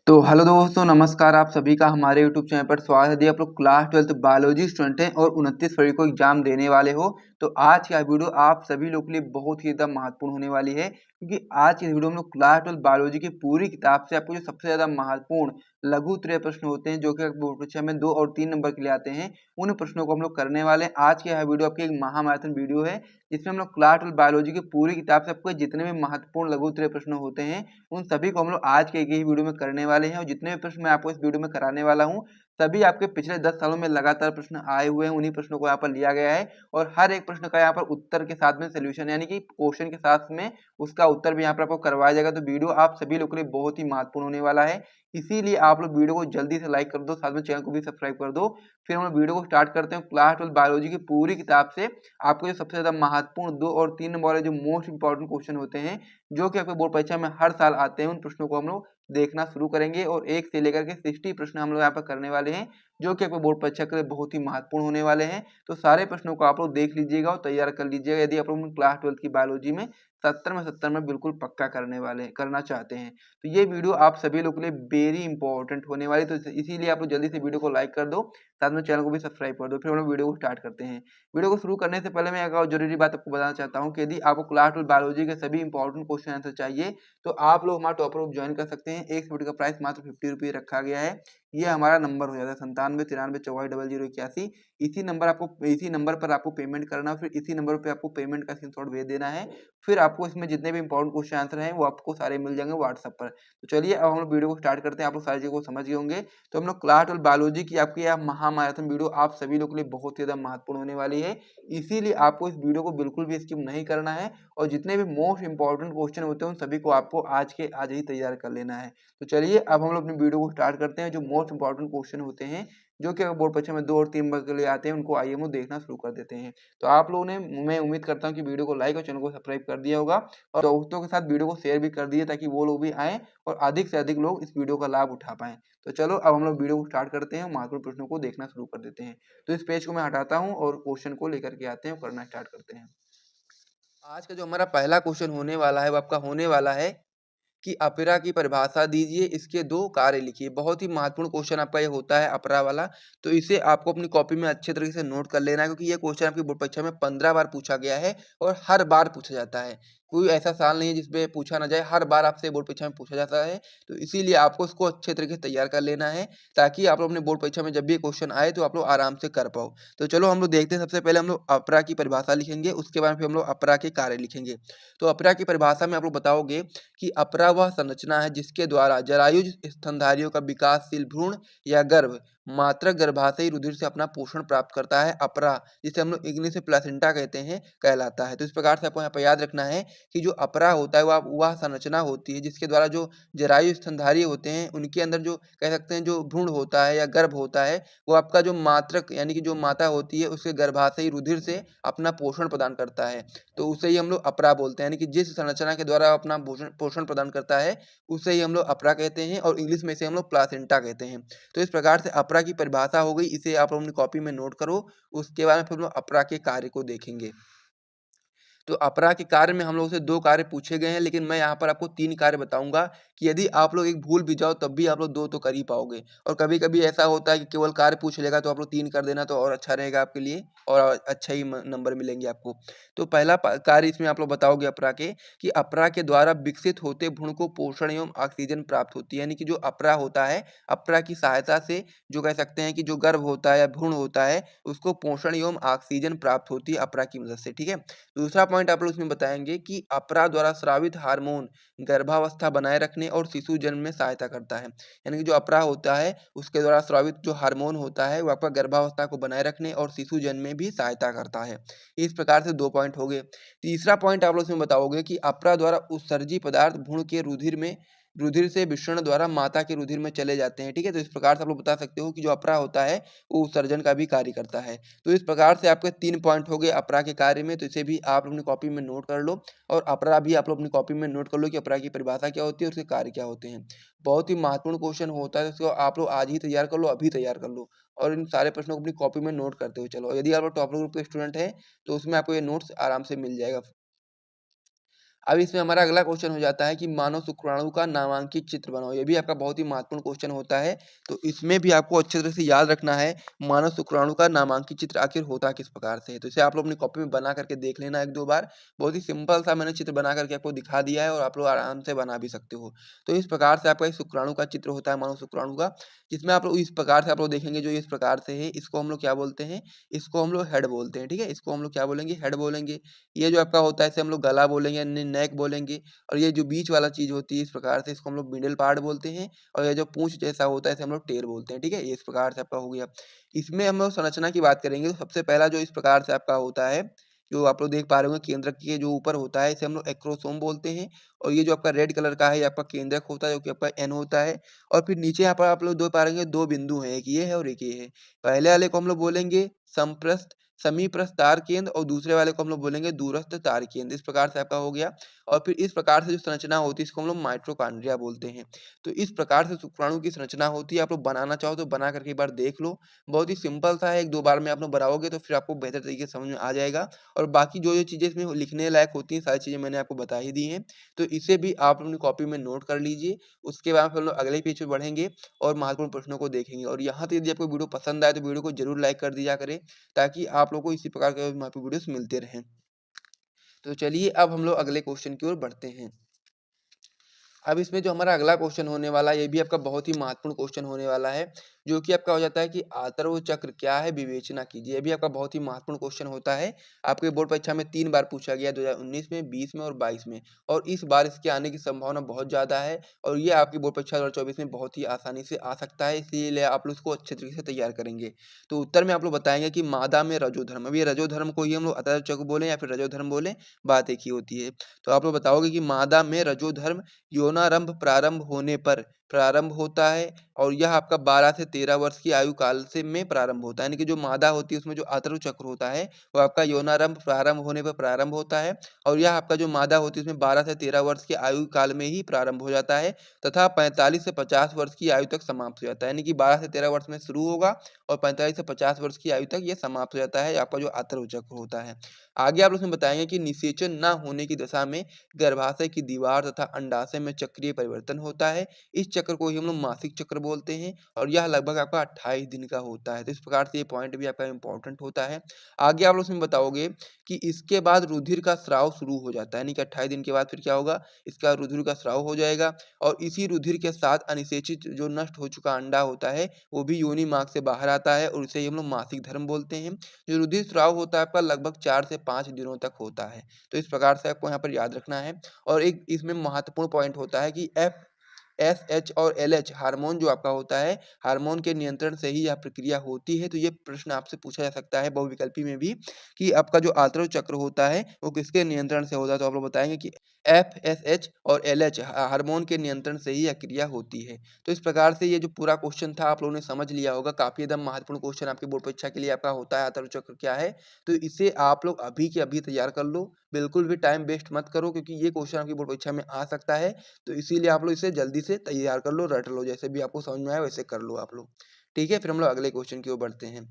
तो हेलो दोस्तों, नमस्कार। आप सभी का हमारे यूट्यूब चैनल पर स्वागत है। यदि आप लोग क्लास 12th बायोलॉजी स्टूडेंट हैं और 29 फरवरी को एग्जाम देने वाले हो, तो आज का वीडियो आप सभी लोग के लिए बहुत ही ज़्यादा महत्वपूर्ण होने वाली है, क्योंकि आज की वीडियो में लोग क्लास 12th बायोलॉजी की पूरी किताब से आपको जो सबसे ज़्यादा महत्वपूर्ण लघु उत्तरीय प्रश्न होते हैं, जो कि बोर्ड परीक्षा में 2 और 3 नंबर के लिए आते हैं, उन प्रश्नों को हम लोग करने वाले हैं। आज की यह वीडियो आपकी एक महामैराथन वीडियो है, जिसमें हम लोग क्लास 12th बायोलॉजी की पूरी किताब से आपको जितने भी महत्वपूर्ण लघु उत्तरीय प्रश्न होते हैं, उन सभी को हम लोग आज के एक ही वीडियो में करने वाले हैं। और जितने भी प्रश्न मैं आपको इस वीडियो में कराने वाला हूं, सभी आपके पिछले 10 सालों में लगातार प्रश्न आए हुए हैं। उन्हीं प्रश्नों को यहाँ पर लिया गया है और हर एक प्रश्न का यहाँ पर उत्तर के साथ में सोल्यूशन, यानी कि क्वेश्चन के साथ में उसका उत्तर भी यहाँ पर आपको करवाया जाएगा। तो वीडियो आप सभी लोगों के लिए बहुत ही महत्वपूर्ण होने वाला है, इसीलिए आप लोग वीडियो को जल्दी से लाइक कर दो, साथ में चैनल को भी सब्सक्राइब कर दो। फिर हम लोग वीडियो को स्टार्ट करते हैं। क्लास 12 बायोलॉजी की पूरी किताब से आपको जो सबसे ज्यादा महत्वपूर्ण 2 और 3 नंबर वाले जो मोस्ट इंपॉर्टेंट क्वेश्चन होते हैं, जो कि आपके बोर्ड परीक्षा में हर साल आते हैं, उन प्रश्नों को हम लोग देखना शुरू करेंगे। और 1 से लेकर के 60 प्रश्न हम लोग यहाँ पर करने वाले हैं, जो कि आपके बोर्ड परीक्षा के लिए बहुत ही महत्वपूर्ण होने वाले हैं। तो सारे प्रश्नों को आप लोग देख लीजिएगा और तैयार कर लीजिएगा, यदि आप लोग क्लास 12 की बायोलॉजी में 70 में बिल्कुल पक्का करना चाहते हैं। तो ये वीडियो आप सभी लोगों के लिए वेरी इंपॉर्टेंट होने वाली, तो इसीलिए आप लोग जल्दी से वीडियो को लाइक कर दो, साथ में चैनल को भी सब्सक्राइब कर दो। फिर हम लोग वीडियो को स्टार्ट करते हैं। वीडियो को शुरू करने से पहले मैं एक और जरूरी बात आपको बताना चाहता हूँ कि यदि आपको क्लास 12 बायोलॉजी के सभी इंपॉर्टेंट क्वेश्चन आंसर चाहिए, तो आप लोग हमारा टॉपर ग्रुप ज्वाइन कर सकते हैं। एक वीडियो का प्राइस मात्र 50 रुपये रखा गया है। ये हमारा नंबर हो जाता है 97 93 94 00 81। इसी नंबर पर आपको पेमेंट करना, फिर इसी नंबर पर आपको पेमेंट का स्क्रीनशॉट भेज देना है। फिर आपको इसमें जितने भी इंपॉर्टेंट क्वेश्चन आंसर हैं वो आपको सारे मिल जाएंगे व्हाट्सएप पर। तो चलिए अब हम लोग वीडियो को स्टार्ट करते हैं। आप लोग सारी चीज़ों को समझ गए होंगे। तो हम लोग क्लास 12 बायोलॉजी की आपकी यह महामैराथन वीडियो आप सभी लोग के लिए बहुत ही ज़्यादा महत्वपूर्ण होने वाली है, इसीलिए आपको इस वीडियो को बिल्कुल भी स्किप नहीं करना है। और जितने भी मोस्ट इंपॉर्टेंट क्वेश्चन होते हैं उन सभी को आपको आज के आज ही तैयार कर लेना है। तो चलिए अब हम लोग अपनी वीडियो को स्टार्ट करते हैं। जो मोस्ट इंपॉर्टेंट क्वेश्चन होते हैं, जो कि बोर्ड परीक्षा में 2 और 3 नंबर के लिए आते हैं, उनको आइए हम लोग देखना शुरू कर देते हैं। तो आप लोगों ने, मैं उम्मीद करता हूँ कि वीडियो को लाइक और चैनल को सब्सक्राइब कर दिया होगा, और दोस्तों के साथ वीडियो को शेयर भी कर दिए, ताकि वो लोग भी आएँ और अधिक से अधिक लोग इस वीडियो का लाभ उठा पाएँ। तो चलो अब हम लोग वीडियो को स्टार्ट करते हैं, महत्वपूर्ण प्रश्नों को देखना शुरू कर देते हैं। तो इस पेज को मैं हटाता हूँ और क्वेश्चन को लेकर के आते हैं और करना स्टार्ट करते हैं। आज का जो हमारा पहला क्वेश्चन होने वाला है, वो आपका होने वाला है कि अपरा की परिभाषा दीजिए, इसके 2 कार्य लिखिए। बहुत ही महत्वपूर्ण क्वेश्चन आपका ये होता है अपरा वाला, तो इसे आपको अपनी कॉपी में अच्छे तरीके से नोट कर लेना है, क्योंकि ये क्वेश्चन आपकी बोर्ड परीक्षा में 15 बार पूछा गया है और हर बार पूछा जाता है। कोई ऐसा साल नहीं है जिसमें पूछा ना जाए, हर बार आपसे बोर्ड परीक्षा में पूछा जाता है। तो इसीलिए आपको इसको अच्छे तरीके से तैयार कर लेना है, ताकि आप लोग अपने बोर्ड परीक्षा में जब भी ये क्वेश्चन आए तो आप लोग आराम से कर पाओ। तो चलो हम लोग देखते हैं। सबसे पहले हम लोग अपरा की परिभाषा लिखेंगे, उसके बाद फिर हम लोग अपरा के कार्य लिखेंगे। तो अपरा की परिभाषा में आप लोग बताओगे कि अपरा वह संरचना है जिसके द्वारा जरायुज स्तनधारियों का विकासशील भ्रूण या गर्भ मात्रक गर्भाशयी रुधिर से अपना पोषण प्राप्त करता है। अपरा, जिसे हम लोग इंग्लिश में प्लेसेंटा कहते हैं, कहलाता है। तो इस प्रकार से आपको यहाँ पर याद रखना है कि जो अपरा होता है वह संरचना होती है जिसके द्वारा जो जरायु स्तनधारी होते हैं उनके अंदर जो कह सकते हैं जो भ्रूण होता है या गर्भ होता है, वो आपका जो मात्रक यानी कि जो माता होती है उसके गर्भाशयी रुधिर से अपना पोषण प्रदान करता है। तो उसे ही हम लोग अपरा बोलते हैं, यानी कि जिस संरचना के द्वारा अपना पोषण प्रदान करता है उसे ही हम लोग अपरा कहते हैं, और इंग्लिश में इसे हम लोग प्लासेंटा कहते हैं। तो इस प्रकार से अपरा की परिभाषा हो गई, इसे आप अपनी कॉपी में नोट करो। उसके बाद में फिर हम लोग अपरा के कार्य को देखेंगे। तो अपरा के कार्य में हम लोगों से 2 कार्य पूछे गए हैं, लेकिन मैं यहाँ पर आपको 3 कार्य बताऊँगा कि यदि आप लोग एक भूल भी जाओ तब भी आप लोग 2 तो कर ही पाओगे। और कभी-कभी ऐसा होता है कि केवल कार्य पूछ लेगा तो आप लोग 3 कर देना, तो और अच्छा रहेगा आपके लिए और अच्छा ही नंबर मिलेंगे आपको। तो पहला कार्य इसमें आप लोग बताओगे अपरा के, कि अपरा के द्वारा विकसित होते भ्रूण को पोषण एवं ऑक्सीजन प्राप्त होती है। यानी कि जो अपरा होता है, अपरा की सहायता से जो कह सकते हैं कि जो गर्भ होता है या भ्रूण होता है, उसको पोषण एवं ऑक्सीजन प्राप्त होती है अपरा की मदद से। ठीक है। दूसरा पॉइंट आप लोग इसमें बताएंगे कि अपरा द्वारा स्रावित हार्मोन गर्भावस्था बनाए रखने और शिशु जन्म में सहायता करता है। यानी कि जो अपरा होता है उसके द्वारा स्रावित जो हार्मोन होता है वो आपका गर्भावस्था को बनाए रखने और शिशु जन्म में भी सहायता करता है। इस प्रकार से 2 पॉइंट हो गए। तीसरा पॉइंट आप लोग इसमें बताओगे कि अपरा द्वारा उत्सर्जी पदार्थ भ्रूण के रुधिर से विसरण द्वारा माता के रुधिर में चले जाते हैं। ठीक है। तो इस प्रकार से आप लोग बता सकते हो कि जो अपरा होता है वो उत्सर्जन का भी कार्य करता है। तो इस प्रकार से आपके 3 पॉइंट हो गए अपरा के कार्य में। तो इसे भी आप अपनी कॉपी में नोट कर लो, और अपरा भी आप लोग अपनी कॉपी में नोट कर लो कि अपरा की परिभाषा क्या होती है और उसके कार्य क्या होते हैं। बहुत ही महत्वपूर्ण क्वेश्चन होता है, इसको आप लोग आज ही तैयार कर लो, अभी तैयार कर लो, और इन सारे प्रश्नों को अपनी कॉपी में नोट करते हुए चलो। यदि आप लोग टॉपर ग्रुप के स्टूडेंट हैं तो उसमें आपको ये नोट्स आराम से मिल जाएगा। अब इसमें हमारा अगला क्वेश्चन हो जाता है कि मानव शुक्राणु का नामांकित चित्र बनाओ। ये भी आपका बहुत ही महत्वपूर्ण क्वेश्चन होता है। तो इसमें भी आपको अच्छे तरह से याद रखना है मानव शुक्राणु का नामांकित चित्र आखिर होता किस प्रकार से है। तो इसे आप लोग अपनी कॉपी में बना करके देख लेना एक दो बार। बहुत ही सिंपल सा मैंने चित्र बना करके आपको दिखा दिया है और आप लोग आराम से बना भी सकते हो। तो इस प्रकार से आपका इस शुक्राणु का चित्र होता है मानव शुक्राणु का, जिसमें आप लोग इस प्रकार से आप लोग देखेंगे जो इस प्रकार से है, इसको हम लोग क्या बोलते हैं, इसको हम लोग हेड बोलते हैं। ठीक है, इसको हम लोग क्या बोलेंगे, हेड बोलेंगे। ये जो आपका होता है इसे हम लोग गला बोलेंगे, नेक बोलेंगे। और ये जो बीच वाला चीज होती है इस प्रकार से, इसको हम लोग मिडिल पार्ट बोलते हैं। और ये जो पूंछ जैसा होता है इसे हम लोग टेल बोलते हैं। ठीक है, ये इस प्रकार से आपका हो गया। इसमें हम लोग संरचना की बात करेंगे तो सबसे पहला जो इस प्रकार से आपका होता है, जो आप लोग देख पा रहे होंगे केंद्रक के जो ऊपर होता है इसे हम लोग एक्रोसोम बोलते हैं। और ये जो आपका रेड कलर का है ये आपका केंद्रक होता है, जो कि आपका एन होता है। और फिर नीचे यहाँ पर आप लोग दो पा रहे होंगे, दो बिंदु हैं, एक ये है और एक ये है। पहले वाले को हम लोग बोलेंगे संप्रस्थ समीप्रस्थ तार केंद्र और दूसरे वाले को हम लोग बोलेंगे दूरस्थ तार केंद्र। इस प्रकार से आपका हो गया। और फिर इस प्रकार से जो संरचना होती है इसको हम लोग माइटोकॉन्ड्रिया बोलते हैं। तो इस प्रकार से शुक्राणु की संरचना होती है। आप लोग बनाना चाहो तो बना करके एक बार देख लो। बहुत ही सिंपल सा है, एक दो बार में आप लोग बनाओगे तो फिर आपको बेहतर तरीके से समझ में आ जाएगा। और बाकी जो जो चीज़ें इसमें लिखने लायक होती हैं सारी चीज़ें मैंने आपको बता ही दी हैं। तो इसे भी आप अपनी कॉपी में नोट कर लीजिए। उसके बाद फिर हम लोग अगले पेज पे बढ़ेंगे और महत्वपूर्ण प्रश्नों को देखेंगे। और यहाँ तक यदि आपको वीडियो पसंद आए तो वीडियो को जरूर लाइक कर दिया करें, ताकि आप लोगों को इसी प्रकार के महत्वपूर्ण वीडियोस मिलते रहें। तो चलिए अब हम लोग अगले क्वेश्चन की ओर बढ़ते हैं। अब इसमें जो हमारा अगला क्वेश्चन होने वाला है ये भी आपका बहुत ही महत्वपूर्ण क्वेश्चन होने वाला है, जो कि आपका हो जाता है कि आतर्व चक्र क्या है, विवेचना कीजिए। ये भी आपका बहुत ही महत्वपूर्ण क्वेश्चन होता है। आपके बोर्ड परीक्षा में 3 बार पूछा गया, 2019 में, 20 में और 22 में। और इस बार इसके आने की संभावना बहुत ज़्यादा है। और ये आपकी बोर्ड परीक्षा 2024 में बहुत ही आसानी से आ सकता है, इसलिए आप लोग इसको अच्छे तरीके से तैयार करेंगे। तो उत्तर में आप लोग बताएंगे कि मादा में रजोधर्म। अब ये रजोधर्म को ही हम लोग आतर्व चक्र बोले या फिर रजोधर्म बोले, बात एक ही होती है। तो आप लोग बताओगे कि मादा में रजोधर्म यौनारंभ प्रारंभ होने पर प्रारंभ होता है। और यह आपका 12 से 13 वर्ष की आयु काल से में प्रारंभ होता है। यानी कि जो मादा होती है उसमें जो आतर्व चक्र होता है वो आपका यौनारंभ प्रारंभ होने पर प्रारंभ होता है। और यह आपका जो मादा होती है उसमें 12 से 13 वर्ष की आयु काल में ही प्रारंभ हो जाता है, तथा 45 से 50 वर्ष की आयु तक समाप्त हो जाता है। यानी कि 12 से 13 वर्ष में शुरू होगा और 45 से 50 वर्ष की आयु तक ये समाप्त हो जाता है, आपका जो आतर्व चक्र होता है। आगे आप उसमें बताएंगे कि निषेचन न होने की दशा में गर्भाशय की दीवार तथा अंडाशय में चक्रीय परिवर्तन होता है। इस चक्र को ही हम लोग मासिक चक्र बोलते हैं और यह लगभग आपका 28 दिन का होता है। तो इस प्रकार से ये पॉइंट भी आपका इंपॉर्टेंट होता है। आगे आप लोग इसमें बताओगे कि इसके बाद रुधिर का स्राव शुरू हो जाता है, यानी कि 28 दिन के बाद फिर क्या होगा, इसका रुधिर का स्राव हो जाएगा। और इसी रुधिर के साथ अनिषेचित जो नष्ट हो चुका अंडा होता है वो भी योनि मार्ग से बाहर आता है और इसे ही हम लोग मासिक धर्म बोलते हैं। जो रुधिर स्राव होता है आपका लगभग 4 से 5 दिनों तक होता है। तो इस प्रकार से आपको यहाँ पर याद रखना है। और एक इसमें महत्वपूर्ण पॉइंट होता है कि एफ एस एच और LH हार्मोन जो आपका होता है, हार्मोन के नियंत्रण से ही यह प्रक्रिया होती है। तो ये प्रश्न आपसे पूछा जा सकता है बहुविकल्पी में भी, कि आपका जो आतर्व चक्र होता है वो किसके नियंत्रण से होता है। तो आप लोग बताएंगे कि FSH और LH हार्मोन के नियंत्रण से ही यह क्रिया होती है। तो इस प्रकार से ये जो पूरा क्वेश्चन था आप लोगों ने समझ लिया होगा। काफी एकदम महत्वपूर्ण क्वेश्चन आपके बोर्ड परीक्षा के लिए आपका होता है, आतर्व चक्र क्या है। तो इसे आप लोग अभी के अभी तैयार कर लो, बिल्कुल भी टाइम वेस्ट मत करो, क्योंकि ये क्वेश्चन आपकी बोर्ड परीक्षा में आ सकता है। तो इसीलिए आप लोग इसे जल्दी से तैयार कर लो, रट लो, जैसे भी आपको समझ में आए वैसे कर लो आप लोग। ठीक है, फिर हम लोग अगले क्वेश्चन की ओर बढ़ते हैं।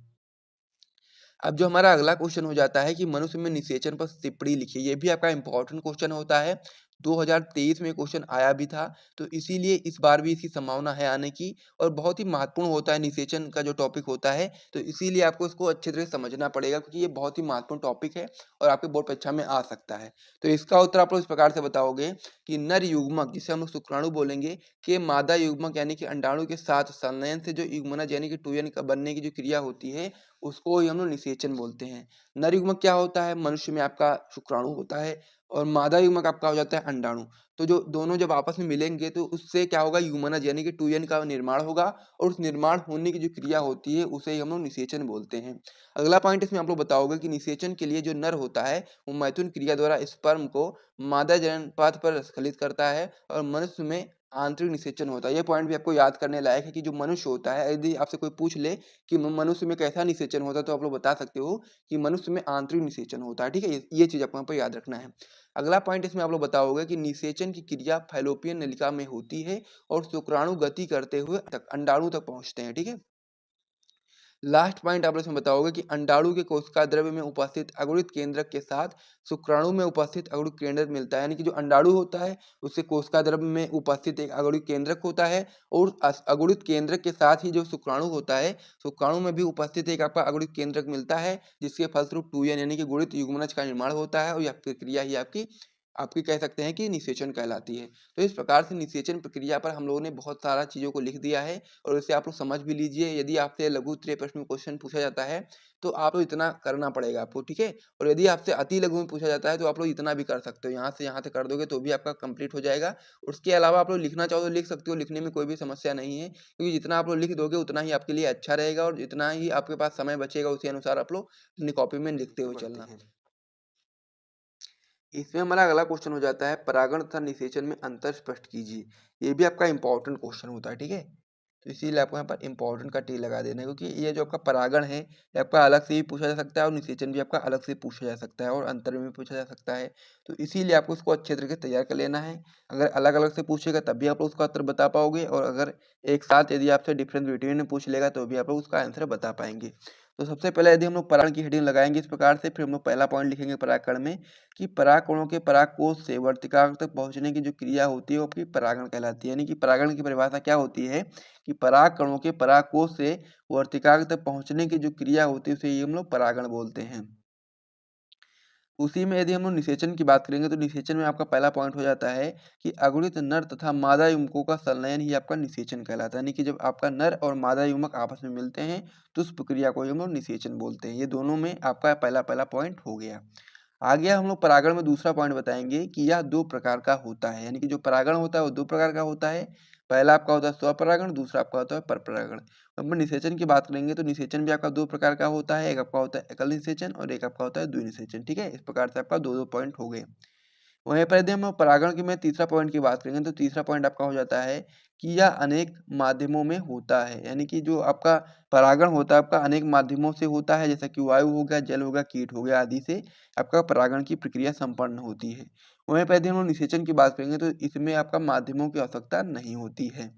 अब जो हमारा अगला क्वेश्चन हो जाता है कि मनुष्य में निषेचन पर टिप्पणी लिखिए। ये भी आपका इंपॉर्टेंट क्वेश्चन होता है। 2023 में क्वेश्चन आया भी था, तो इसीलिए इस बार भी इसकी संभावना है आने की। और बहुत ही महत्वपूर्ण होता है निषेचन का जो टॉपिक होता है, तो इसीलिए आपको इसको अच्छे तरह से समझना पड़ेगा, क्योंकि ये बहुत ही महत्वपूर्ण टॉपिक है और आपके बोर्ड परीक्षा में आ सकता है। तो इसका उत्तर आप लोग इस प्रकार से बताओगे कि नर युग्मक, जिसे हम लोग शुक्राणु बोलेंगे, के मादा युग्मक यानी कि अंडाणु के साथ संलयन से जो युग्मनज यानी कि टूयन का बनने की जो क्रिया होती है उसको ही हम लोग निषेचन बोलते हैं। नर युग्मक क्या होता है, मनुष्य में आपका शुक्राणु होता है। और मादा युग्मक आपका हो जाता है अंडाणु। तो जो दोनों जब आपस में मिलेंगे तो उससे क्या होगा, युग्मनज यानी कि टूयन का निर्माण होगा। और उस निर्माण होने की जो क्रिया होती है उसे ही हम लोग निषेचन बोलते हैं। अगला पॉइंट इसमें आप लोग बताओगे कि निषेचन के लिए जो नर होता है वो मैथुन क्रिया द्वारा स्पर्म को मादा जनन पर स्खलित करता है। और मनुष्य में आंतरिक निषेचन होता है। ये पॉइंट भी आपको याद करने लायक है कि जो मनुष्य होता है, यदि आपसे कोई पूछ ले कि मनुष्य में कैसा निषेचन होता है, तो आप लोग बता सकते हो कि मनुष्य में आंतरिक निषेचन होता है। ठीक है, ये चीज आपको यहाँ पर याद रखना है। अगला पॉइंट इसमें आप लोग बताओगे कि निषेचन की क्रिया फैलोपियन नलिका में होती है और शुक्राणु गति करते हुए अंडाणु तक पहुंचते हैं। ठीक है, लास्ट पॉइंट आप लोग इसमें बताओगे कि अंडाणु के कोशिका द्रव्य में उपस्थित अगुणित केंद्रक के साथ शुक्राणु में उपस्थित अगुणित केंद्रक मिलता है, यानी कि जो अंडाणु होता है उससे कोशिका द्रव्य में उपस्थित एक अगुणित केंद्रक होता है और अगुणित केंद्रक के साथ ही जो शुक्राणु होता है, शुक्राणु में भी उपस्थित एक आपका अगुणित केंद्रक मिलता है, जिसके फलस्वरूप 2n यानी कि गुणित युग्मनज का निर्माण होता है और यह प्रक्रिया ही आपकी आपकी कह सकते हैं कि निषेचन कहलाती है। तो इस प्रकार से निषेचन प्रक्रिया पर हम लोगों ने बहुत सारा चीज़ों को लिख दिया है और इसे आप लोग समझ भी लीजिए। यदि आपसे लघु उत्तरीय प्रश्न में क्वेश्चन पूछा जाता है तो आप लोग इतना करना पड़ेगा आपको, ठीक है। और यदि आपसे अति लघु में पूछा जाता है तो आप लोग इतना भी कर सकते हो, यहाँ से यहाँ तक कर दोगे तो भी आपका कंप्लीट हो जाएगा। उसके अलावा आप लोग लिखना चाहो तो लिख सकते हो, लिखने में कोई भी समस्या नहीं है, क्योंकि जितना आप लोग लिख दोगे उतना ही आपके लिए अच्छा रहेगा और जितना ही आपके पास समय बचेगा उसी अनुसार आप लोग अपनी कॉपी में लिखते हुए चलना। इसमें हमारा अगला क्वेश्चन हो जाता है परागण तथा निषेचन में अंतर स्पष्ट कीजिए। ये भी आपका इंपॉर्टेंट क्वेश्चन होता है, ठीक है। तो इसीलिए आपको यहाँ पर इंपॉर्टेंट का टी लगा देना है, क्योंकि ये जो आपका परागण है ये आपका अलग से भी पूछा जा सकता है और निषेचन भी आपका अलग से पूछा जा सकता है और अंतर में भी पूछा जा सकता है। तो इसीलिए आपको उसको अच्छे तरीके से तैयार कर लेना है। अगर अलग अलग से पूछेगा तब भी आप लोग उसका उत्तर बता पाओगे, और अगर एक साथ यदि आपसे डिफरेंस बिटवीन में पूछ लेगा तो भी आप लोग उसका आंसर बता पाएंगे। तो सबसे पहले यदि हम लोग परागण की हेडिंग लगाएंगे इस प्रकार से, फिर हम लोग पहला पॉइंट लिखेंगे परागकण में कि परागकणों के परागकोश से वर्तिकाग्र तक पहुंचने की जो क्रिया होती है वो आपकी परागण कहलाती है। यानी कि परागण की परिभाषा क्या होती है कि परागकणों के परागकोश से वर्तिकाग्र तक पहुंचने की जो क्रिया होती है उसे ये हम लोग परागण बोलते हैं। उसी में यदि हम लोग निषेचन की बात करेंगे तो निषेचन में आपका पहला पॉइंट हो जाता है कि अगुणित नर तथा मादा युग्मकों का संलयन ही आपका निषेचन कहलाता है। यानी कि जब आपका नर और मादा युग्मक आपस में मिलते हैं तो उस प्रक्रिया को हम लोग निषेचन बोलते हैं। ये दोनों में आपका पहला पहला पॉइंट हो गया। आगे हम लोग परागण में दूसरा पॉइंट बताएंगे कि यह दो प्रकार का होता है। यानी कि जो परागण होता है वो दो प्रकार का होता है। पहला आपका होता है स्वपरागण, दूसरा आपका होता है परपरागण। हम निषेचन की बात करेंगे तो निषेचन भी आपका दो प्रकार का होता है, एक आपका होता है एकल निषेचन और एक आपका होता है द्विनिषेचन, ठीक है। इस प्रकार से आपका दो दो पॉइंट हो गए। वहीं पर यदि हम परागण की में तीसरा पॉइंट की बात करेंगे तो तीसरा पॉइंट आपका हो जाता है कि यह अनेक माध्यमों में होता है। यानी कि जो आपका परागण होता है आपका अनेक माध्यमों से होता है, जैसा कि वायु हो गया, जल हो गया, कीट हो गया आदि से आपका परागण की प्रक्रिया संपन्न होती है। वहीं पर यदि हम निषेचन की बात करेंगे तो इसमें आपका माध्यमों की आवश्यकता नहीं होती है।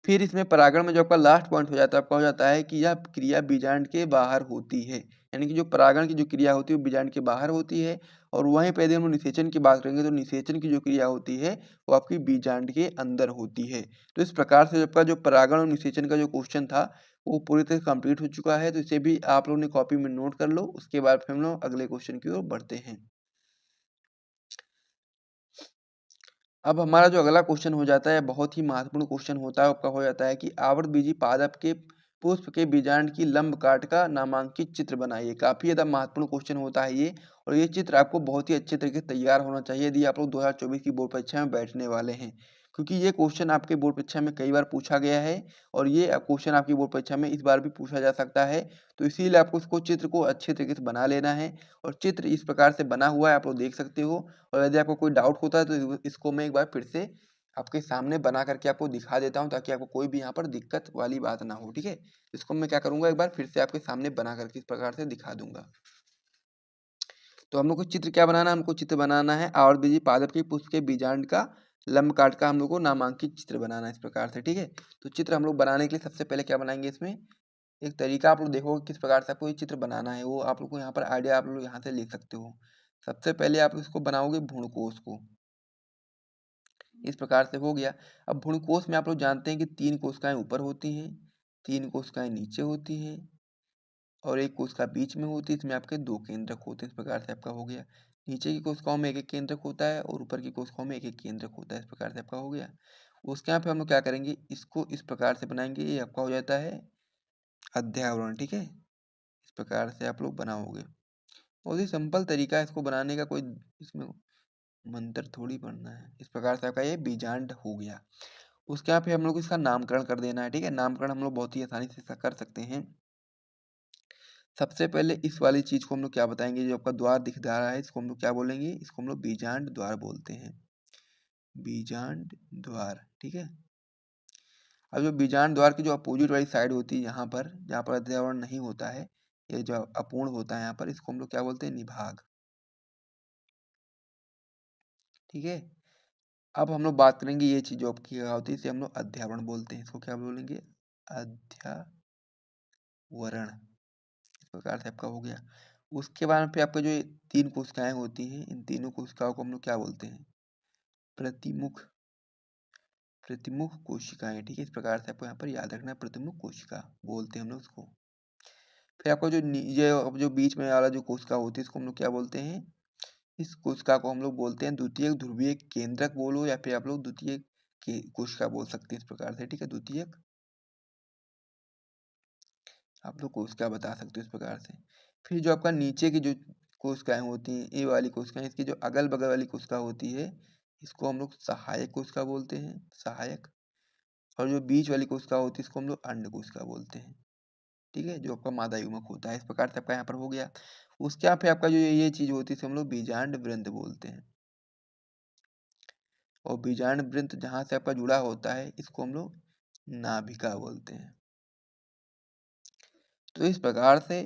फिर इसमें परागण में जो आपका लास्ट पॉइंट हो जाता है आपका हो जाता है कि यह क्रिया बीजांड के बाहर होती है। यानी कि जो परागण की जो क्रिया होती है वो बीजांड के बाहर होती है, और वहीं पे यदि हम निषेचन की बात करेंगे तो निषेचन की जो क्रिया होती है वो आपकी बीजांड के अंदर होती है। तो इस प्रकार से आपका जो परागण और निषेचन का जो क्वेश्चन था वो पूरी तरह कंप्लीट हो चुका है। तो इसे भी आप लोगों ने कॉपी में नोट कर लो। उसके बाद फिर हम लोग अगले क्वेश्चन की ओर बढ़ते हैं। अब हमारा जो अगला क्वेश्चन हो जाता है बहुत ही महत्वपूर्ण क्वेश्चन होता है, आपका हो जाता है कि आवृतबीजी पादप के पुष्प के बीजांड की लंब काट का नामांकित चित्र बनाइए। काफी ज्यादा महत्वपूर्ण क्वेश्चन होता है ये, और ये चित्र आपको बहुत ही अच्छे तरीके से तैयार होना चाहिए यदि आप लोग 2024 की बोर्ड परीक्षा में बैठने वाले हैं, क्योंकि ये क्वेश्चन आपके बोर्ड परीक्षा में कई बार पूछा गया है और ये क्वेश्चन आपकी बोर्ड परीक्षा में इस बार भी पूछा जा सकता है। तो इसीलिए आपको इसको चित्र को अच्छे तरीके से बना लेना है, और चित्र इस प्रकार से बना हुआ है आप लोग देख सकते हो। और यदि आपको कोई डाउट होता है तो इसको मैं एक बार फिर से आपके सामने बना करके आपको दिखा देता हूँ, ताकि आपको कोई भी यहाँ पर दिक्कत वाली बात ना हो, ठीक है। इसको मैं क्या करूँगा एक बार फिर से आपके सामने बना करके इस प्रकार से दिखा दूंगा। तो हम लोग को चित्र क्या बनाना है, हमको चित्र बनाना है आवृतबीजी पादप के पुष्प के बीजांड का लंब काट का हम लोग को नामांकित चित्र बनाना है इस प्रकार से, ठीक है। तो चित्र हम लोग बनाने के लिए सबसे पहले क्या बनाएंगे, इसमें एक तरीका आप लोग देखोगे किस प्रकार से आपको ये चित्र बनाना है, वो आप लोग को यहाँ पर आइडिया आप लोग यहाँ से लिख सकते हो। सबसे पहले आप इसको बनाओगे भ्रूणकोश को, इस प्रकार से हो गया। अब भ्रूणकोश में आप लोग जानते हैं कि 3 कोशिकाएं ऊपर होती हैं, 3 कोशिकाएं नीचे होती हैं और एक कोशिका बीच में होती है। इसमें आपके 2 केंद्रक होते हैं। इस प्रकार से आपका हो गया। नीचे की कोशिकाओं में एक एक केंद्रक होता है और ऊपर की कोशिकाओं में एक एक केंद्रक होता है। इस प्रकार से आपका हो गया। उसके यहाँ पे हम लोग क्या करेंगे, इसको इस प्रकार से बनाएंगे, ये आपका हो जाता है अध्यावरण, ठीक है। इस प्रकार से आप लोग बनाओगे। बहुत ही सिंपल तरीका है इसको बनाने का, कोई इसमें मंत्र थोड़ी पढ़ना है। इस प्रकार से आपका ये बीजांड हो गया। उसके यहाँ पे हम लोग इसका नामकरण कर देना है, ठीक है। नामकरण हम लोग बहुत ही आसानी से कर सकते हैं। सबसे पहले इस वाली चीज को हम लोग क्या बताएंगे, जो आपका द्वार दिख रहा है इसको हम लोग क्या बोलेंगे, इसको हम लोग बीजांड द्वार बोलते हैं, बीजांड द्वार, ठीक है। अब जो बीजांड द्वार की जो अपोजिट वाली साइड होती है यहाँ पर, जहाँ पर अध्यावरण नहीं होता है, ये जो अपूर्ण होता है यहाँ पर, इसको हम लोग क्या बोलते हैं, निभाग, ठीक है। अब हम लोग बात करेंगे ये चीज जो आपकी क्या होती है, इसे हम लोग अध्यावरण बोलते हैं। इसको क्या बोलेंगे, अध्यावरण, वरण, इस प्रकार से आपका हो गया। उसके बाद फिर आपका जो ये 3 कोशिकाएं होती हैं, इन तीनों कोशिकाओं को हम लोग क्या बोलते हैं? प्रतिमुख कोशिकाएं, ठीक है। इस प्रकार से आपको यहाँ पर याद रखना है, प्रतिमुख कोशिका बोलते हैं हम लोग उसको। फिर आपका जो ये अब जो बीच में वाला जो कोशिका होती है इसको हम लोग क्या बोलते हैं? इस कोशिका को हम लोग बोलते हैं द्वितीयक ध्रुवीय केंद्रक बोलो, या फिर आप लोग द्वितीयक कोशिका बोल सकते हैं इस प्रकार से, ठीक है। द्वितीयक आप लोग कोशिका बता सकते हो इस प्रकार से। फिर जो आपका नीचे की जो कोशिकाएं होती हैं, ये वाली कोशिकाएं, इसकी जो अगल बगल वाली कोशिका होती है इसको हम लोग सहायक कोशिका बोलते हैं, सहायक। और जो बीच वाली कोशिका होती है इसको हम लोग अंड कोशिका बोलते हैं, ठीक है, जो आपका मादा युग्मक होता है। इस प्रकार से आपका यहाँ पर हो गया। उसके यहाँ पे आपका जो ये चीज होती है इसे हम लोग बीजांड वृंत बोलते हैं। और बीजांड वृंत जहाँ से आपका जुड़ा होता है इसको हम लोग नाभिका बोलते हैं। तो इस प्रकार से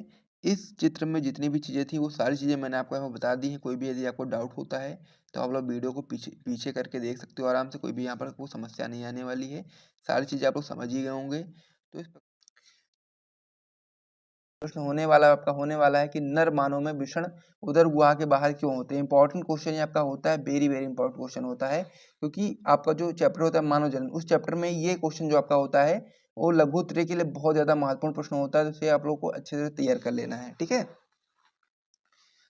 इस चित्र में जितनी भी चीजें थी वो सारी चीजें मैंने आपको यहाँ बता दी हैं। कोई भी यदि आपको डाउट होता है तो आप लोग वीडियो को पीछे पीछे करके देख सकते हो आराम से, कोई भी यहाँ पर कोई समस्या नहीं आने वाली है। सारी चीजें आप लोग समझ ही गए होंगे। तो इस प्रश्न होने वाला है कि नर मानव में वृषण उदर गुहा के बाहर क्यों होते हैं। इंपॉर्टेंट क्वेश्चन ये आपका होता है, वेरी वेरी इंपॉर्टेंट क्वेश्चन होता है, क्योंकि आपका जो चैप्टर होता है मानव जन्म, उस चैप्टर में ये क्वेश्चन जो आपका होता है वो लघु उत्तरीय के लिए बहुत ज्यादा महत्वपूर्ण प्रश्न होता है, तो इसे आप लोग को अच्छे से तैयार कर लेना है, ठीक है।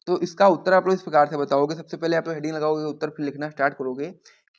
तो इसका उत्तर आप लोग इस प्रकार से बताओगे। सबसे पहले आप लोग हेडिंग लगाओगे, उत्तर फिर लिखना स्टार्ट करोगे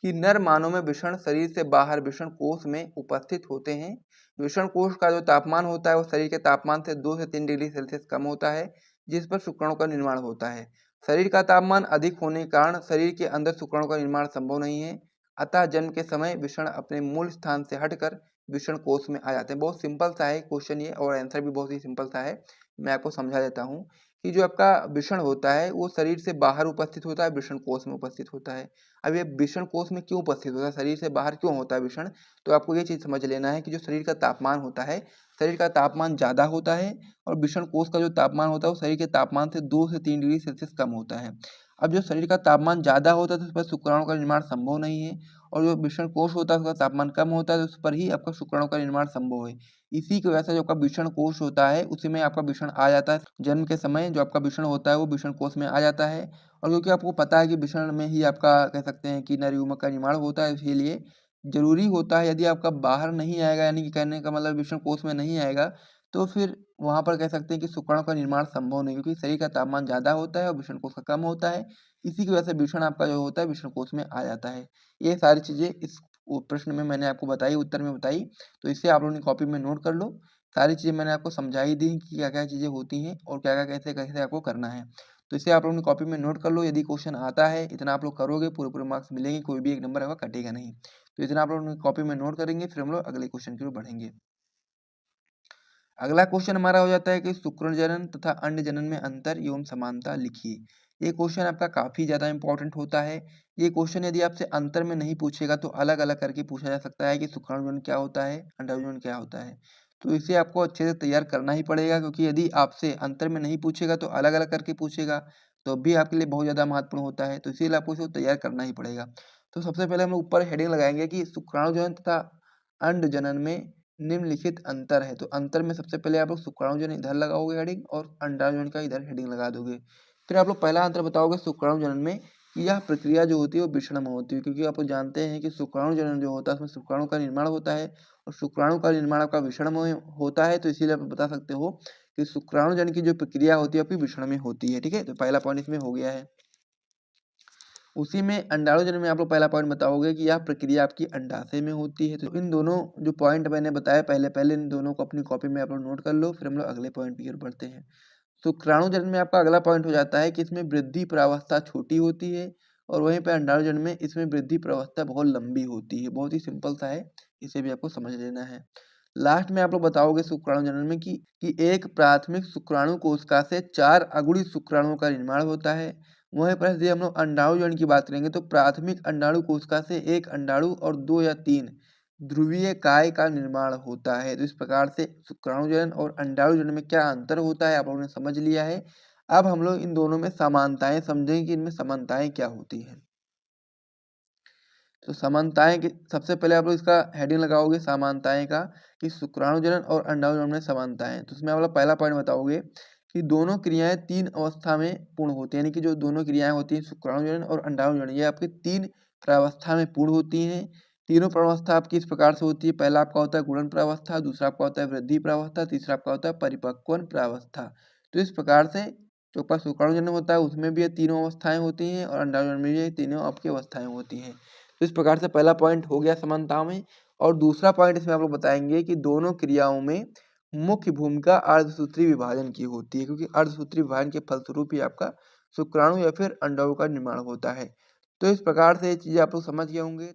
कि नर मानव में वृषण शरीर से बाहर वृषण कोश में उपस्थित होते हैं। वृषण कोश का जो तापमान होता है वो शरीर के तापमान से 2 से 3 डिग्री सेल्सियस कम होता है, जिस पर शुक्राणु का निर्माण होता है। शरीर का तापमान अधिक होने के कारण शरीर के अंदर शुक्राणु का निर्माण संभव नहीं है, अतः जन्म के समय वृषण अपने मूल स्थान से हटकर वृषण कोश में आ जाते हैं। बहुत सिंपल सा है क्वेश्चन ये, और आंसर भी बहुत ही सिंपल सा है। मैं आपको समझा देता हूँ कि जो आपका वृषण होता है वो शरीर से बाहर उपस्थित होता है, वृषण कोश में उपस्थित होता है। अब ये वृषण कोश में क्यों उपस्थित होता है, शरीर से बाहर क्यों होता है वृषण, तो आपको ये चीज समझ लेना है कि जो शरीर का तापमान होता है, शरीर का तापमान ज्यादा होता है, और वृषण कोश का जो तापमान होता है वो शरीर के तापमान से 2 से 3 डिग्री सेल्सियस कम होता है। अब जो शरीर का तापमान ज्यादा होता है तो उस पर शुक्राणु का निर्माण संभव नहीं है, और जो वृषण कोश होता है उसका तापमान कम होता है तो उस पर ही आपका शुक्राणु का निर्माण संभव है। इसी की वजह से जो आपका वृषण कोश होता है उसी में आपका वृषण आ जाता है। जन्म के समय जो आपका वृषण होता है वो वृषण कोश में आ जाता है। और क्योंकि आपको पता है कि वृषण में ही आपका कह सकते हैं कि नर युग्मक का निर्माण होता है, इसीलिए जरूरी होता है यदि आपका बाहर नहीं आएगा, यानी कि कहने का मतलब वृषण कोश में नहीं आएगा, तो फिर वहां पर कह सकते हैं कि शुक्राणु का निर्माण संभव नहीं, क्योंकि शरीर का तापमान ज्यादा होता है और वृषण कोश का कम होता है। इसी की वजह से वृषण आपका जो होता है वृषण कोश में आ जाता है। ये सारी चीजें इस प्रश्न में मैंने आपको बताई, उत्तर में बताई, तो इसे आप लोगों ने कॉपी में नोट कर लो। सारी चीजें मैंने आपको समझाई दी कि क्या क्या चीजें होती हैं और क्या क्या कैसे कैसे आपको करना है। तो इसे आप लोगों ने कॉपी में नोट कर लो। यदि क्वेश्चन आता है, इतना आप लोग करोगे, पूरे पूरे मार्क्स मिलेंगे, कोई भी एक नंबर आपका कटेगा नहीं। तो इतना आप लोग कॉपी में नोट करेंगे, फिर हम लोग अगले क्वेश्चन की ओर बढ़ेंगे। अगला क्वेश्चन हमारा हो जाता है कि शुक्र जनन तथा अंड जनन में अंतर एवं समानता लिखिए। ये क्वेश्चन आपका काफी ज्यादा इंपॉर्टेंट होता है। ये क्वेश्चन यदि आपसे अंतर में नहीं पूछेगा तो अलग अलग करके पूछा जा सकता है कि शुक्राणु जनन क्या होता है, अंडाणु जनन क्या होता है। तो इसे आपको अच्छे से तैयार करना ही पड़ेगा, क्योंकि यदि आपसे अंतर में नहीं पूछेगा तो अलग अलग करके पूछेगा, तो भी आपके लिए बहुत ज्यादा महत्वपूर्ण होता है। तो इसीलिए आपको इसे तैयार करना ही पड़ेगा। तो सबसे पहले हम लोग ऊपर हेडिंग लगाएंगे कि शुक्राणु जनन तथा अंड जनन में निम्नलिखित अंतर है। तो अंतर में सबसे पहले आप लोग शुक्राणु जनन इधर लगाओगे हेडिंग, और अंडाणु जनन का इधर हेडिंग लगा दोगे। फिर आप लोग पहला अंतर बताओगे शुक्राणु जनन में कि यह प्रक्रिया जो होती है वो वृषण में होती है, क्योंकि आप लोग जानते हैं कि शुक्राणु जनन जो होता है उसमें शुक्राणु का निर्माण होता है, और शुक्राणु का निर्माण आपका वृषण में होता है। तो इसीलिए आप बता सकते हो कि शुक्राणु जनन की जो प्रक्रिया होती है आपकी वृषण में होती है, ठीक है। तो पहला पॉइंट इसमें हो गया है। उसी में अंडाणु जनन में आप लोग पहला पॉइंट बताओगे कि यह प्रक्रिया आपकी अंडाशय में होती है। तो इन दोनों जो पॉइंट मैंने बताया पहले पहले, इन दोनों को अपनी कॉपी में आप लोग नोट कर लो, फिर हम लोग अगले पॉइंट की ओर बढ़ते हैं। शुक्राणु जनन में आपका अगला पॉइंट हो जाता है कि इसमें वृद्धि प्रावस्था छोटी होती है, और वहीं पर अंडाणु जनन में इसमें वृद्धि प्रावस्था बहुत लंबी होती है। बहुत ही सिंपल सा है, इसे भी आपको समझ लेना है। लास्ट में आप लोग बताओगे शुक्राणु जनन में कि एक प्राथमिक शुक्राणु कोशिका से 4 अगुणी शुक्राणुओं का निर्माण होता है। वहीं पर यदि हम लोग अंडाणु जनन की बात करेंगे तो प्राथमिक अंडाणु कोशिका से एक अंडाणु और 2 या 3 ध्रुवीय काय का निर्माण होता है। तो इस प्रकार से शुक्राणु जनन और अंडाणु जनन में क्या अंतर होता है आप लोगों ने समझ लिया है। अब हम लोग इन दोनों में समानताएं समझेंगे कि इनमें समानताएं क्या होती हैं। तो समानताएं की सबसे पहले आप लोग इसका हेडिंग लगाओगे समानताएं का, कि शुक्राणु जनन और अंडाणु जनन में समानताएं। तो उसमें आप लोग पहला पॉइंट बताओगे कि दोनों क्रियाएं 3 अवस्था में पूर्ण होती हैं, यानी कि जो दोनों क्रियाएं होती हैं शुक्राणु जनन और अंडाणु जनन, ये आपकी 3 प्रावस्था में पूर्ण होती हैं। तीनों प्रावस्था आपकी इस प्रकार से होती है, पहला आपका होता है गुणन प्रावस्था, दूसरा आपका होता है वृद्धि प्रावस्था, तीसरा आपका होता है परिपक्वन प्रावस्था। तो इस प्रकार से जो आपका शुक्राणु जनन होता है उसमें भी ये तीनों अवस्थाएं होती हैं और अंडाणु जनन में भी ये तीनों आपकी अवस्थाएं होती हैं। तो इस प्रकार से पहला पॉइंट हो गया समानता में। और दूसरा पॉइंट इसमें आप लोग बताएंगे कि दोनों क्रियाओं में मुख्य भूमिका अर्धसूत्री विभाजन की होती है, क्योंकि अर्धसूत्री विभाजन के फलस्वरूप ही आपका शुक्राणु या फिर अंडों का निर्माण होता है। तो इस प्रकार से ये चीजें आप लोग समझ गए होंगे।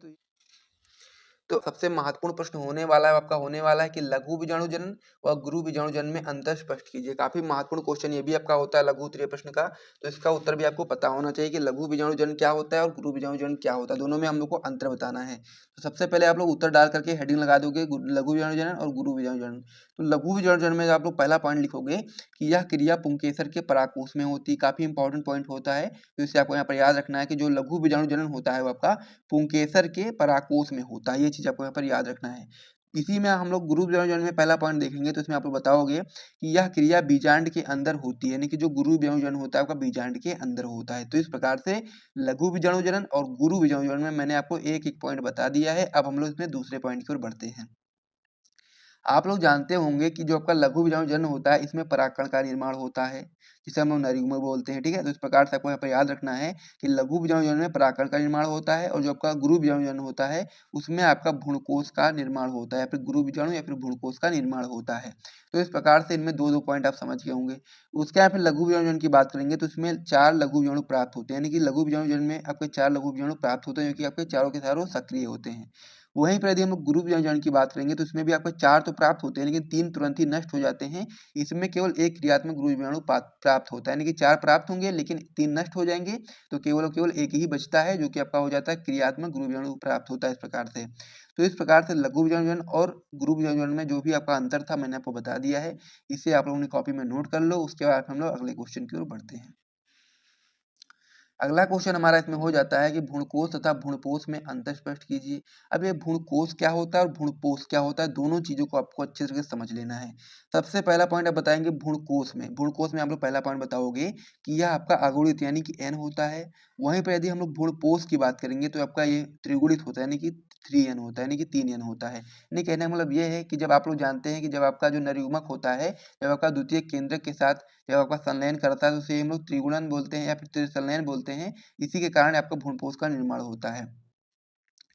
तो सबसे महत्वपूर्ण प्रश्न होने वाला है आपका, होने वाला है कि लघु बीजाणु जनन और गुरु बीजाणु जनन में अंतर स्पष्ट कीजिए। काफी महत्वपूर्ण क्वेश्चन ये भी आपका होता है लघु उत्तरीय प्रश्न का। तो इसका उत्तर भी आपको पता होना चाहिए कि लघु बीजाणु जनन क्या होता है और गुरु बीजाणु जनन क्या होता है, दोनों में हम लोग को अंतर बताना है। तो सबसे पहले आप लोग उत्तर डाल करके हेडिंग लगा दोगे लघु बीजाणु जनन और गुरु बीजाणु जनन। तो लघु बीजाणु जनन में आप लोग पहला पॉइंट लिखोगे कि यह क्रिया पुंकेसर के पराकोष में होती है। काफी इंपॉर्टेंट पॉइंट होता है, तो इसे आपको यहाँ पर याद रखना है कि जो लघु बीजाणु जनन होता है वो आपका पुंकेसर के पराकोष में होता है। ये चीज आपको यहाँ पर याद रखना है। इसी में हम लोग गुरु बीजाणु जनन में पहला पॉइंट देखेंगे, तो इसमें आप लोग बताओगे कि यह क्रिया बीजांड के अंदर होती है, यानी कि जो गुरु बीजाणु जनन होता है आपका बीजांड के अंदर होता है। तो इस प्रकार से लघु बीजाणु जनन और गुरु बीजाणु जनन में मैंने आपको एक एक पॉइंट बता दिया है। अब हम लोग इसमें दूसरे पॉइंट की ओर बढ़ते हैं। आप लोग जानते होंगे कि जो आपका लघु बीजाणु जनन होता है इसमें परागकण का निर्माण होता है, जिसे हम लोग नरयुग्म बोलते हैं। ठीक है, तो इस प्रकार से आपको यहाँ पर याद रखना है कि लघु बीजाणु जनन में परागकण का निर्माण होता है, और जो आपका गुरु बीजाणु जनन होता है उसमें आपका भ्रूणकोश का निर्माण होता है, या फिर गुरु बीजाणु या फिर भ्रूणकोश का निर्माण होता है। तो इस प्रकार से इनमें दो दो पॉइंट आप समझ गए होंगे। उसके यहाँ फिर लघु बीजाणु जनन की बात करेंगे तो इसमें 4 लघु बीजाणु प्राप्त होते हैं, यानी कि लघु बीजाणु जनन में आपके 4 लघु बीजाणु प्राप्त होते हैं, जो कि आपके चारों के चारों सक्रिय होते हैं। वहीं पर यदि हम लोग गुरु बीजाणु जनन की बात करेंगे तो इसमें भी आपको 4 तो प्राप्त होते हैं, लेकिन 3 तुरंत ही नष्ट हो जाते हैं। इसमें केवल एक क्रियात्मक गुरु बीजाणु प्राप्त होता है, यानी कि 4 प्राप्त होंगे लेकिन 3 नष्ट हो जाएंगे। तो केवल और केवल एक ही बचता है, जो कि आपका हो जाता है क्रियात्मक गुरु बीजाणु प्राप्त होता है इस प्रकार से। तो इस प्रकार से लघु बीजाणु जनन और गुरु बीजाणु जनन में जो भी आपका अंतर था मैंने आपको बता दिया है। इसे आप लोगों ने कॉपी में नोट कर लो। उसके बाद हम लोग अगले क्वेश्चन की ओर बढ़ते हैं। अगला क्वेश्चन हमारा इसमें हो जाता है कि भ्रूणकोश तथा भ्रूणपोष में अंतर स्पष्ट कीजिए। अब ये भ्रूणकोश क्या होता है और भ्रूणपोष क्या होता है, दोनों चीजों को आपको अच्छे तरीके से समझ लेना है। सबसे पहला पॉइंट आप बताएंगे भ्रूणकोश में। भ्रूणकोश में आप लोग पहला पॉइंट बताओगे कि यह आपका अगुणित यानी कि एन होता है। वहीं पर यदि हम लोग भ्रूणपोष की बात करेंगे तो आपका ये त्रिगुणित होता है, यानी कि 3n होता है, यानी कि 3n होता है। यानी कहने का मतलब ये है कि जब आप लोग जानते हैं कि जब आपका जो नरयुग्मक होता है, जब आपका द्वितीय केंद्रक के साथ जब आपका संलयन करता है तो उसे हम लोग त्रिगुणन बोलते हैं या फिर त्रिसंलयन बोलते हैं। इसी के कारण आपका भ्रूणपोष का निर्माण होता है।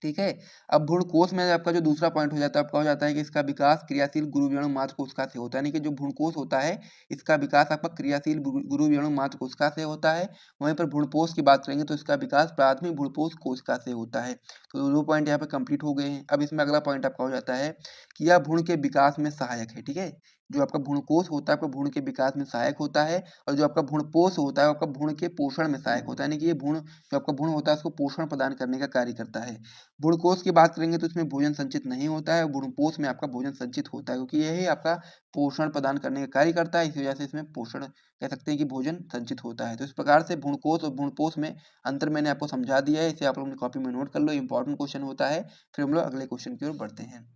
ठीक है। अब भ्रूणकोश में आपका जो दूसरा पॉइंट हो जाता है आपका हो जाता है कि इसका विकास क्रियाशील गुरु बीजाणु मात्र कोशिका से होता है, यानी कि जो भ्रूणकोश होता है इसका विकास आपका क्रियाशील गुरु बीजाणु मात्र कोशिका से होता है। वहीं पर भ्रूणपोष की बात करेंगे तो इसका विकास प्राथमिक भ्रूणपोष कोशिका से होता है। तो दो पॉइंट यहाँ पे कंप्लीट हो गए हैं। अब इसमें अगला पॉइंट आपका हो जाता है कि यह भ्रूण के विकास में सहायक है। ठीक है, जो आपका भ्रूणकोश होता है आपका भ्रूण के विकास में सहायक होता है, और जो आपका भ्रूणपोष होता है आपका भ्रूण के पोषण में सहायक होता है, यानी कि ये भ्रूण जो आपका भ्रूण होता है उसको पोषण प्रदान करने का कार्य करता है। भ्रूणकोश की बात करेंगे तो इसमें भोजन संचित नहीं होता है, भ्रूणपोष में आपका भोजन संचित होता है, क्योंकि यही आपका पोषण प्रदान करने का कार्य करता है। इस वजह से इसमें पोषण कह सकते हैं कि भोजन संचित होता है। तो इस प्रकार से भ्रूणकोश और भ्रूणपोष में अंतर मैंने आपको समझा दिया है। इसे आप लोग कॉपी में नोट कर लो, इंपॉर्टेंट क्वेश्चन होता है। फिर हम लोग अगले क्वेश्चन की ओर बढ़ते हैं।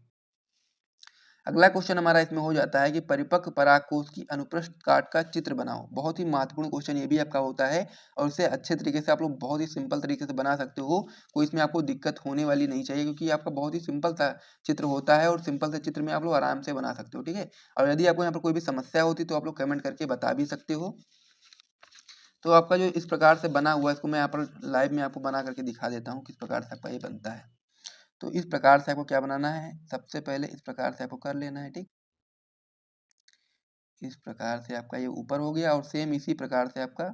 अगला क्वेश्चन हमारा इसमें हो जाता है कि परिपक्व परागकोश की अनुप्रस्थ काट का चित्र बनाओ। बहुत ही महत्वपूर्ण क्वेश्चन ये भी आपका होता है, और इसे अच्छे तरीके से आप लोग बहुत ही सिंपल तरीके से बना सकते हो। कोई इसमें आपको दिक्कत होने वाली नहीं चाहिए, क्योंकि आपका बहुत ही सिंपल सा चित्र होता है, और सिंपल से चित्र में आप लोग आराम से बना सकते हो। ठीक है, और यदि आपको यहाँ पर कोई भी समस्या होती तो आप लोग कमेंट करके बता भी सकते हो। तो आपका जो इस प्रकार से बना हुआ है इसको मैं यहाँ पर लाइव में आपको बना करके दिखा देता हूँ किस प्रकार से आपका ये बनता है। तो इस प्रकार से आपको क्या बनाना है, सबसे पहले इस प्रकार से आपको कर लेना है। ठीक, इस प्रकार से आपका ये ऊपर हो गया, और सेम इसी प्रकार से आपका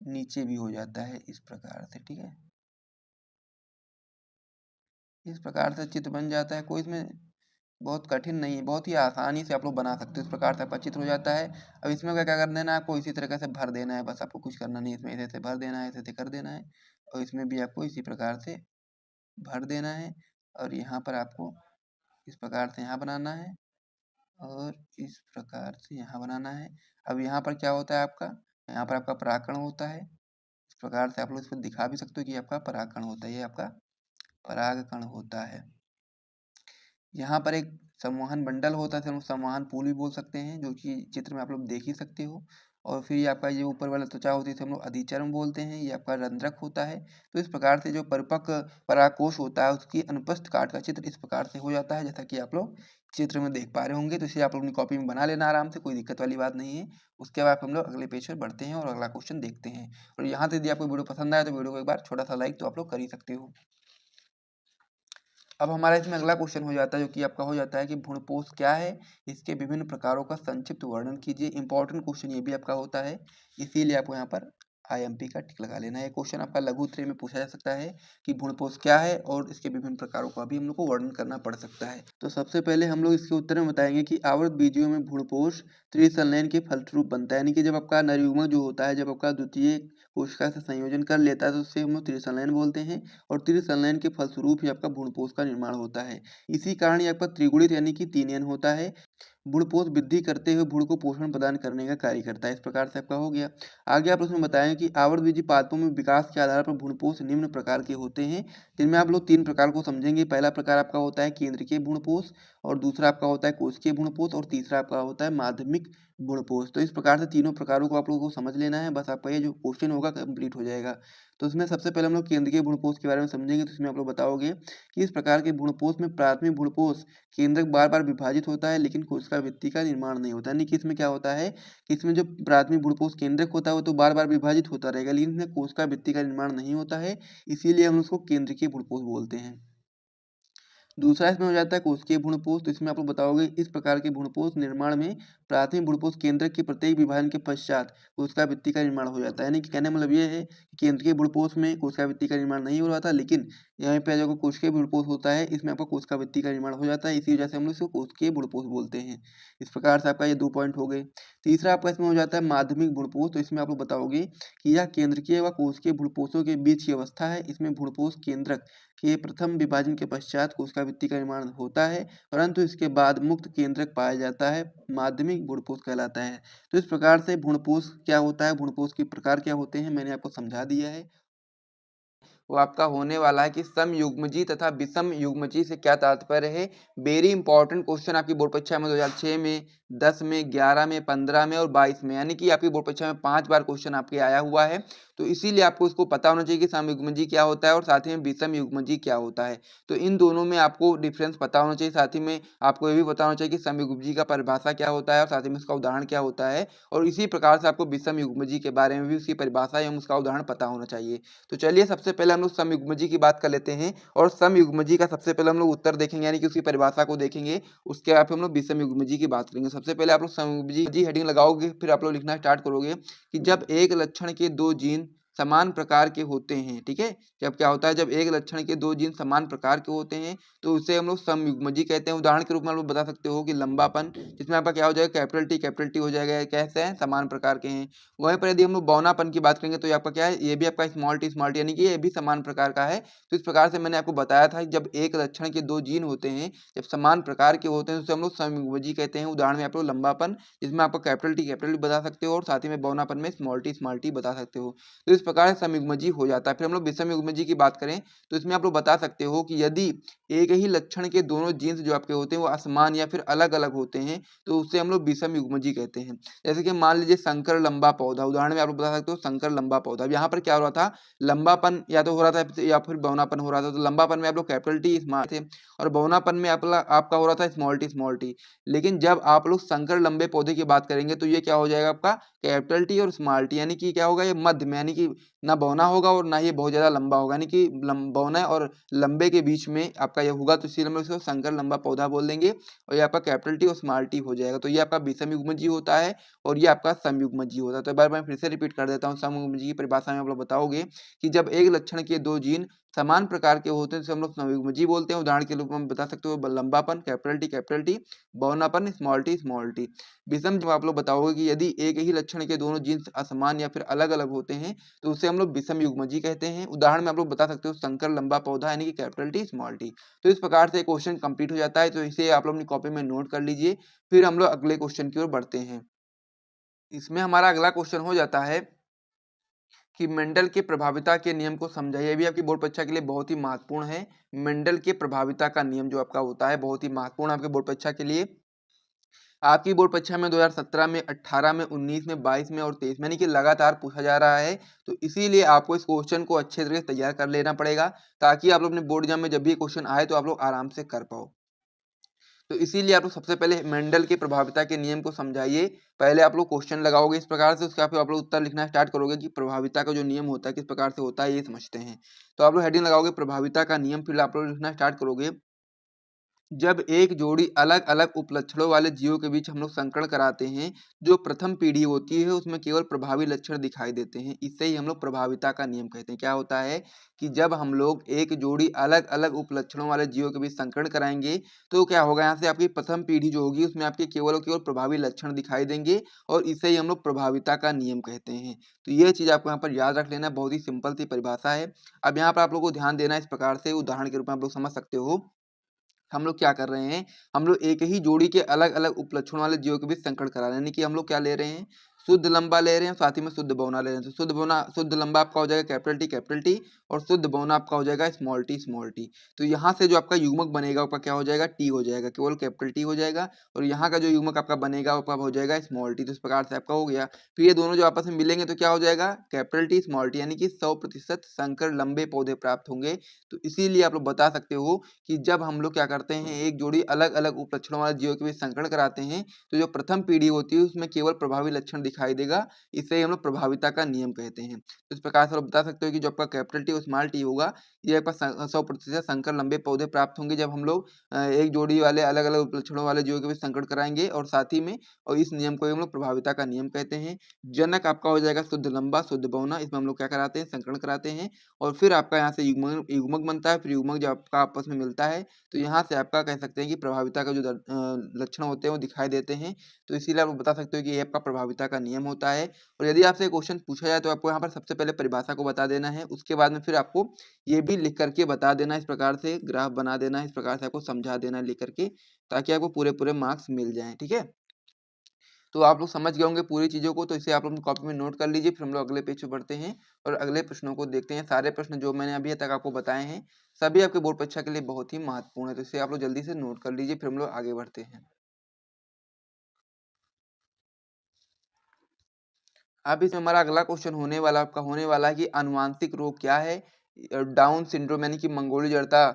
नीचे भी हो जाता है इस प्रकार से। ठीक है, इस प्रकार से चित्र बन जाता है। कोई इसमें बहुत कठिन नहीं है, बहुत ही आसानी से आप लोग बना सकते हो। इस प्रकार से आपका चित्र हो जाता है। अब इसमें क्या क्या कर देना है, आपको इसी तरीके से भर देना है, बस आपको कुछ करना नहीं है। इसमें ऐसे भर देना है, ऐसे कर देना है, और इसमें भी आपको इसी प्रकार से भर देना है। और यहाँ पर आपको इस प्रकार से यहाँ बनाना है, और इस प्रकार से यहाँ बनाना है। अब यहाँ पर क्या होता है आपका, यहाँ पर आपका परागकण होता है। इस प्रकार से आप लोग इसको दिखा भी सकते हो कि आपका परागकण होता है, ये आपका परागकण होता है। यहाँ पर एक संवहन बंडल होता है, हम संवहन पूल भी बोल सकते हैं, जो कि चित्र में आप लोग देख ही सकते हो। और फिर ये आपका ये ऊपर वाला त्वचा होती है, इसे हम लोग अधिचर्म बोलते हैं। ये आपका रंध्रक होता है। तो इस प्रकार से जो परिपक्व परागकोश होता है उसकी अनुपस्थ काट का चित्र इस प्रकार से हो जाता है, जैसा कि आप लोग चित्र में देख पा रहे होंगे। तो इसे आप लोग अपनी कॉपी में बना लेना आराम से, कोई दिक्कत वाली बात नहीं है। उसके बाद हम लोग अगले पेज पर बढ़ते हैं और अगला क्वेश्चन देखते हैं। और यहाँ से यदि आपको वीडियो पसंद आए तो वीडियो को एक बार छोटा सा लाइक तो आप लोग कर ही सकते हो। अब हमारा इसमें अगला क्वेश्चन हो जाता है, जो कि आपका हो जाता है कि भ्रूणपोष क्या है, इसके विभिन्न प्रकारों का संक्षिप्त वर्णन कीजिए। इंपॉर्टेंट क्वेश्चन ये भी आपका होता है, इसीलिए आपको यहाँ पर IMP का टिक लगा लेना है। क्वेश्चन आपका लघु उत्तरीय में पूछा जा सकता है कि भ्रूणपोष क्या है और इसके विभिन्न प्रकारों का भी हम लोग को वर्णन करना पड़ सकता है। तो सबसे पहले हम लोग इसके उत्तर में बताएंगे कि आवर्त बीजियों में भ्रूणपोष त्रिसंलयन के फलस्वरूप बनता है। यानी कि जब आपका नरयुग्मक जो होता है, जब आपका द्वितीय कोशिका से संयोजन कर लेता है तो उससे हम लोग त्रिसंलयन बोलते हैं। और त्रिसंलयन के फलस्वरूप ही आपका भ्रूणपोष का निर्माण होता है। इसी कारण ये आपका त्रिगुणित यानी कि 3n होता है। भ्रूणपोष वृद्धि करते हुए भ्रूण को पोषण प्रदान करने का कार्य करता है। इस प्रकार से आपका हो गया। आगे आप उसमें बताएं कि आवृतबीजी पादपों में विकास के आधार पर भ्रूणपोष निम्न प्रकार के होते हैं, जिनमें आप लोग 3 प्रकार को समझेंगे। पहला प्रकार आपका होता है केंद्रीय भ्रूणपोष, और दूसरा आपका होता है कोशिकीय भ्रूणपोष, और तीसरा आपका होता है माध्यमिक भ्रूणपोष। तो इस प्रकार से तीनों प्रकारों को आप लोगों को समझ लेना है, बस आपका ये जो क्वेश्चन होगा कंप्लीट हो जाएगा। तो इसमें सबसे पहले हम लोग केंद्रीय भ्रूणपोष के बारे में समझेंगे। तो इसमें आप लोग बताओगे कि इस प्रकार के भ्रूणपोष में प्राथमिक भ्रूणपोष केंद्रक बार बार विभाजित होता है, लेकिन कोशिका भित्ति का निर्माण नहीं होता। यानी कि इसमें क्या होता है कि इसमें जो प्राथमिक भ्रूणपोष केंद्रक होता है वो तो बार बार विभाजित होता रहेगा, लेकिन इसमें कोशिका भित्ति का निर्माण नहीं होता है, इसीलिए हम उसको केंद्रीय भ्रूणपोष बोलते हैं। दूसरा इसमें हो जाता है कोशिकीय भ्रूणपोष। तो इसमें आप लोग बताओगे इस प्रकार के भ्रूणपोष निर्माण में प्राथमिक भ्रूणपोष केंद्रक के प्रत्येक विभाजन के पश्चात कोशिका भित्ति का निर्माण हो जाता है। यानी कि कहने मतलब ये है कि केंद्रीय भ्रूणपोष में कोशिका भित्ति का निर्माण नहीं हो रहा था, लेकिन यहाँ पे जो कोशिकीय भ्रूणपोष होता है इसमें आपका कोशिका भित्ति का निर्माण हो जाता है, इसी वजह से हम लोग इसको कोशिकीय भ्रूणपोष बोलते हैं। इस प्रकार से आपका ये 2 पॉइंट हो गए। तीसरा आपका इसमें हो जाता है माध्यमिक भ्रूणपोष। तो इसमें आप लोग बताओगे कि यह केंद्रीय व कोशिकीय भ्रूणपोषों के बीच की अवस्था है। इसमें भ्रूणपोष केंद्रक के प्रथम विभाजन के पश्चात कोशिका भित्ति का निर्माण होता है, परंतु इसके बाद मुक्त केंद्रक पाया जाता है, माध्यमिक भ्रूणपोष कहलाता है। तो इस प्रकार से भ्रूणपोष क्या होता है, भ्रूणपोष के प्रकार क्या होते हैं, मैंने आपको समझा दिया है। वो आपका होने वाला है कि समयुग्मजी तथा विषम युग्मजी से क्या तात्पर्य है। वेरी इंपॉर्टेंट क्वेश्चन आपकी बोर्ड परीक्षा में 2006 में, 10 में, 11 में, 15 में और 22 में, यानी कि आपकी बोर्ड परीक्षा में 5 बार क्वेश्चन आपके आया हुआ है। तो इसीलिए आपको इसको पता होना चाहिए कि समयुग्मजी क्या होता है और साथ ही में विषम युग्मजी क्या होता है। तो इन दोनों में आपको डिफरेंस पता होना चाहिए। साथ ही में आपको ये भी पता होना चाहिए कि समयुग्मजी का परिभाषा क्या होता है और साथ ही में उसका उदाहरण क्या होता है। और इसी प्रकार से आपको विषम युग्मजी के बारे में भी उसकी परिभाषा एवं उसका उदाहरण पता होना चाहिए। तो चलिए सबसे पहले हम लोग समयुग्मजी की बात कर लेते हैं और समयुग्मजी का सबसे पहले हम लोग उत्तर देखेंगे, यानी कि उसकी परिभाषा को देखेंगे। उसके बाद हम लोग विषम युग्मजी की बात करेंगे। सबसे पहले आप लोग समयुग्मजी हेडिंग लगाओगे, फिर आप लोग लिखना स्टार्ट करोगे कि जब एक लक्षण के 2 जीन समान प्रकार के होते हैं, ठीक है। जब क्या होता है, जब एक लक्षण के 2 जीन समान प्रकार के होते हैं तो उसे हम लोग समयुग्मजी कहते हैं। उदाहरण के रूप में आप लोग बता सकते हो कि लंबापन, जिसमें आपका क्या हो जाएगा, कैपिटल टी हो जाएगा, कैसे हैं, समान प्रकार के हैं। वहीं पर यदि हम लोग बौनापन की बात करेंगे तो आपका क्या है, ये भी आपका स्मॉल टी यानी कि ये भी समान प्रकार का है। तो इस प्रकार से मैंने आपको बताया था कि जब एक लक्षण के 2 जीन होते हैं, जब समान प्रकार के होते हैं तो उसे हम लोग समयुग्मजी कहते हैं। उदाहरण में आप लोग लंबापन, जिसमें आपको कैपिटल टी बता सकते हो और साथ ही में बौनापन में स्मॉल टी बता सकते हो। तो इस प्रकार से समयुग्मजी हो जाता है। फिर हम लोग विषम युग्मजी की बात करें तो इसमें आप लोग बता सकते हो कि यदि एक ही लक्षण के दोनों जीन्स जो आपके होते हैं वो असमान या फिर अलग अलग होते हैं तो उससे हम लोग विषम युग्मजी कहते हैं। जैसे कि मान लीजिए शंकर लंबा पौधा, उदाहरण में आप लोग बता सकते हो शंकर लंबा पौधा। यहाँ पर क्या हो रहा था, लंबापन या तो हो रहा था या फिर बौनापन हो रहा था। तो लंबापन में आप लोग कैपिटल टी स्मॉल थे और बौनापन में आपका हो रहा था स्मॉल टी। लेकिन जब आप लोग शंकर लंबे पौधे की बात करेंगे तो ये क्या हो जाएगा, आपका कैपिटल टी और स्मॉल टी, यानी कि क्या होगा, ये मध्य में, यानी कि ना बौना होगा और ना ये बहुत ज्यादा लंबा होगा, यानी कि बौना और लंबे के बीच में आपका ये होगा। तो इसीलिए हम इसको शंकर लंबा पौधा बोल देंगे और ये आपका कैपिटल टी और स्मॉल टी हो जाएगा। तो ये आपका विषम युग्मजी होता है और ये आपका समयुग्मजी होता है। तो एक बार मैं फिर से रिपीट कर देता हूँ। समयुग्मजी की परिभाषा में आप लोग बताओगे कि जब एक लक्षण के 2 जीन समान प्रकार के होते हैं तो हम लोग समयुग्मजी बोलते हैं। उदाहरण के रूप में बता सकते हो लंबापन कैपिटल टी, बौनापन स्मॉल टी। विषम जब आप लोग बताओगे कि यदि एक ही लक्षण के दोनों जीन असमान या फिर अलग अलग होते हैं तो उसे हम लोग विषम युग्मजी कहते हैं। उदाहरण में आप लोग बता सकते हो शंकर लंबा पौधा, यानी कि कैपिटल टी स्मॉल टी। तो इस प्रकार से क्वेश्चन कंप्लीट हो जाता है। तो इसे आप लोग अपनी कॉपी में नोट कर लीजिए। फिर हम लोग अगले क्वेश्चन की ओर बढ़ते हैं। इसमें हमारा अगला क्वेश्चन हो जाता है कि मेंडल के प्रभाविता के नियम को समझाइए। ये भी आपकी बोर्ड परीक्षा के लिए बहुत ही महत्वपूर्ण है। मेंडल के प्रभाविता का नियम जो आपका होता है बहुत ही महत्वपूर्ण आपके बोर्ड परीक्षा के लिए। आपकी बोर्ड परीक्षा में 2017 में, 18 में, 19 में, 22 में और 23 में यानी कि लगातार पूछा जा रहा है। तो इसीलिए आपको इस क्वेश्चन को अच्छे तरीके से तैयार कर लेना पड़ेगा, ताकि आप लोग अपने बोर्ड एग्जाम में जब भी क्वेश्चन आए तो आप लोग आराम से कर पाओ। तो इसीलिए आप लोग सबसे पहले मेंडल के प्रभाविता के नियम को समझाइए। पहले आप लोग क्वेश्चन लगाओगे इस प्रकार से, उसके बाद फिर आप लोग उत्तर लिखना स्टार्ट करोगे कि प्रभाविता का जो नियम होता है किस प्रकार से होता है, ये समझते हैं। तो आप लोग हेडिंग लगाओगे प्रभाविता का नियम, फिर आप लोग लिखना स्टार्ट करोगे। जब एक जोड़ी अलग-अलग उपलक्षणों वाले जीवों के बीच हम लोग संकरण कराते हैं, जो प्रथम पीढ़ी होती है उसमें केवल प्रभावी लक्षण दिखाई देते हैं। इससे ही हम लोग प्रभाविता का नियम कहते हैं। क्या होता है कि जब हम लोग एक जोड़ी अलग-अलग उपलक्षणों वाले जीवों के बीच संकरण कराएँगे, तो क्या होगा, यहाँ से आपकी प्रथम पीढ़ी जो होगी उसमें आपके केवल और केवल प्रभावी लक्षण दिखाई देंगे, और इसे ही हम लोग प्रभाविता का नियम कहते हैं। तो ये चीज़ आपको यहाँ पर याद रख लेना, बहुत ही सिंपल सी परिभाषा है। अब यहाँ पर आप लोगों को ध्यान देना है इस प्रकार से, उदाहरण के रूप में आप लोग समझ सकते हो। हम लोग क्या कर रहे हैं, हम लोग एक ही जोड़ी के अलग-अलग उपलक्षण वाले जीवों के बीच संकरण करा रहे हैं। यानी कि हम लोग क्या ले रहे हैं, शुद्ध लंबा ले रहे हैं, साथ ही में शुद्ध बौना ले रहे हैं। तो शुद्ध लंबा आपका हो जाएगा कैपिटल टी, और शुद्ध बौना आपका हो जाएगा स्मॉल टी। तो यहाँ से जो आपका युग्मक बनेगा आपका क्या हो जाएगा, टी हो जाएगा, केवल कैपिटल टी हो जाएगा, और यहाँ का जो युग्मक आपका बनेगा वो आपका हो जाएगा स्मॉल टी। तो इस प्रकार से आपका हो गया। फिर ये दोनों जो आपस में मिलेंगे तो क्या हो जाएगा, कैपिटल टी स्मॉल टी, यानी कि 100% संकर लंबे पौधे प्राप्त होंगे। तो इसीलिए आप लोग बता सकते हो कि जब हम लोग क्या करते हैं, एक जोड़ी अलग-अलग उपलक्षणों वाले जीवों के बीच संकरण कराते हैं, तो जो प्रथम पीढ़ी होती है उसमें केवल प्रभावी लक्षण दिखाई देगा। इसे हम लोग प्रभाविता का नियम कहते हैं। तो इस प्रकार से आप बता सकते हो कि जो आपका कैपिटल टी और स्मॉल टी होगा, ये आपका 100% संकर लंबे पौधे प्राप्त होंगे जब हम लोग एक जोड़ी वाले अलग-अलग उपलक्षणों वाले जीवों के बीच संकरण कराएँगे, और साथ ही में और इस नियम को हम लोग प्रभाविता का नियम कहते हैं। जनक आपका हो जाएगा शुद्ध लंबा, शुद्ध बौना, इसमें हम लोग क्या कराते हैं, संकरण कराते हैं, और फिर आपका यहाँ से युग्मक बनता है। फिर युग्मक जब आपका आपस में मिलता है, तो यहाँ से आपका कह सकते हैं कि प्रभाविता का जो लक्षण होते हैं वो दिखाई देते हैं। तो इसीलिए आप बता सकते हो कि ये आपका प्रभाविता का नियम होता है। और यदि आपसे क्वेश्चन पूछा जाए तो आपको यहाँ पर सबसे पहले परिभाषा को बता देना है, उसके बाद में फिर आपको ये भी लिख करके बता देना है, इस प्रकार से ग्राफ बना देना है, इस प्रकार से आपको समझा देना है लिख करके, ताकि आपको पूरे मार्क्स मिल जाएं। ठीक है, तो आप लोग समझ गए होंगे पूरी चीज़ों को, तो इसे आप लोग कॉपी में नोट कर लीजिए। फिर हम लोग अगले पेज पे बढ़ते हैं और अगले प्रश्नों को देखते हैं। सारे प्रश्न जो मैंने अभी तक आपको बताए हैं, सभी आपके बोर्ड परीक्षा के लिए बहुत ही महत्वपूर्ण है, तो इसे आप लोग जल्दी से नोट कर लीजिए। फिर हम लोग आगे बढ़ते हैं। अब इसमें हमारा अगला क्वेश्चन होने वाला है कि आनुवांशिक रोग क्या है? डाउन सिंड्रोम यानी कि मंगोली जड़ता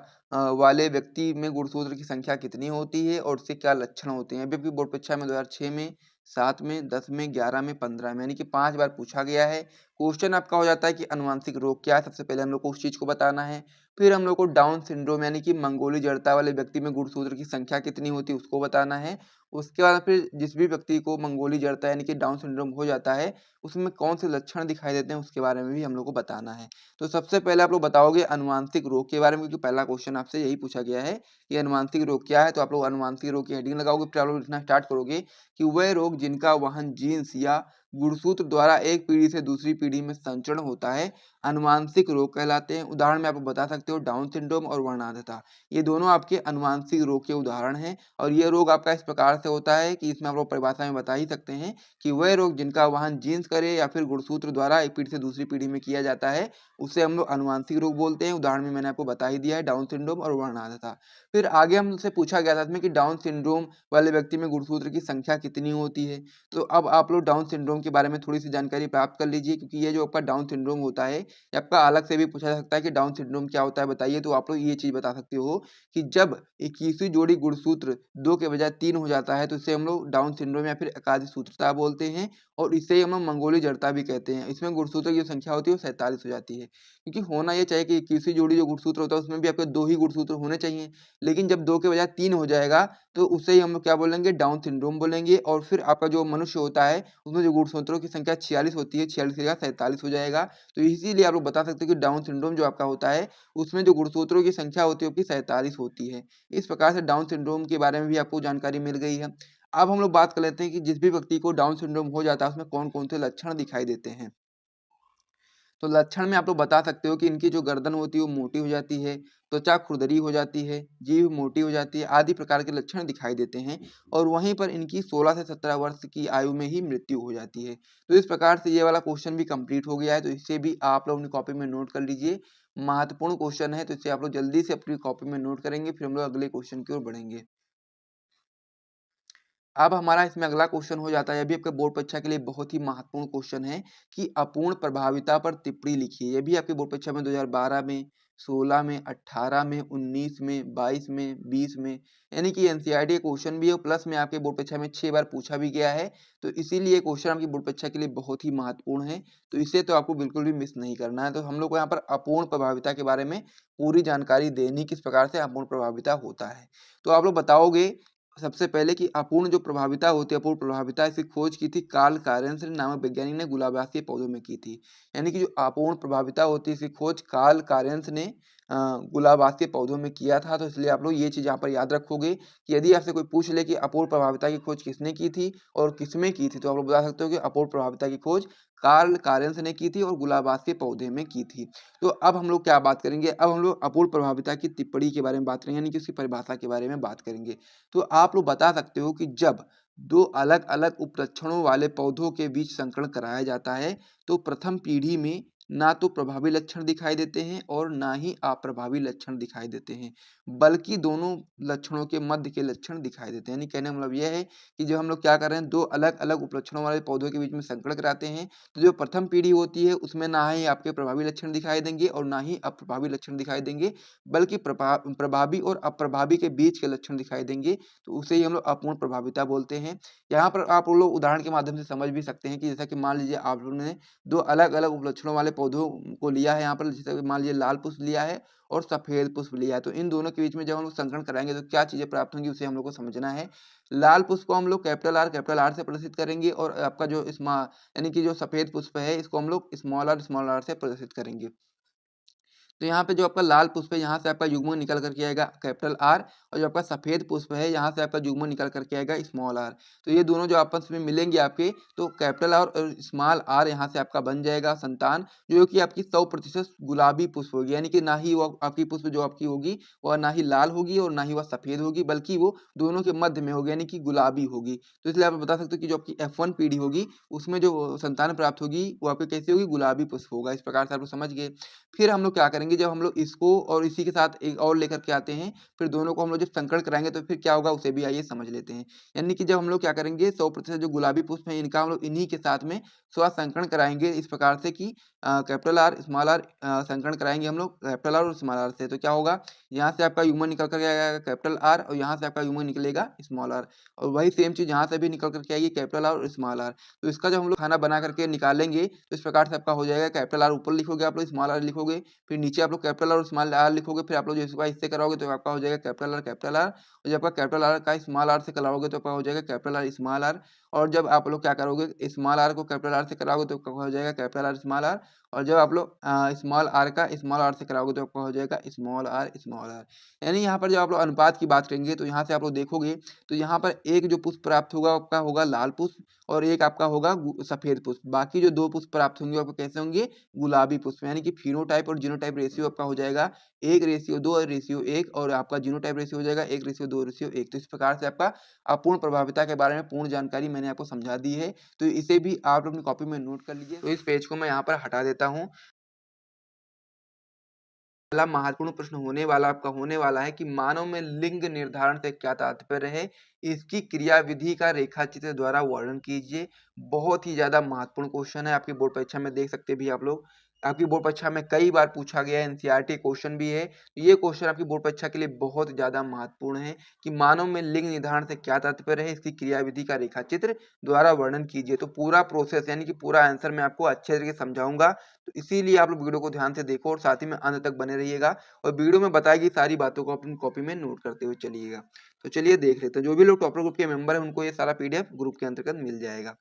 वाले व्यक्ति में गुणसूत्र की संख्या कितनी होती है और उसके क्या लक्षण होते हैं? अभी भी बोर्ड परीक्षा में 2006 में, 7 में, 10 में, 11 में, 15 में यानी कि 5 बार पूछा गया है। क्वेश्चन आपका हो जाता है कि आनुवांशिक रोग क्या है? सबसे पहले हम लोग को उस चीज़ को बताना है। फिर हम लोग को डाउन सिंड्रोम यानी कि मंगोली जड़ता वाले व्यक्ति में गुणसूत्र की संख्या कितनी होती है उसको बताना है। उसके बाद फिर जिस भी व्यक्ति को मंगोली जड़ता यानी कि डाउन सिंड्रोम हो जाता है, उसमें कौन से लक्षण दिखाई देते हैं उसके बारे में भी हम लोग को बताना है। तो सबसे पहले आप लोग बताओगे अनुवांशिक रोग के बारे में, क्योंकि पहला क्वेश्चन आपसे यही पूछा गया है कि अनुवांशिक रोग क्या है। तो आप लोग अनुवांशिक रोग की हेडिंग लगाओगे, फिर आप लोग लिखना स्टार्ट करोगे कि वह रोग जिनका वहन जीन्स या गुणसूत्र द्वारा एक पीढ़ी से दूसरी पीढ़ी में संचरण होता है, अनुवांशिक रोग कहलाते हैं। उदाहरण में आप बता सकते हो डाउन सिंड्रोम और वर्णांधता, ये दोनों आपके अनुवांशिक रोग के उदाहरण हैं। और ये रोग आपका इस प्रकार से होता है कि इसमें आप लोग परिभाषा में बता ही सकते हैं कि वह रोग जिनका वहन जीन्स करे या फिर गुणसूत्र द्वारा एक पीढ़ी से दूसरी पीढ़ी में किया जाता है, उसे हम लोग अनुवांशिक रोग बोलते हैं। उदाहरण में मैंने आपको बता ही दिया है, डाउन सिंड्रोम और वर्णांधता। फिर आगे हमसे पूछा गया था इसमें कि डाउन सिंड्रोम वाले व्यक्ति में गुणसूत्र की संख्या कितनी होती है। तो अब आप लोग डाउन सिंड्रोम के बारे में थोड़ी सी जानकारी प्राप्त कर लीजिए, क्योंकि ये जो आपका डाउन सिंड्रोम होता है, ये आपका अलग से भी पूछा जा सकता है कि डाउन सिंड्रोम क्या होता है बताइए। तो आप लोग ये चीज बता सकते हो कि जब 21वीं जोड़ी गुणसूत्र 2 के बजाय 3 हो जाता है, तो इसे हम लोग डाउन सिंड्रोम या फिर एकाधिक सूत्रता बोलते हैं, और इसे हम लोग मंगोली जड़ता भी कहते हैं। इसमें गुणसूत्र की जो संख्या होती है वो 47 हो जाती है, क्योंकि होना ये चाहिए कि 21वीं जोड़ी जो गुणसूत्र होता है उसमें भी आपके 2 ही गुणसूत्र होने चाहिए, लेकिन जब 2 के बजाय 3 हो जाएगा तो उसे ही हम लोग क्या बोलेंगे, डाउन सिंड्रोम बोलेंगे। और फिर आपका जो मनुष्य होता है उसमें जो गुणसूत्रों की संख्या 46 होती है, 46 की जगह 47 हो जाएगा। तो इसीलिए आप लोग बता सकते हो कि डाउन सिंड्रोम जो आपका होता है उसमें जो गुणसूत्रों की संख्या होती है वो 47 होती है। इस प्रकार से डाउन सिंड्रोम के बारे में भी आपको जानकारी मिल गई है। अब हम लोग बात कर लेते हैं कि जिस भी व्यक्ति को डाउन सिंड्रोम हो जाता है उसमें कौन-कौन से लक्षण दिखाई देते हैं। तो लक्षण में आप लोग बता सकते हो कि इनकी जो गर्दन होती है वो मोटी हो जाती है, त्वचा खुरदरी हो जाती है, जीभ मोटी हो जाती है, आदि प्रकार के लक्षण दिखाई देते हैं और वहीं पर इनकी 16 से 17 वर्ष की आयु में ही मृत्यु हो जाती है। तो इस प्रकार से ये वाला क्वेश्चन भी कंप्लीट हो गया है, तो इसे भी आप लोग अपनी कॉपी में नोट कर लीजिए। महत्वपूर्ण क्वेश्चन है, तो इसे आप लोग जल्दी से अपनी कॉपी में नोट करेंगे, फिर हम लोग अगले क्वेश्चन की ओर बढ़ेंगे। अब हमारा इसमें अगला क्वेश्चन हो जाता है, ये भी आपके बोर्ड परीक्षा के लिए बहुत ही महत्वपूर्ण क्वेश्चन है कि अपूर्ण प्रभाविता पर टिप्पणी लिखिए। ये भी आपके बोर्ड परीक्षा में 2012 में, 16 में, 18 में, 19 में, 22 में, 20 में, यानी कि एनसीईआरटी क्वेश्चन भी है, प्लस में आपके बोर्ड परीक्षा में 6 बार पूछा भी गया है। तो इसीलिए क्वेश्चन आपकी बोर्ड परीक्षा के लिए बहुत ही महत्वपूर्ण है, तो इसे तो आपको बिल्कुल भी मिस नहीं करना है। तो हम लोग को यहाँ पर अपूर्ण प्रभाविता के बारे में पूरी जानकारी देनी, किस प्रकार से अपूर्ण प्रभाविता होता है। तो आप लोग बताओगे सबसे पहले कि अपूर्ण जो प्रभाविता होती है, अपूर्ण प्रभाविता, इसकी खोज की थी कार्ल कारेंस नामक वैज्ञानिक ने गुलाबासी पौधों में की थी। यानी कि जो अपूर्ण प्रभाविता होती है, इसकी खोज कार्ल कारेंस ने गुलाबासी के पौधों में किया था। तो इसलिए आप लोग ये चीज़ यहाँ पर याद रखोगे कि यदि आपसे कोई पूछ ले कि अपूर्ण प्रभाविता की खोज किसने की थी और किसमें की थी, तो आप लोग बता सकते हो कि अपूर्ण प्रभाविता की खोज कार्ल कारेंस ने की थी और गुलाबासी के पौधे में की थी। तो अब हम लोग क्या बात करेंगे, अब हम लोग अपूर्ण प्रभाविता की टिप्पणी के बारे में बात करेंगे, यानी कि उसकी परिभाषा के बारे में बात करेंगे। तो आप लोग बता सकते हो कि जब दो अलग-अलग उपलक्षणों वाले पौधों के बीच संकरण कराया जाता है, तो प्रथम पीढ़ी में ना तो प्रभावी लक्षण दिखाई देते हैं और ना ही अप्रभावी लक्षण दिखाई देते हैं, बल्कि दोनों लक्षणों के मध्य के लक्षण दिखाई देते हैं। यानी कहने का मतलब यह है कि जब हम लोग क्या कर रहे हैं, दो अलग-अलग उपलक्षणों वाले पौधों के बीच में संकरण कराते हैं, तो जो प्रथम पीढ़ी होती है उसमें ना ही आपके प्रभावी लक्षण दिखाई देंगे और ना ही अप्रभावी लक्षण दिखाई देंगे, बल्कि प्रभावी और अप्रभावी के बीच के लक्षण दिखाई देंगे। तो उसे ही हम लोग अपूर्ण प्रभाविता बोलते हैं। यहाँ पर आप लोग उदाहरण के माध्यम से समझ भी सकते हैं कि जैसा कि मान लीजिए आप लोगों ने दो अलग-अलग उपलक्षणों वाले पौधों को लिया है, यहाँ पर जैसे कि मान लीजिए लाल पुष्प लिया है और सफेद पुष्प लिया है। तो इन दोनों के बीच में जब हम लोग संकरण कराएँगे तो क्या चीज़ें प्राप्त होंगी, उसे हम लोग को समझना है। लाल पुष्प को हम लोग कैपिटल आर से प्रदर्शित करेंगे और आपका जो यानी कि जो सफेद पुष्प है इसको हम लोग स्मॉल आर से प्रदर्शित करेंगे। तो यहाँ पे जो आपका लाल पुष्प है, यहाँ से आपका युग्म निकल कर के आएगा कैपिटल आर और जो आपका सफ़ेद पुष्प है, यहाँ से आपका युग्म निकल कर के आएगा स्मॉल आर। तो ये दोनों जो आपस में मिलेंगे आपके, तो कैपिटल आर और स्मॉल आर यहाँ से आपका बन जाएगा संतान, जो कि आपकी 100% गुलाबी पुष्प होगी। यानी कि ना ही वो आपकी पुष्प जो आपकी होगी, वह ना ही लाल होगी और ना ही वह सफ़ेद होगी, बल्कि वो दोनों के मध्य में होगी, यानी कि गुलाबी होगी। तो इसलिए आप बता सकते हो कि जो आपकी F1 पीढ़ी होगी, उसमें जो संतान प्राप्त होगी, वो आपकी कैसी होगी? गुलाबी पुष्प होगा। इस प्रकार से आप लोग समझ गए। फिर हम लोग क्या करेंगे, जब हम लोग इसको और इसी के साथ एक और लेकर के आते हैं, फिर दोनों को हम लोग जब संकरण कराएँगे तो फिर क्या होगा उसे भी आइए समझ लेते हैं। यानी कि जब हम लोग क्या करेंगे, 100% जो गुलाबी पुष्प है इनका हम लोग इन्हीं के साथ में स्वसंकरण कराएँगे इस प्रकार से कि कैपिटल आर, स्मॉल आर संकरण कराएँगे हम लोग कैपिटल आर और स्मॉल आर से। तो क्या होगा, यहाँ से आपका युग्मन निकल कर के आएगा कैपिटल आर और यहाँ से आपका युग्मन निकलेगा स्मॉल आर और वही सेम चीज़ यहाँ से भी निकल कर के आएगी कैपिटल आर और स्मॉल आर। तो इसका जब हम लोग खाना बना करके निकालेंगे तो इस प्रकार से आपका हो जाएगा, कैपिटल आर ऊपर लिखोगे आप लोग, स्मॉल आर लिखोगे, फिर नीचे आप लोग कैपिटल और स्मॉल आर लिखोगे, फिर आप लोग जो इसका इससे कराओगे तो आपका हो जाएगा कैपिटल आर और जब आपका कैपिटल आर का स्मॉल आर से कराओगे तो आपका हो जाएगा कैपिटल आर स्मॉल आर और जब आप लोग क्या करोगे, स्मॉल आर को कैपिटल आर से कराओगे तो आपका हो जाएगा कैपिटल आर स्मॉल आर और जब आप लोग स्मॉल आर का स्मॉल आर से कराओगे तो आपका हो जाएगा स्मॉल आर। यानी यहाँ पर जब आप लोग अनुपात की बात करेंगे तो यहाँ से आप लोग देखोगे तो यहाँ पर एक जो पुष्प प्राप्त होगा आपका होगा लाल पुष्प और एक आपका होगा सफेद पुष्प। बाकी जो दो पुष्प प्राप्त होंगे आपको कैसे होंगे, गुलाबी पुष्प। यानी कि फिनोटाइप और जीनोटाइप रेशियो आपका हो जाएगा 1:2 और रेशियो 1 और आपका जीनोटाइप रेशियो हो जाएगा 1:2 रेशियो 1। तो इस प्रकार से आपका अपूर्ण प्रभाविता के बारे में पूर्ण जानकारी मैंने आपको समझा दी है। तो इसे भी आप अपनी कॉपी में नोट कर लीजिए। तो इस पेज को मैं यहाँ पर हटा देता हूँ। पहला महत्वपूर्ण प्रश्न होने वाला आपका होने वाला है कि मानव में लिंग निर्धारण से क्या तात्पर्य है, इसकी क्रियाविधि का रेखाचित्र द्वारा वर्णन कीजिए। बहुत ही ज्यादा महत्वपूर्ण क्वेश्चन है, आपकी बोर्ड परीक्षा में देख सकते भी आप लोग, आपकी बोर्ड परीक्षा में कई बार पूछा गया है, एनसीईआरटी क्वेश्चन भी है। ये क्वेश्चन आपकी बोर्ड परीक्षा के लिए बहुत ज्यादा महत्वपूर्ण है कि मानव में लिंग निर्धारण से क्या तात्पर्य है, इसकी क्रियाविधि का रेखाचित्र द्वारा वर्णन कीजिए। तो पूरा प्रोसेस यानी कि पूरा आंसर मैं आपको अच्छे तरीके से समझाऊंगा, तो इसीलिए आप लोग वीडियो को ध्यान से देखो और साथ ही में अंत तक बने रहिएगा और वीडियो में बताई गई सारी बातों को अपनी कॉपी में नोट करते हुए चलिएगा। तो चलिए देख लेते हैं, जो भी लोग टॉपर ग्रुप के मेंबर हैं उनको ये सारा पीडीएफ ग्रुप के अंतर्गत मिल जाएगा।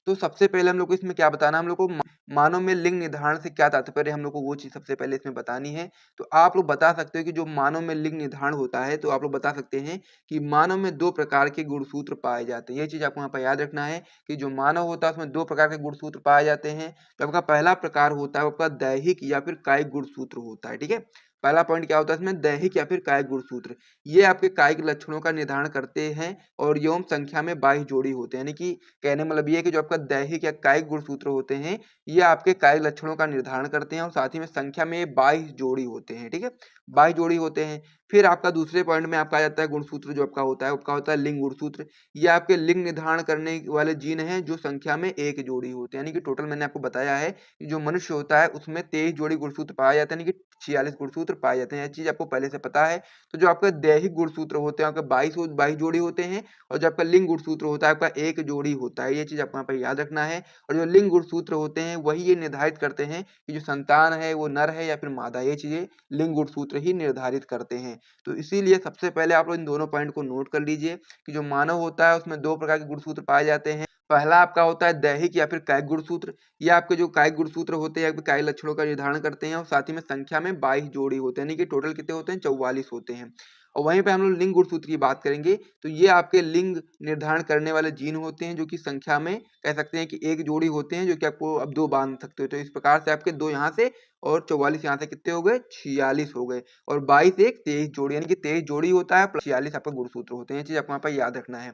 तो सबसे पहले हम लोग को इसमें क्या बताना है, हम लोग को मानव में लिंग निर्धारण से क्या तात्पर्य, हम लोग को वो चीज सबसे पहले इसमें बतानी है। तो आप लोग बता सकते हो कि जो मानव में लिंग निर्धारण होता है, तो आप लोग बता सकते हैं कि मानव में 2 प्रकार के गुणसूत्र पाए जाते हैं। ये चीज आपको यहाँ पर याद रखना है कि जो मानव होता है उसमें 2 प्रकार के गुणसूत्र पाए जाते हैं। तो आपका पहला प्रकार होता है वो आपका दैहिक या फिर कायिक गुणसूत्र होता है, ठीक है। पहला पॉइंट क्या होता है इसमें, दैहिक या फिर कायिक गुणसूत्र। ये आपके कायिक लक्षणों का निर्धारण करते हैं और यौन संख्या में 22 जोड़ी होते हैं। यानी कि कहने मतलब ये है कि जो आपका दैहिक या कायिक गुणसूत्र होते हैं, ये आपके कायिक लक्षणों का निर्धारण करते हैं और साथ ही में संख्या में 22 जोड़ी होते हैं, ठीक है। 22 जोड़ी होते हैं। फिर आपका दूसरे पॉइंट में आपका आ जाता है गुणसूत्र जो आपका होता है लिंग गुणसूत्र। ये आपके लिंग निर्धारण करने वाले जीन हैं जो संख्या में 1 जोड़ी होते हैं। यानी कि टोटल मैंने आपको बताया है कि जो मनुष्य होता है उसमें 23 जोड़ी गुणसूत्र पाए जाते हैं, यानी कि 46 गुणसूत्र पाए जाते हैं। यह चीज आपको पहले से पता है। तो जो आपका दैहिक गुणसूत्र होते हैं आपके 22 जोड़ी होते हैं और जो आपका लिंग गुणसूत्र होता है आपका 1 जोड़ी होता है। ये चीज आपको यहाँ पर याद रखना है। और जो लिंग गुणसूत्र होते हैं वही ये निर्धारित करते हैं कि जो संतान है वो नर है या फिर मादा। ये चीजें लिंग गुणसूत्र ही निर्धारित करते हैं। तो इसीलिए सबसे पहले आप लोग इन दोनों पॉइंट को नोट कर लीजिए कि जो मानव होता है उसमें 2 प्रकार के गुणसूत्र पाए जाते हैं। पहला आपका होता है दैहिक या फिर कायिक गुणसूत्र। ये आपके जो कायिक गुणसूत्र होते हैं आपके कायिक लक्षणों का निर्धारण करते हैं और साथ ही में संख्या में 22 जोड़ी होते हैं, यानी कि टोटल कितने होते हैं, 44 होते हैं। और वहीं पे हम लोग लिंग गुणसूत्र की बात करेंगे तो ये आपके लिंग निर्धारण करने वाले जीन होते हैं जो कि संख्या में कह सकते हैं कि 1 जोड़ी होते हैं, जो कि आपको अब 2 बांध सकते हो। तो इस प्रकार से आपके 2 यहाँ से और 44 यहाँ से कितने हो गए, 46 हो गए। और 22 एक 23 जोड़ी, यानी कि 23 जोड़ी होता है प्लस 46 आपका गुणसूत्र होते हैं। ये चीज आपको यहाँ पर याद रखना है।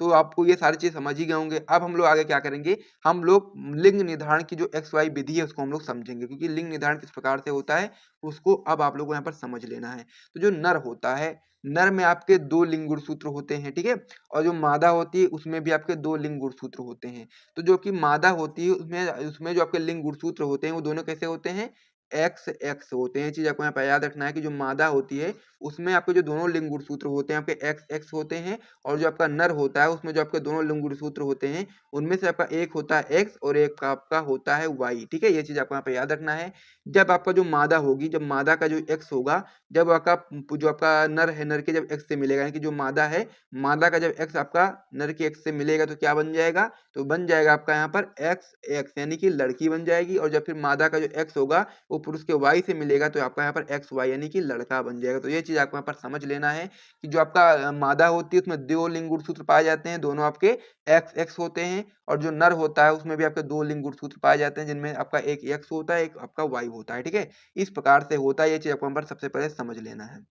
तो आपको ये सारी चीज समझ ही गए होंगे। अब हम लोग आगे क्या करेंगे, हम लोग लिंग निर्धारण की जो XY विधि है उसको हम लोग समझेंगे, क्योंकि लिंग निर्धारण किस प्रकार से होता है उसको अब आप लोगों को यहाँ पर समझ लेना है। तो जो नर होता है, नर में आपके 2 लिंग गुणसूत्र होते हैं, ठीक है। और जो मादा होती है उसमें भी आपके 2 लिंग गुणसूत्र होते हैं। तो जो कि मादा होती है उसमें उसमें जो आपके लिंग गुणसूत्र होते हैं वो दोनों कैसे होते हैं, एक्स एक्स होते हैं। ये चीज आपको यहाँ पे याद रखना है कि जो मादा होती है उसमें आपके जो दोनों लिंग गुणसूत्र होते हैं आपके एक्स एक्स होते हैं। और जो आपका नर होता है उसमें जो आपके दोनों लिंग गुणसूत्र होते हैं उनमें से आपका एक होता है एक्स और एक का आपका होता है वाई, ठीक है। ये चीज आपको यहाँ पे याद रखना है। जब आपका जो मादा होगी, जब मादा का जो एक्स होगा, जब आपका जो आपका नर है, नर के जब एक्स से मिलेगा, यानी कि जो मादा है, मादा का जब एक्स आपका नर के एक्स से मिलेगा तो क्या बन जाएगा, तो बन जाएगा आपका यहाँ पर एक्स एक्स, यानी कि लड़की बन जाएगी। और जब फिर मादा का जो एक्स होगा वो पुरुष के वाई से मिलेगा तो आपका यहाँ पर एक्स वाई यानी कि लड़का बन जाएगा। तो ये चीज आपको यहाँ पर समझ लेना है कि जो आपका मादा होती है उसमें 2 लिंग गुणसूत्र पाए जाते हैं, दोनों आपके एक्स एक्स होते हैं। और जो नर होता है उसमें भी आपके 2 लिंग गुणसूत्र पाए जाते हैं, जिनमें आपका एक एक्स होता है, एक आपका वाई होता है, ठीक है। इस प्रकार से होता है। ये चीज आपको यहाँ पर सबसे पहले समझ लेना है।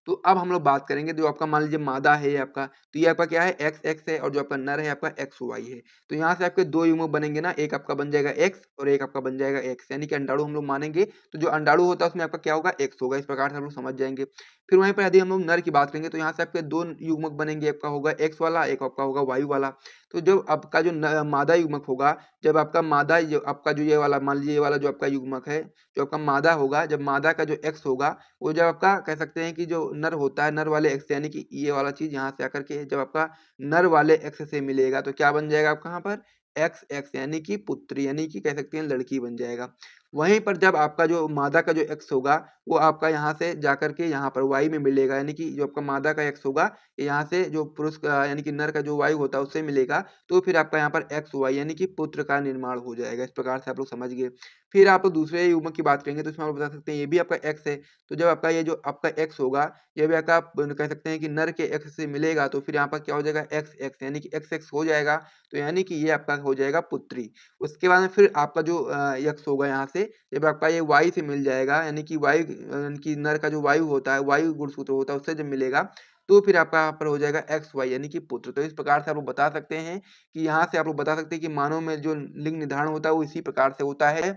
तो अब हम लोग बात करेंगे, जो आपका मान लीजिए मादा है आपका, तो ये आपका क्या है, एक्स एक्स है। और जो आपका नर है आपका एक्स वाई है। तो यहाँ से आपके 2 युग्मक बनेंगे ना, एक आपका बन जाएगा एक्स और एक आपका बन जाएगा एक्स, यानी कि अंडाणु हम लोग मानेंगे। तो जो अंडाणु होता है उसमें आपका क्या होगा, एक्स होगा। इस प्रकार से हम लोग समझ जाएंगे। फिर वहीं पर यदि हम लोग नर की बात करेंगे तो यहाँ से आपके 2 युग्मक बनेंगे, आपका होगा एक्स वाला, एक आपका होगा वाई वाला। तो जब आपका जो मादा युग्मक होगा, जब आपका मादा आपका जो ये वाला मान लीजिए, ये वाला जो आपका युग्मक है, जो आपका मादा होगा, जब मादा का जो एक्स होगा वो जब आपका कह सकते हैं कि जो नर होता है, नर वाले एक्स, यानी कि ये वाला चीज यहाँ से आकर के जब आपका नर वाले एक्स से मिलेगा तो क्या बन जाएगा आपका यहाँ पर, एक्स एक्स, यानी कि पुत्री, यानी कि कह सकते हैं लड़की बन जाएगा। वहीं पर जब आपका जो मादा का जो एक्स होगा वो आपका यहाँ से जाकर के यहाँ पर वाई में मिलेगा, यानी कि जो आपका मादा का एक्स होगा यहाँ से जो पुरुष का यानी कि नर का जो वायु होता है उससे मिलेगा। तो फिर आपका यहाँ पर एक्स वाई यानी कि पुत्र का निर्माण हो जाएगा। इस प्रकार से आप लोग समझ गए। फिर आप दूसरे युग्मक की बात करेंगे तो इसमें आप बता सकते हैं ये भी आपका एक्स है। तो जब आपका ये जो आपका एक्स होगा, ये भी आपका कह सकते हैं कि नर के एक्स से मिलेगा तो फिर यहाँ पर क्या हो जाएगा, एक्स एक्स, यानी कि एक्स एक्स हो जाएगा। तो यानी कि ये आपका हो जाएगा पुत्री। उसके बाद में फिर आपका जो एक्स होगा यहाँ से, जब आपका ये वाई से मिल जाएगा, यानी कि वायु यानी कि नर का जो वायु होता है, वायु गुणसूत्र होता है, उससे जब मिलेगा तो फिर आपका यहाँ पर हो जाएगा एक्स वाई यानी कि पुत्र। तो इस प्रकार से आप लोग बता सकते हैं कि यहाँ से आप लोग बता सकते हैं कि मानव में जो लिंग निर्धारण होता है वो इसी प्रकार से होता है।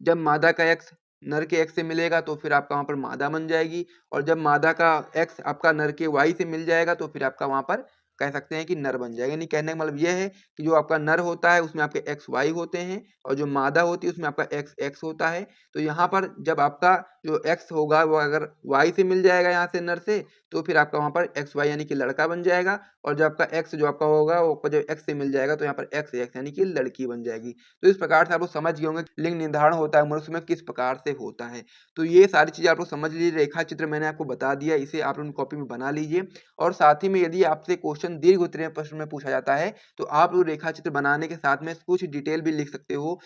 जब मादा का एक्स नर के एक्स से मिलेगा तो फिर आपका वहाँ पर मादा बन जाएगी। और जब मादा का एक्स आपका नर के वाई से मिल जाएगा तो फिर आपका वहाँ पर कह सकते हैं कि नर बन जाएगा। यानी कहने का मतलब ये है कि जो आपका नर होता है उसमें आपके एक्स वाई होते हैं और जो मादा होती है उसमें आपका एक्स एक्स होता है। तो यहाँ पर जब आपका जो एक्स होगा वो अगर वाई से मिल जाएगा यहाँ से नर से, तो फिर आपका वहाँ पर एक्स वाई यानी कि लड़का बन जाएगा, और जो आपका एक्स जो आपका होगा वो आपको जब एक्स से मिल जाएगा तो यहाँ पर एक्स एक्स यानी कि लड़की बन जाएगी। तो इस प्रकार से आप लोग समझ गए होंगे लिंग निर्धारण होता है मनुष्य में किस प्रकार से होता है। तो ये सारी चीज़ें आप लोग समझ लीजिए, रेखा चित्र मैंने आपको बता दिया, इसे आप लोग कॉपी में बना लीजिए। और साथ ही में यदि आपसे क्वेश्चन दीर्घ उत्तरीय प्रश्न में पूछा जाता है तो आप लोग रेखा चित्र बनाने के साथ में कुछ डिटेल भी लिख सकते हो।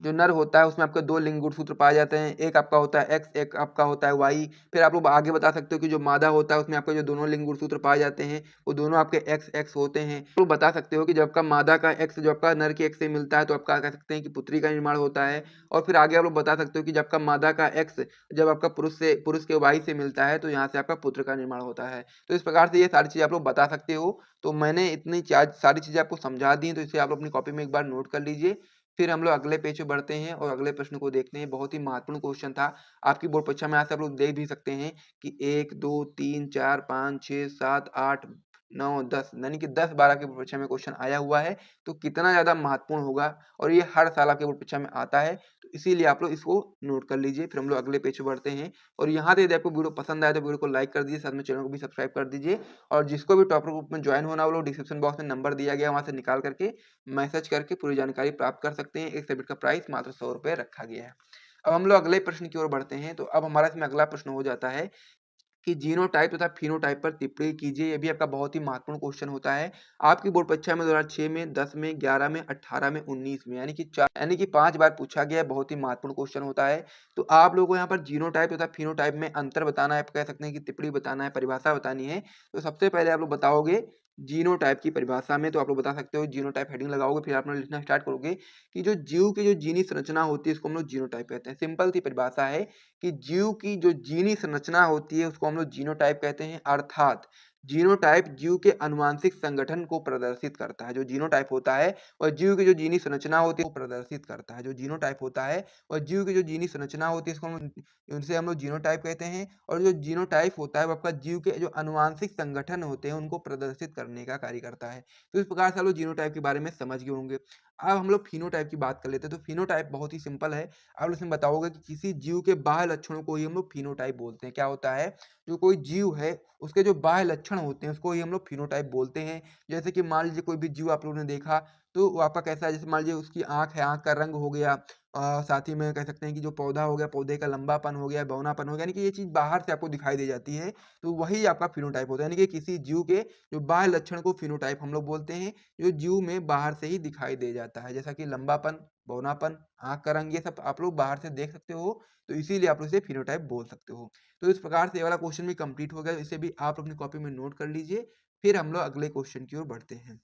जो नर होता है उसमें आपके 2 लिंग गुणसूत्र पाए जाते हैं, एक आपका होता है एक्स, एक आपका होता है वाई। फिर आप लोग आगे बता सकते हो कि जो मादा होता है उसमें आपके जो दोनों लिंग गुणसूत्र पाए जाते हैं वो दोनों आपके एक्स एक्स होते हैं। तो बता सकते हो कि जब आपका मादा का एक्स जो आपका नर के एक्स से मिलता है तो आपका कह सकते हैं कि पुत्री का निर्माण होता है। और फिर आगे आप लोग बता सकते हो कि जब आपका मादा का एक्स जब आपका पुरुष के वाई से मिलता है तो यहाँ से आपका पुत्र का निर्माण होता है। तो इस प्रकार से ये सारी चीज़ें आप लोग बता सकते हो। तो मैंने इतनी सारी चीज़ें आपको समझा दी, तो इसे आप अपनी कॉपी में एक बार नोट कर लीजिए। फिर हम लोग अगले पेज पे बढ़ते हैं और अगले प्रश्न को देखते हैं। बहुत ही महत्वपूर्ण क्वेश्चन था। आपकी बोर्ड परीक्षा में यहाँ से आप लोग देख भी सकते हैं कि 1, 2, 3, 4, 5, 6, 7, 8, 9, 10 यानी कि 10-12 की बोर्ड परीक्षा में क्वेश्चन आया हुआ है। तो कितना ज़्यादा महत्वपूर्ण होगा, और ये हर साल आपके बोर्ड परीक्षा में आता है। तो इसीलिए आप लोग इसको नोट कर लीजिए। फिर हम लोग अगले पेज पे बढ़ते हैं। और यहाँ से यदि आपको वीडियो पसंद आए तो वीडियो को लाइक कर दीजिए, साथ में चैनल को भी सब्सक्राइब कर दीजिए। और जिसको भी टॉपर ग्रुप में ज्वाइन होना, वो लोग डिस्क्रिप्शन बॉक्स में नंबर दिया गया है, वहाँ से निकाल करके मैसेज करके पूरी जानकारी प्राप्त कर सकते हैं। एक सब्जेक्ट का प्राइस मात्र 100 रुपये रखा गया है। अब हम लोग अगले प्रश्न की ओर बढ़ते हैं। तो अब हमारा इसमें अगला प्रश्न हो जाता है कि जीनोटाइप तथा फिनोटाइप पर टिप्पणी कीजिए। ये भी आपका बहुत ही महत्वपूर्ण क्वेश्चन होता है। आपकी बोर्ड परीक्षा में 2006 में, 10 में, 11 में, 18 में, 19 में यानी कि 5 बार पूछा गया है। बहुत ही महत्वपूर्ण क्वेश्चन होता है। तो आप लोगों को यहाँ पर जीनोटाइप तथा फिनोटाइप में अंतर बताना है, आप कह सकते हैं कि टिप्पणी बताना है, परिभाषा बतानी है। तो सबसे पहले आप लोग बताओगे जीनोटाइप की परिभाषा में। तो आप लोग बता सकते हो, जीनोटाइप हेडिंग लगाओगे, फिर आप लोग लिखना स्टार्ट करोगे कि जो जीव की जो जीनी संरचना होती है इसको हम लोग जीनोटाइप कहते हैं। सिंपल सी परिभाषा है कि जीव की जो जीनी संरचना होती है उसको हम लोग जीनोटाइप कहते हैं। अर्थात जीनोटाइप जीव के आनुवंशिक संगठन को प्रदर्शित करता है। जो जीनोटाइप होता है और जीव की जो जीनी संरचना होती है वो प्रदर्शित करता है। जो जीनोटाइप होता है और जीव की जो जीनी संरचना होती है इसको उनसे हम लोग जीनोटाइप कहते हैं। और जो जीनोटाइप होता है वो आपका जीव के जो आनुवंशिक संगठन होते हैं उनको प्रदर्शित करने का कार्य करता है। तो इस प्रकार से आप लोग जीनोटाइप के बारे में समझ गए होंगे। अब हम लोग फिनोटाइप की बात कर लेते हैं। तो फिनोटाइप बहुत ही सिंपल है। आप इसमें बताओगे कि किसी जीव के बाह्य लक्षणों को ही हम लोग फिनोटाइप बोलते हैं। क्या होता है, जो कोई जीव है उसके जो बाह्य लक्षण होते हैं उसको ही हम लोग फिनोटाइप बोलते हैं। जैसे कि मान लीजिए कोई भी जीव आप लोगों ने देखा तो वो आपका कैसा है, जैसे मान लीजिए उसकी आंख है, आंख का रंग हो गया, साथ ही में कह सकते हैं कि जो पौधा हो गया, पौधे का लंबापन हो गया, बौनापन हो गया, यानी कि ये चीज बाहर से आपको दिखाई दे जाती है। तो वही आपका फिनोटाइप होता है। यानी कि किसी जीव के जो बाह्य लक्षण को फिनोटाइप हम लोग बोलते हैं, जो जीव में बाहर से ही दिखाई दे जाता है, जैसा कि लंबापन, बौनापन, आँख का रंग, ये सब आप लोग बाहर से देख सकते हो। तो इसीलिए आप लोग इसे फिनोटाइप बोल सकते हो। तो इस प्रकार से ये वाला क्वेश्चन भी कंप्लीट हो गया। इसे भी आप अपनी कॉपी में नोट कर लीजिए। फिर हम लोग अगले क्वेश्चन की ओर बढ़ते हैं।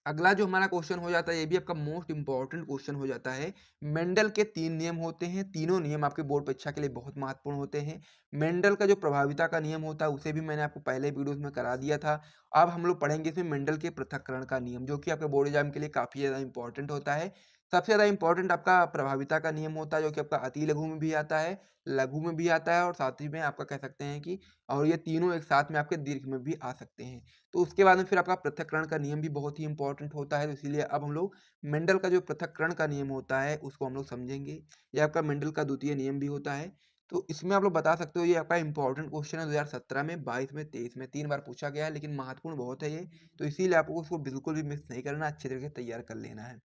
अगला जो हमारा क्वेश्चन हो जाता है ये भी आपका मोस्ट इंपॉर्टेंट क्वेश्चन हो जाता है। मेंडल के 3 नियम होते हैं। तीनों नियम आपके बोर्ड परीक्षा के लिए बहुत महत्वपूर्ण होते हैं। मेंडल का जो प्रभाविता का नियम होता है उसे भी मैंने आपको पहले वीडियोस में करा दिया था। अब हम लोग पढ़ेंगे इसमें मेंडल के पृथक्करण का नियम, जो कि आपके बोर्ड एग्जाम के लिए काफी ज्यादा इंपॉर्टेंट होता है। सबसे ज्यादा इंपॉर्टेंट आपका प्रभाविता का नियम होता है, जो कि आपका अति लघु में भी आता है, लघु में भी आता है, और साथ ही में आपका कह सकते हैं कि और ये तीनों एक साथ में आपके दीर्घ में भी आ सकते हैं। तो उसके बाद में फिर आपका पृथक्करण का नियम भी बहुत ही इंपॉर्टेंट होता है। तो इसीलिए अब हम लोग मेंडल का जो पृथक्करण का नियम होता है उसको हम लोग समझेंगे। ये आपका मेंडल का द्वितीय नियम भी होता है। तो इसमें आप लोग बता सकते हो, ये आपका इंपॉर्टेंट क्वेश्चन है। 2017 में, 22 में, 23 में 3 बार पूछा गया है, लेकिन महत्वपूर्ण बहुत है ये। तो इसीलिए आपको उसको बिल्कुल भी मिस नहीं करना, अच्छे तरीके से तैयार कर लेना है।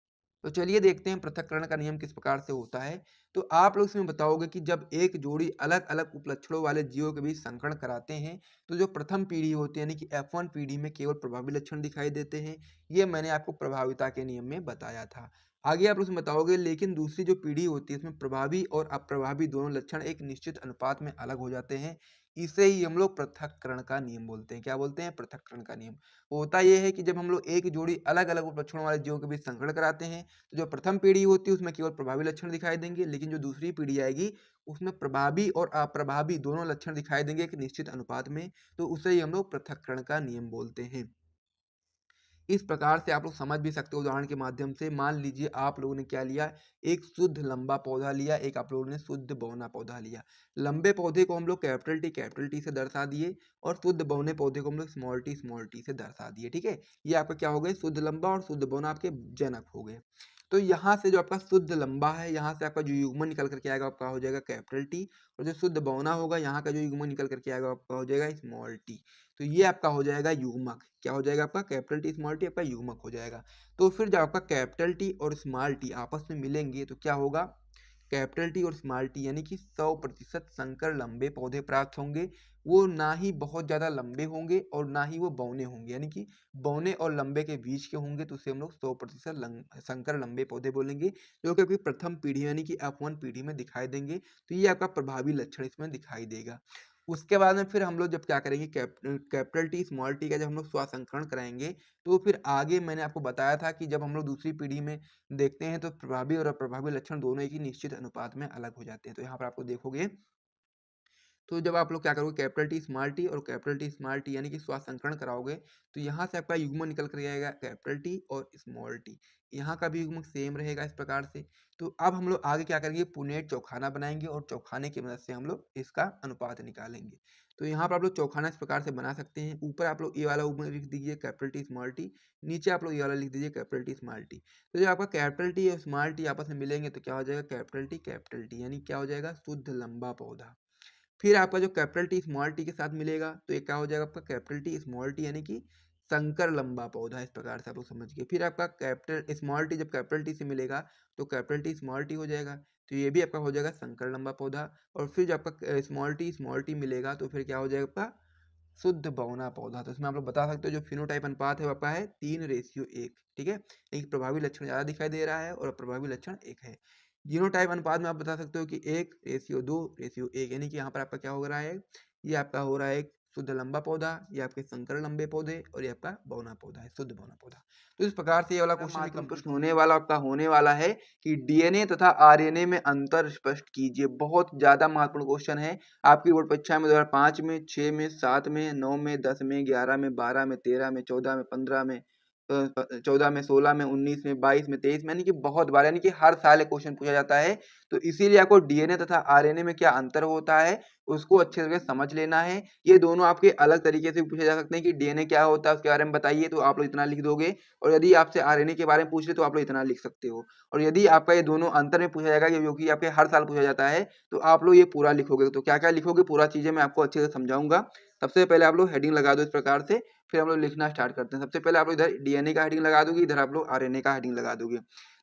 तो चलिए देखते हैं पृथक्करण का नियम किस प्रकार से होता है। तो आप लोग इसमें बताओगे कि जब एक जोड़ी अलग अलग उपलक्षणों वाले जीवों के बीच संकरण कराते हैं तो जो प्रथम पीढ़ी होती है यानी कि F1 पीढ़ी में केवल प्रभावी लक्षण दिखाई देते हैं। ये मैंने आपको प्रभाविता के नियम में बताया था। आगे आप लोग इसमें बताओगे लेकिन दूसरी जो पीढ़ी होती है इसमें प्रभावी और अप्रभावी दोनों लक्षण एक निश्चित अनुपात में अलग हो जाते हैं। इसे ही हम लोग पृथक्करण का नियम बोलते हैं। क्या बोलते हैं? पृथक्करण का नियम। होता यह है कि जब हम लोग एक जोड़ी अलग अलग उपलक्षणों वाले जीवों के बीच संकरण कराते हैं तो जो प्रथम पीढ़ी होती है उसमें केवल प्रभावी लक्षण दिखाई देंगे, लेकिन जो दूसरी पीढ़ी आएगी उसमें प्रभावी और अप्रभावी दोनों लक्षण दिखाई देंगे एक निश्चित अनुपात में। तो उसे ही हम लोग पृथक्करण का नियम बोलते हैं। इस प्रकार से आप लोग समझ भी सकते हो उदाहरण के माध्यम से। मान लीजिए आप लोगों ने क्या लिया, एक शुद्ध लंबा पौधा लिया, एक आप लोगों ने शुद्ध बौना पौधा लिया। लंबे पौधे को हम लोग कैपिटल टी से दर्शा दिए, और शुद्ध बौने पौधे को हम लोग स्मॉल टी से दर्शा दिए। ठीक है, ये आपका क्या हो गए, शुद्ध लंबा और शुद्ध बौना आपके जनक हो गए। तो यहाँ से जो आपका शुद्ध लंबा है, यहाँ से आपका जो युग्मन निकल करके आएगा आपका हो जाएगा कैपिटल टी, और जो शुद्ध बौना होगा यहाँ का जो युग्मन निकल करके आएगा आपका हो जाएगा स्मॉल टी। तो ये आपका हो जाएगा युग्मक। क्या हो जाएगा आपका? कैपिटल टी स्मॉल टी आपका युग्मक हो जाएगा। तो फिर जब आपका कैपिटल टी और स्मॉल टी आपस में मिलेंगे तो क्या होगा? कैपिटल टी और स्मॉल टी यानी कि 100% संकर लंबे पौधे प्राप्त होंगे। वो ना ही बहुत ज़्यादा लंबे होंगे और ना ही वो बौने होंगे, यानी कि बौने और लंबे के बीच के होंगे, तो उसे हम लोग 100% संकर लंबे पौधे बोलेंगे, जो कि आपकी प्रथम पीढ़ी यानी कि F1 पीढ़ी में दिखाई देंगे। तो ये आपका प्रभावी लक्षण इसमें दिखाई देगा। उसके बाद में फिर हम लोग जब क्या करेंगे, कैपिटल टी स्मॉल टी का जब हम लोग स्वासंकरण कराएंगे, तो फिर आगे मैंने आपको बताया था कि जब हम लोग दूसरी पीढ़ी में देखते हैं तो प्रभावी और अप्रभावी लक्षण दोनों एक ही निश्चित अनुपात में अलग हो जाते हैं। तो यहाँ पर आपको देखोगे, तो जब आप लोग क्या करोगे, कैपिटल टी स्मॉल टी और कैपिटल टी स्मॉल टी यानी कि स्वासंकरण कराओगे, तो यहाँ से आपका युग्म निकल कर आएगा कैपिटल टी और स्मॉल टी। यहाँ का भी युग्म सेम रहेगा इस प्रकार से। तो अब हम लोग आगे क्या करेंगे, पुनेट चौखाना बनाएंगे और चौखाने की मदद से हम लोग इसका अनुपात निकालेंगे। तो यहाँ पर आप लोग चौखाना इस प्रकार से बना सकते हैं। ऊपर आप लोग ये वाला युग्म लिख दीजिए कैपिटल टी स्मॉल टी, नीचे आप लोग ये वाला लिख दीजिए कैपिटल टी स्मॉल टी। तो जब आपका कैपिटल टी और स्मॉल टी आपस में मिलेंगे तो क्या हो जाएगा, कैपिटल टी यानी क्या हो जाएगा, शुद्ध लंबा पौधा। फिर आपका जो कैपिटल टी स्मॉल टी के साथ मिलेगा तो ये क्या हो जाएगा आपका, कैपिटल टी स्मॉल टी यानी कि संकर लंबा पौधा। इस प्रकार से आप लोग समझ गए। फिर आपका कैपिटल स्मॉल टी जब कैपिटल टी से मिलेगा तो कैपिटल टी स्मॉल टी हो जाएगा, तो ये भी आपका हो जाएगा संकर लंबा पौधा। और फिर जब आपका स्मॉल टी मिलेगा तो फिर क्या हो जाएगा आपका, शुद्ध बौना पौधा। तो इसमें आप लोग बता सकते हो जो फिनोटाइप अनुपात है वो आपका है 3:1। ठीक है, एक प्रभावी लक्षण ज़्यादा दिखाई दे रहा है और अप्रभावी लक्षण 1 है। जीनोटाइप अनुपात में आप बता सकते हो कि 1:2:1, यानी कि यहाँ पर आपका क्या हो रहा है, ये आपका हो रहा है एक शुद्ध लंबा पौधा, ये आपके संकर लंबे पौधे, और ये आपका बौना पौधा है, शुद्ध बौना पौधा। तो इस प्रकार से ये वाला क्वेश्चन प्रश्न होने वाला आपका होने वाला है कि डीएनए तथा आरएनए में अंतर स्पष्ट कीजिए। बहुत ज्यादा महत्वपूर्ण क्वेश्चन है। आपकी बोर्ड परीक्षा में 2005 में, 6 में, 7 में, 9 में, 10 में, 11 में, 12 में, 13 में, 14 में, 15 में, 14 में, 16 में, 19 में, 22 में, 23 में, यानी कि बहुत बार, यानी कि हर साल ये क्वेश्चन पूछा जाता है। तो इसीलिए आपको डीएनए तथा आरएनए में क्या अंतर होता है उसको अच्छे से समझ लेना है। ये दोनों आपके अलग तरीके से पूछे जा सकते हैं कि डीएनए क्या होता है उसके बारे में बताइए, तो आप लोग इतना लिख दोगे, और यदि आपसे आरएनए के बारे में पूछ ले तो आप लोग इतना लिख सकते हो। और यदि आपका ये दोनों अंतर में पूछा जाएगा, जो कि आपके हर साल पूछा जाता है, तो आप लोग ये पूरा लिखोगे। तो क्या क्या लिखोगे, पूरा चीजें मैं आपको अच्छे से समझाऊंगा। सबसे पहले आप लोग हेडिंग लगा दो इस प्रकार से, फिर हम लोग लिखना स्टार्ट करते हैं। सबसे पहले आप लोग इधर डीएनए का हेडिंग लगा दोगे, इधर आप लोग आरएनए का हेडिंग लगा दोगे।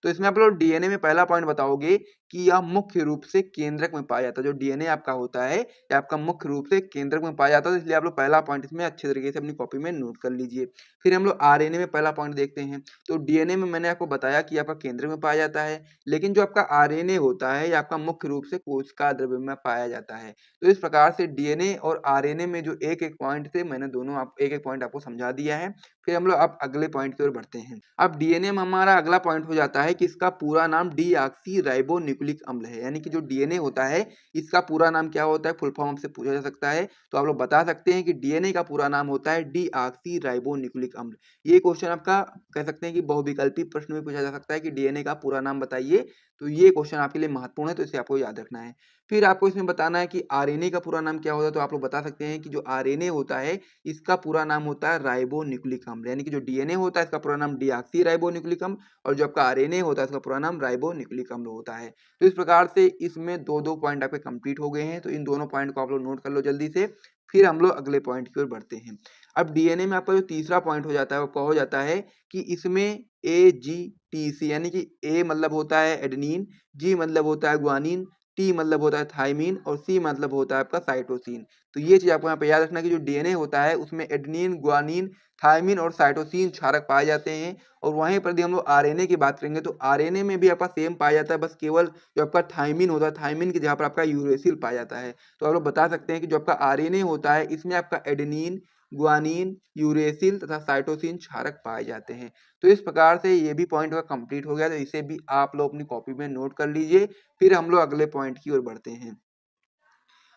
तो इसमें आप लोग डीएनए में पहला पॉइंट बताओगे कि यह मुख्य रूप से केंद्रक में पाया जाता है। जो डीएनए आपका होता है ये आपका मुख्य रूप से केंद्रक में पाया जाता है, तो इसलिए आप लोग पहला पॉइंट इसमें अच्छे तरीके से अपनी कॉपी में नोट कर लीजिए। फिर हम लोग आरएनए में पहला पॉइंट देखते हैं। तो डीएनए में मैंने आपको बताया कि आपका केंद्रक में पाया जाता है, लेकिन जो आपका आरएनए होता है ये आपका मुख्य रूप से कोशिका द्रव्य में पाया जाता है। तो इस प्रकार से डीएनए और आरएनए में जो एक एक पॉइंट थे, मैंने दोनों आप एक एक पॉइंट आपको समझा दिया है। फिर हम लोग अब अगले पॉइंट की ओर बढ़ते हैं। अब डीएनए में हमारा अगला पॉइंट हो जाता है कि इसका पूरा नाम डीऑक्सी राइबो न्यूक्लिक अम्ल है। यानी कि जो डीएनए होता है इसका पूरा नाम क्या होता है, फुल फॉर्म हमसे पूछा जा सकता है। तो आप लोग बता सकते हैं कि डीएनए का पूरा नाम होता है डीऑक्सी राइबो न्यूक्लिक अम्ल। ये क्वेश्चन आपका कह सकते हैं कि बहुविकल्पी प्रश्न में पूछा जा सकता है कि डीएनए का पूरा नाम बताइए। तो ये क्वेश्चन आपके लिए महत्वपूर्ण है, तो इसे आपको याद रखना है। फिर आपको इसमें बताना है कि आरएनए का पूरा नाम क्या होता है। तो आप लोग बता सकते हैं कि जो आरएनए होता है इसका पूरा नाम होता है राइबो न्यूक्लिक अम्ल। यानी कि जो डीएनए होता है इसका पूरा नाम डीऑक्सी राइबो न्यूक्लिक अम्ल, और जो आपका आरएनए होता है इसका पूरा नाम राइबो न्यूक्लिक अम्ल होता है। तो इस प्रकार से इसमें दो दो पॉइंट आपके कंप्लीट हो गए हैं। तो इन दोनों पॉइंट को आप लोग नोट कर लो जल्दी से। फिर हम लोग अगले पॉइंट की ओर बढ़ते हैं। अब डीएनए में आपका जो तीसरा पॉइंट हो जाता है वो क्या हो जाता है कि इसमें एजीटीसी, यानी कि ए मतलब होता है एडेनिन, जी मतलब होता है ग्वानिन, टी मतलब होता है थाइमिन, और सी मतलब होता है आपका साइटोसिन। तो ये चीज आपको यहाँ पे याद रखना कि जो डीएनए होता है उसमें एडेनिन, ग्वानिन, थाइमिन और साइटोसिन क्षारक पाए जाते हैं। और वहीं पर यदि हम लोग आरएनए की बात करेंगे तो आरएनए में भी आपका सेम पाया जाता है, बस केवल जो आपका थाइमिन होता है, थाइमिन की जगह पर आपका यूरेसिल पाया जाता है। तो आप लोग बता सकते हैं कि जो आपका आरएनए होता है इसमें आपका एडेनिन, ग्वानिन, यूरेसिल तथा साइटोसिन क्षारक पाए जाते हैं। तो इस प्रकार से ये भी पॉइंट का कंप्लीट हो गया। तो इसे भी आप लोग अपनी कॉपी में नोट कर लीजिए। फिर हम लोग अगले पॉइंट की ओर बढ़ते हैं।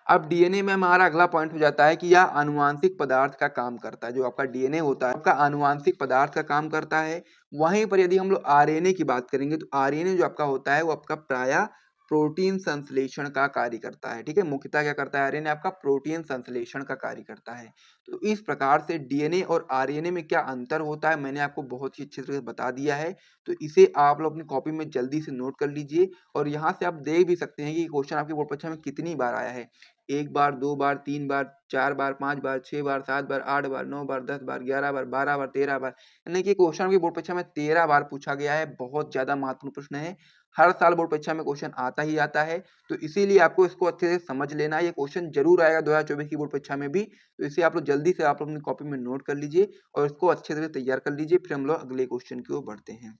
अब डीएनए में हमारा अगला पॉइंट हो जाता है कि यह आनुवांशिक पदार्थ का काम करता है। जो आपका डीएनए होता है आपका आनुवांशिक पदार्थ का काम करता है। वहीं पर यदि हम लोग आरएनए की बात करेंगे तो आरएनए जो आपका होता है वो आपका प्रायः प्रोटीन संश्लेषण का कार्य करता है। ठीक है, मुख्यतः क्या करता है आरएनए आपका प्रोटीन संश्लेषण का कार्य करता है। तो इस प्रकार से डीएनए और आरएनए में क्या अंतर होता है मैंने आपको बहुत ही अच्छे तरह से बता दिया है। तो इसे आप लोग अपनी कॉपी में जल्दी से नोट कर लीजिए और यहाँ से आप देख भी सकते हैं कि क्वेश्चन आपके बोर्ड परीक्षा में कितनी बार आया है। 1 बार, 2 बार, 3 बार, 4 बार, 5 बार, 6 बार, 7 बार, 8 बार, 9 बार, 10 बार, 11 बार, 12 बार, 13 बार, यानी कि क्वेश्चन आपकी बोर्ड परीक्षा में 13 बार पूछा गया है। बहुत ज़्यादा महत्वपूर्ण प्रश्न है। हर साल बोर्ड परीक्षा में क्वेश्चन आता ही आता है। तो इसीलिए आपको इसको अच्छे से समझ लेना है। ये क्वेश्चन ज़रूर आएगा 2024 की बोर्ड परीक्षा में भी। तो इसे आप लोग जल्दी से आप लोग अपनी कॉपी में नोट कर लीजिए और इसको अच्छे से तैयार कर लीजिए। फिर हम लोग अगले क्वेश्चन की ओर बढ़ते हैं।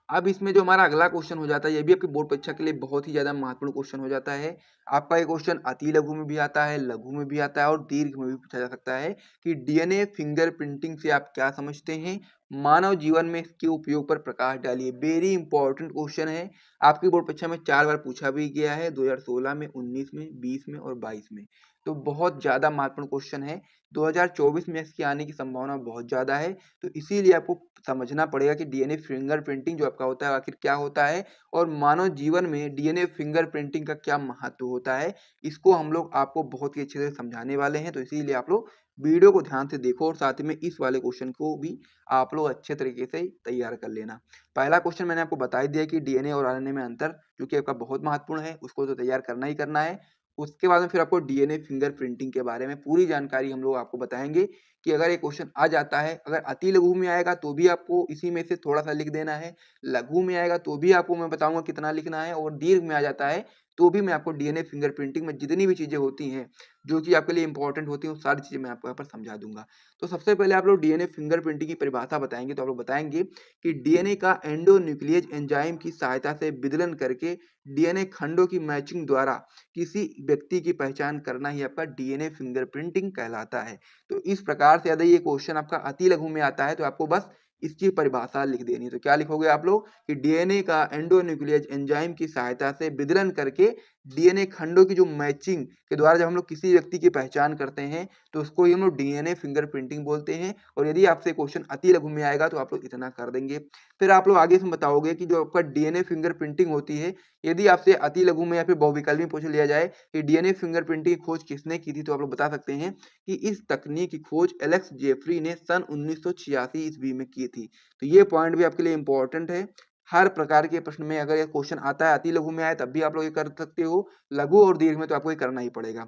अब इसमें जो हमारा अगला क्वेश्चन हो जाता है, ये भी आपकी बोर्ड परीक्षा के लिए बहुत ही ज़्यादा महत्वपूर्ण क्वेश्चन हो जाता है। आपका ये क्वेश्चन अति लघु में भी आता है, लघु में भी आता है और दीर्घ में भी पूछा जा सकता है कि डीएनए फिंगरप्रिंटिंग से आप क्या समझते हैं? मानव जीवन में इसके उपयोग पर प्रकाश डालिए। वेरी इंपॉर्टेंट क्वेश्चन है। आपकी बोर्ड परीक्षा में 4 बार पूछा भी गया है, 2016 में, 19 में, 20 में और 22 में। तो बहुत ज़्यादा महत्वपूर्ण क्वेश्चन है। 2024 में इसके आने की संभावना बहुत ज़्यादा है। तो इसीलिए आपको समझना पड़ेगा कि डीएनए फिंगरप्रिंटिंग जो आपका होता है आखिर क्या होता है और मानव जीवन में डीएनए फिंगरप्रिंटिंग का क्या महत्व होता है। इसको हम लोग आपको बहुत ही अच्छे से समझाने वाले हैं। तो इसीलिए आप लोग वीडियो को ध्यान से देखो और साथ में इस वाले क्वेश्चन को भी आप लोग अच्छे तरीके से तैयार कर लेना। पहला क्वेश्चन मैंने आपको बता ही दिया कि डीएनए और आरएनए में अंतर, जो कि आपका बहुत महत्वपूर्ण है, उसको तो तैयार करना ही करना है। उसके बाद में फिर आपको डीएनए फिंगरप्रिंटिंग के बारे में पूरी जानकारी हम लोग आपको बताएंगे कि अगर ये क्वेश्चन आ जाता है, अगर अति लघु में आएगा तो भी आपको इसी में से थोड़ा-सा लिख देना है, लघु में आएगा तो भी आपको मैं बताऊँगा कितना लिखना है और दीर्घ में आ जाता है तो भी मैं आपको डीएनए फिंगरप्रिंटिंग में जितनी भी चीज़ें होती हैं, जो कि आपके लिए इम्पोर्टेंट होती हैं, वो सारी चीज़ें मैं आपको यहाँ पर समझा दूँगा। तो सबसे पहले आप लोग डीएनए फिंगरप्रिंटिंग की परिभाषा बताएँगे, तो आप लोग बताएँगे कि डीएनए का एंडोन्यूक्लियेज एंजाइम की सहायता से विदलन करके डीएनए खंडों की मैचिंग द्वारा किसी व्यक्ति की पहचान करना ही आपका डीएनए फिंगरप्रिंटिंग कहलाता है। तो इस प्रकार से यदि ये क्वेश्चन आपका अति लघु में आता है तो आपको बस इसकी परिभाषा लिख देनी है। तो क्या लिखोगे आप लोग कि डीएनए का एंडोन्यूक्लियेज एंजाइम की सहायता से विदलन करके डीएनए खंडों की जो मैचिंग के द्वारा जब हम लोग किसी व्यक्ति की पहचान करते हैं तो उसको ही हम लोग डीएनए फिंगरप्रिंटिंग बोलते हैं। और यदि आपसे क्वेश्चन अति लघु में आएगा तो आप लोग इतना कर देंगे। फिर आप लोग आगे इसमें बताओगे कि जो आपका डीएनए फिंगरप्रिंटिंग होती है, यदि आपसे अति लघु में या फिर बहुविकल्पी पूछ लिया जाए कि डीएनए फिंगरप्रिंटिंग की खोज किसने की थी, तो आप लोग बता सकते हैं कि इस तकनीक की खोज एलेक्स जेफरी ने सन 1986 ईस्वी में की थी। तो ये पॉइंट भी आपके लिए इंपॉर्टेंट है। हर प्रकार के प्रश्न में अगर ये क्वेश्चन आता है अति लघु में आए तब भी आप लोग ये कर सकते हो, लघु और दीर्घ में तो आपको ये करना ही पड़ेगा।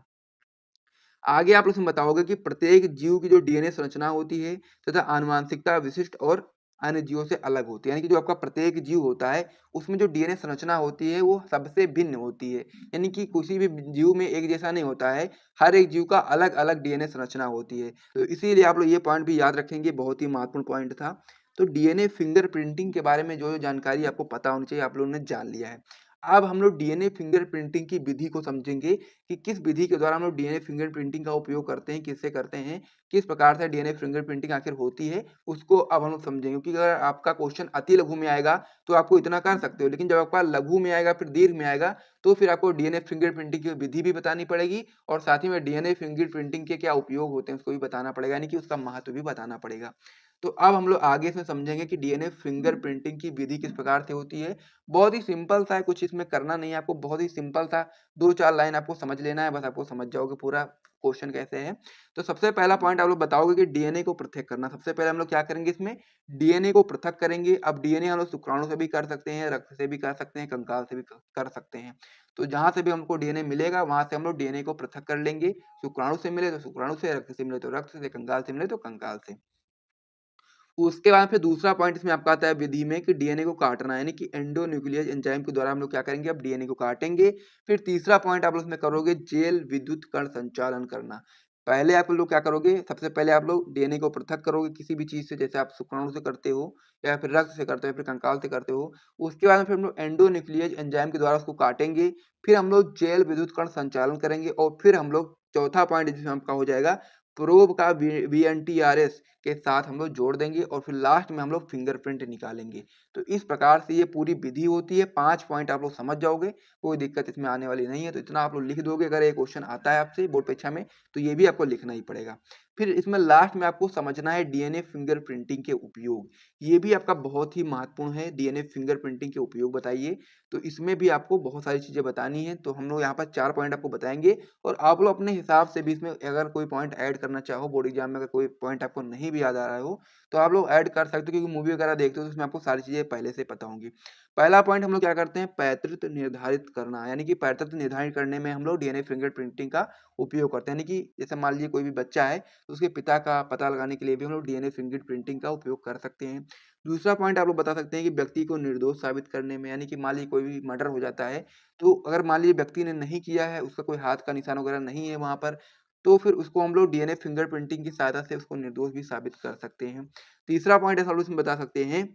आगे आप लोग इसमें बताओगे कि प्रत्येक जीव की जो डीएनए संरचना होती है तथा आनुवांशिकता विशिष्ट और अन्य जीवों से अलग होती है। यानी कि जो आपका प्रत्येक जीव होता है उसमें जो डीएनए संरचना होती है वो सबसे भिन्न होती है। यानी कि किसी भी जीव में एक जैसा नहीं होता है, हर एक जीव का अलग अलग डीएनए संरचना होती है। तो इसीलिए आप लोग ये पॉइंट भी याद रखेंगे, बहुत ही महत्वपूर्ण पॉइंट था। तो डीएनए फिंगरप्रिंटिंग के बारे में जो जो जानकारी आपको पता होनी चाहिए आप लोगों ने जान लिया है। अब हम लोग डीएनए फिंगरप्रिंटिंग की विधि को समझेंगे कि किस विधि के द्वारा हम लोग डीएनए फिंगरप्रिंटिंग का उपयोग करते हैं, किससे करते हैं, किस प्रकार से डीएनए फिंगरप्रिंटिंग आखिर होती है, उसको अब हम लोग समझेंगे। क्योंकि अगर आपका क्वेश्चन अति लघु में आएगा तो आपको इतना कर सकते हो, लेकिन जब आपका लघु में आएगा फिर दीर्घ में आएगा तो फिर आपको डीएनए फिंगरप्रिंटिंग की विधि भी बतानी पड़ेगी और साथ ही में डीएनए फिंगरप्रिंटिंग के क्या उपयोग होते हैं उसको भी बताना पड़ेगा, यानी कि उसका महत्व भी बताना पड़ेगा। तो अब हम लोग आगे इसमें समझेंगे कि डीएनए फिंगरप्रिंटिंग की विधि किस प्रकार से होती है। बहुत ही सिंपल सा है, कुछ इसमें करना नहीं है आपको, बहुत ही सिंपल सा 2-4 लाइन आपको समझ लेना है, बस आपको समझ जाओगे पूरा क्वेश्चन कैसे है। तो सबसे पहला पॉइंट आप लोग बताओगे कि डीएनए को पृथक करना। सबसे पहले हम लोग क्या करेंगे इसमें, डीएनए को पृथक करेंगे। अब डीएनए हम लोग शुक्राणु से भी कर सकते हैं, रक्त से भी कर सकते हैं, कंकाल से भी कर सकते हैं। तो जहाँ से भी हमको डीएनए मिलेगा वहाँ से हम लोग डीएनए को पृथक कर लेंगे। शुक्राणु से मिले तो शुक्राणु से, रक्त से मिले तो रक्त से, कंकाल से मिले तो कंकाल से। उसके बाद फिर दूसरा पॉइंट इसमें आपका आता है विधि में कि डीएनए को काटना, यानी कि एंडोन्यूक्लियस एंजाइम के द्वारा हम लोग क्या करेंगे, अब डीएनए को काटेंगे। फिर तीसरा पॉइंट आप लोग इसमें करोगे जेल विद्युत कण संचालन करना। पहले आप लोग क्या करोगे, सबसे पहले आप लोग डीएनए को पृथक करोगे किसी भी चीज से, जैसे आप शुक्राणु से करते हो या फिर रक्त से करते हो या फिर कंकाल से करते हो। उसके बाद में फिर हम लोग एंडोन्यूक्लियस एंजाइम के द्वारा उसको काटेंगे। फिर हम लोग जेल विद्युत कण संचालन करेंगे और फिर हम लोग चौथा पॉइंट जिसमें आपका हो जाएगा प्रोब का वीएनटीआरएस के साथ हम लोग जोड़ देंगे और फिर लास्ट में हम लोग फिंगरप्रिंट निकालेंगे। तो इस प्रकार से ये पूरी विधि होती है। 5 पॉइंट आप लोग समझ जाओगे, कोई दिक्कत इसमें आने वाली नहीं है। तो इतना आप लोग लिख दोगे, अगर ये क्वेश्चन आता है आपसे बोर्ड परीक्षा में तो ये भी आपको लिखना ही पड़ेगा। फिर इसमें लास्ट में आपको समझना है डीएनए फिंगरप्रिंटिंग के उपयोग। ये भी आपका बहुत ही महत्वपूर्ण है, डीएनए फिंगरप्रिंटिंग के उपयोग बताइए। तो इसमें भी आपको बहुत सारी चीज़ें बतानी है, तो हम लोग यहाँ पर 4 पॉइंट आपको बताएँगे और आप लोग अपने हिसाब से भी इसमें अगर कोई पॉइंट ऐड करना चाहो, बोर्ड एग्ज़ाम में अगर कोई पॉइंट आपको नहीं भी याद आ रहा हो, तो आप लोग ऐड कर सकते हो क्योंकि मूवी वगैरह देखते हो तो उसमें आपको सारी चीज़ें पहले से पता होंगी। पहला पॉइंट हम लोग क्या करते हैं, पैतृत्व निर्धारित करना, यानी कि पैतृत्व निर्धारित करने में हम लोग डीएनए फिंगरप्रिंटिंग का उपयोग करते हैं। यानी कि जैसे मान लीजिए कोई भी बच्चा है, तो उसके पिता का पता लगाने के लिए भी हम लोग डीएनए फिंगरप्रिंटिंग का उपयोग कर सकते हैं। दूसरा पॉइंट आप लोग बता सकते हैं कि व्यक्ति को निर्दोष साबित करने में, यानी कि मान लीजिए कोई भी मर्डर हो जाता है, तो अगर मान लीजिए व्यक्ति ने नहीं किया है, उसका कोई हाथ का निशान वगैरह नहीं है वहाँ पर, तो फिर उसको हम लोग डीएनए फिंगरप्रिंटिंग की सहायता से उसको निर्दोष भी साबित कर सकते हैं। तीसरा पॉइंट है, हम लोग इसमें बता सकते हैं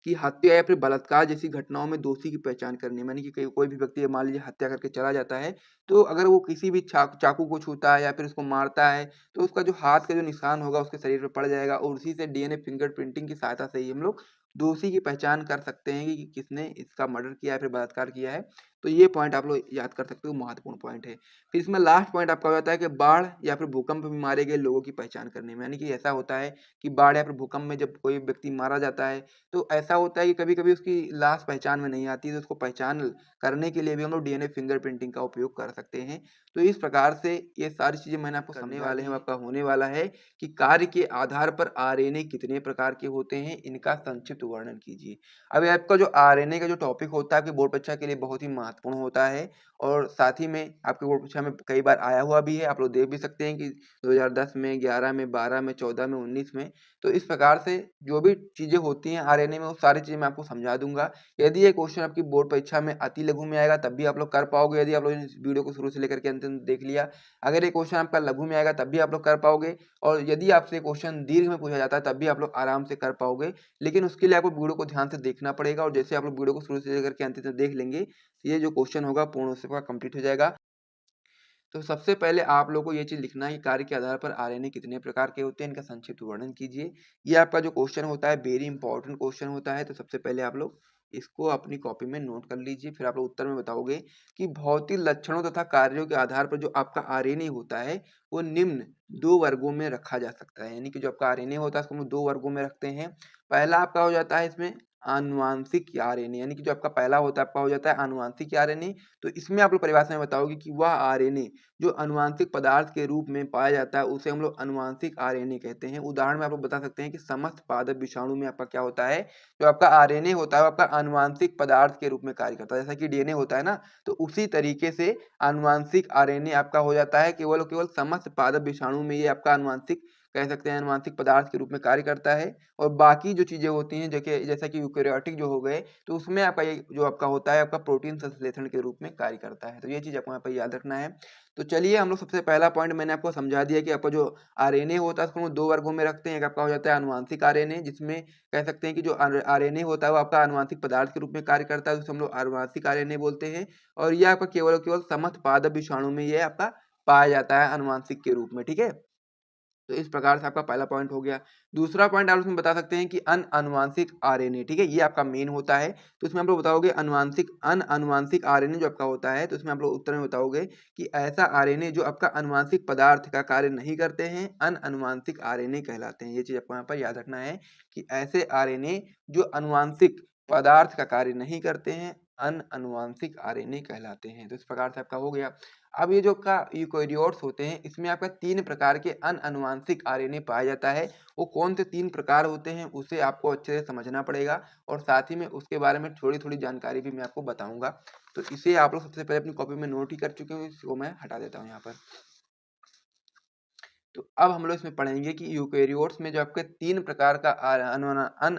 कि हत्या या फिर बलात्कार जैसी घटनाओं में दोषी की पहचान करने में, यानी कि कोई भी व्यक्ति मान लीजिए हत्या करके चला जाता है, तो अगर वो किसी भी चाकू को छूता है या फिर उसको मारता है, तो उसका जो हाथ का जो निशान होगा उसके शरीर पे पड़ जाएगा और उसी से डीएनए फिंगरप्रिंटिंग की सहायता से ही हम लोग दोषी की पहचान कर सकते हैं कि किसने इसका मर्डर किया है फिर बलात्कार किया है। तो ये पॉइंट आप लोग याद कर सकते हो, महत्वपूर्ण पॉइंट है। फिर इसमें लास्ट पॉइंट आपका हो जाता है कि बाढ़ या फिर भूकंप में मारे गए लोगों की पहचान करने में, यानी कि ऐसा होता है कि बाढ़ या फिर भूकंप में जब कोई व्यक्ति मारा जाता है, तो ऐसा होता है कि कभी-कभी उसकी लाश पहचान में नहीं आती, तो उसको पहचान करने के लिए भी हम लोग डीएनए फिंगरप्रिंटिंग का उपयोग कर सकते हैं। तो इस प्रकार से ये सारी चीज़ें मैंने आपको करने वाले हैं, आपका होने वाला है कि कार्य के आधार पर आरएनए कितने प्रकार के होते हैं, इनका संक्षिप्त वर्णन कीजिए। अब ये आपका जो आरएनए का जो टॉपिक होता है, आपकी बोर्ड परीक्षा के लिए बहुत ही महत्वपूर्ण होता है और साथ ही में आपकी बोर्ड परीक्षा में कई बार आया हुआ भी है। आप लोग देख भी सकते हैं कि 2010 में, 11 में, 12 में, 14 में, 19 में। तो इस प्रकार से जो भी चीज़ें होती हैं आरएनए में, वो सारी चीज़ें मैं आपको समझा दूँगा। यदि ये क्वेश्चन आपकी बोर्ड परीक्षा में अति लघु में आएगा तब भी आप लोग कर पाओगे, यदि आप लोगों ने इस वीडियो को शुरू से लेकर के अंत तक देख लिया। अगर ये क्वेश्चन आपका लघु में आएगा तब भी आप लोग कर पाओगे और यदि आपसे क्वेश्चन दीर्घ में पूछा जाता है तब भी आप लोग आराम से कर पाओगे। लेकिन उसके लिए आपको वीडियो को ध्यान से देखना पड़ेगा और जैसे आप लोग वीडियो को शुरू से लेकर के अंत तक देख लेंगे, ये जो क्वेश्चन होगा पूर्ण रूप से कंप्लीट हो जाएगा। तो सबसे पहले आप लोगों को ये चीज़ लिखना है कि कार्य के आधार पर आरएनए कितने प्रकार के होते हैं, इनका संक्षिप्त वर्णन कीजिए। ये आपका जो क्वेश्चन होता है वेरी इंपॉर्टेंट क्वेश्चन होता है, तो सबसे पहले आप लोग इसको अपनी कॉपी में नोट कर लीजिए। फिर आप लोग उत्तर में बताओगे कि भौतिक लक्षणों तथा कार्यों के आधार पर जो आपका आरएनए होता है, वो निम्न 2 वर्गों में रखा जा सकता है। यानी कि जो आपका आरएनए होता है उसको हम लोग 2 वर्गों में रखते हैं। पहला आपका हो जाता है इसमें आनुवांशिक आरएनए, यानी कि जो आपका पहला होता है आपका हो जाता है आनुवांशिक आरएनए। तो इसमें आप लोग परिभाषा में बताओगे कि वह आरएनए जो आनुवांशिक पदार्थ के रूप में पाया जाता है उसे हम लोग आनुवांशिक आरएनए कहते हैं। उदाहरण में आप लोग बता सकते हैं कि समस्त पादप विषाणु में आपका क्या होता है, जो आपका आरएनए होता है वो आपका आनुवांशिक पदार्थ के रूप में कार्य करता है। जैसा कि डीएनए होता है ना, तो उसी तरीके से आनुवांशिक आरएनए आपका हो जाता है केवल और केवल समस्त पादप विषाणु में, ये आपका आनुवांशिक कह सकते हैं आनुवांशिक पदार्थ के रूप में कार्य करता है। और बाकी जो चीजें होती हैं जैसा कि यूकेरियोटिक जो हो गए, तो उसमें आपका ये जो आपका होता है आपका प्रोटीन संश्लेषण के रूप में कार्य करता है। तो ये चीज आपको यहाँ पर याद रखना है। तो चलिए हम लोग सबसे पहला पॉइंट मैंने आपको समझा दिया कि आपका जो आरएनए होता है उसको हम लोग 2 वर्गों में रखते हैं। एक आपका हो जाता है आनुवांशिक आरएनए, जिसमें कह सकते हैं कि जो आरएनए होता है वो आपका आनुवांशिक पदार्थ के रूप में कार्य करता है, उसे हम लोग आनुवांशिक आरएनए बोलते हैं। और ये आपका केवल और केवल समस्त पादप विषाणु में ये आपका पाया जाता है आनुवांशिक के रूप में, ठीक है। तो इस प्रकार से आपका पहला पॉइंट हो गया। दूसरा पॉइंट आप उसमें बता सकते हैं कि अनुवांशिक आरएनए, ठीक है, ये आपका मेन होता है। तो इसमें आप लोग बताओगे अनुवांशिक आरएनए जो आपका होता है, तो इसमें आप लोग उत्तर में बताओगे कि ऐसा आरएनए जो आपका अनुवांशिक पदार्थ का कार्य नहीं करते हैं, अनुवांशिक आरएनए कहलाते हैं। ये चीज आपको यहाँ पर याद रखना है कि ऐसे आरएनए जो अनुवांशिक पदार्थ का कार्य नहीं करते हैं, अनुवांशिक आरएनए कहलाते हैं। तो इस प्रकार से आपका हो गया। अब ये जो का यूकेरियोट्स होते हैं, इसमें आपका 3 प्रकार के अनुवांशिक आरएनए पाया जाता है। वो कौन से 3 प्रकार होते हैं उसे आपको अच्छे से समझना पड़ेगा और साथ ही में उसके बारे में थोड़ी-थोड़ी जानकारी भी मैं आपको बताऊँगा। तो इसे आप लोग सबसे पहले अपनी कॉपी में नोट ही कर चुके हो, इसको मैं हटा देता हूँ यहाँ पर। तो अब हम लोग इसमें पढ़ेंगे कि यूकेरियोट्स में जो आपके 3 प्रकार का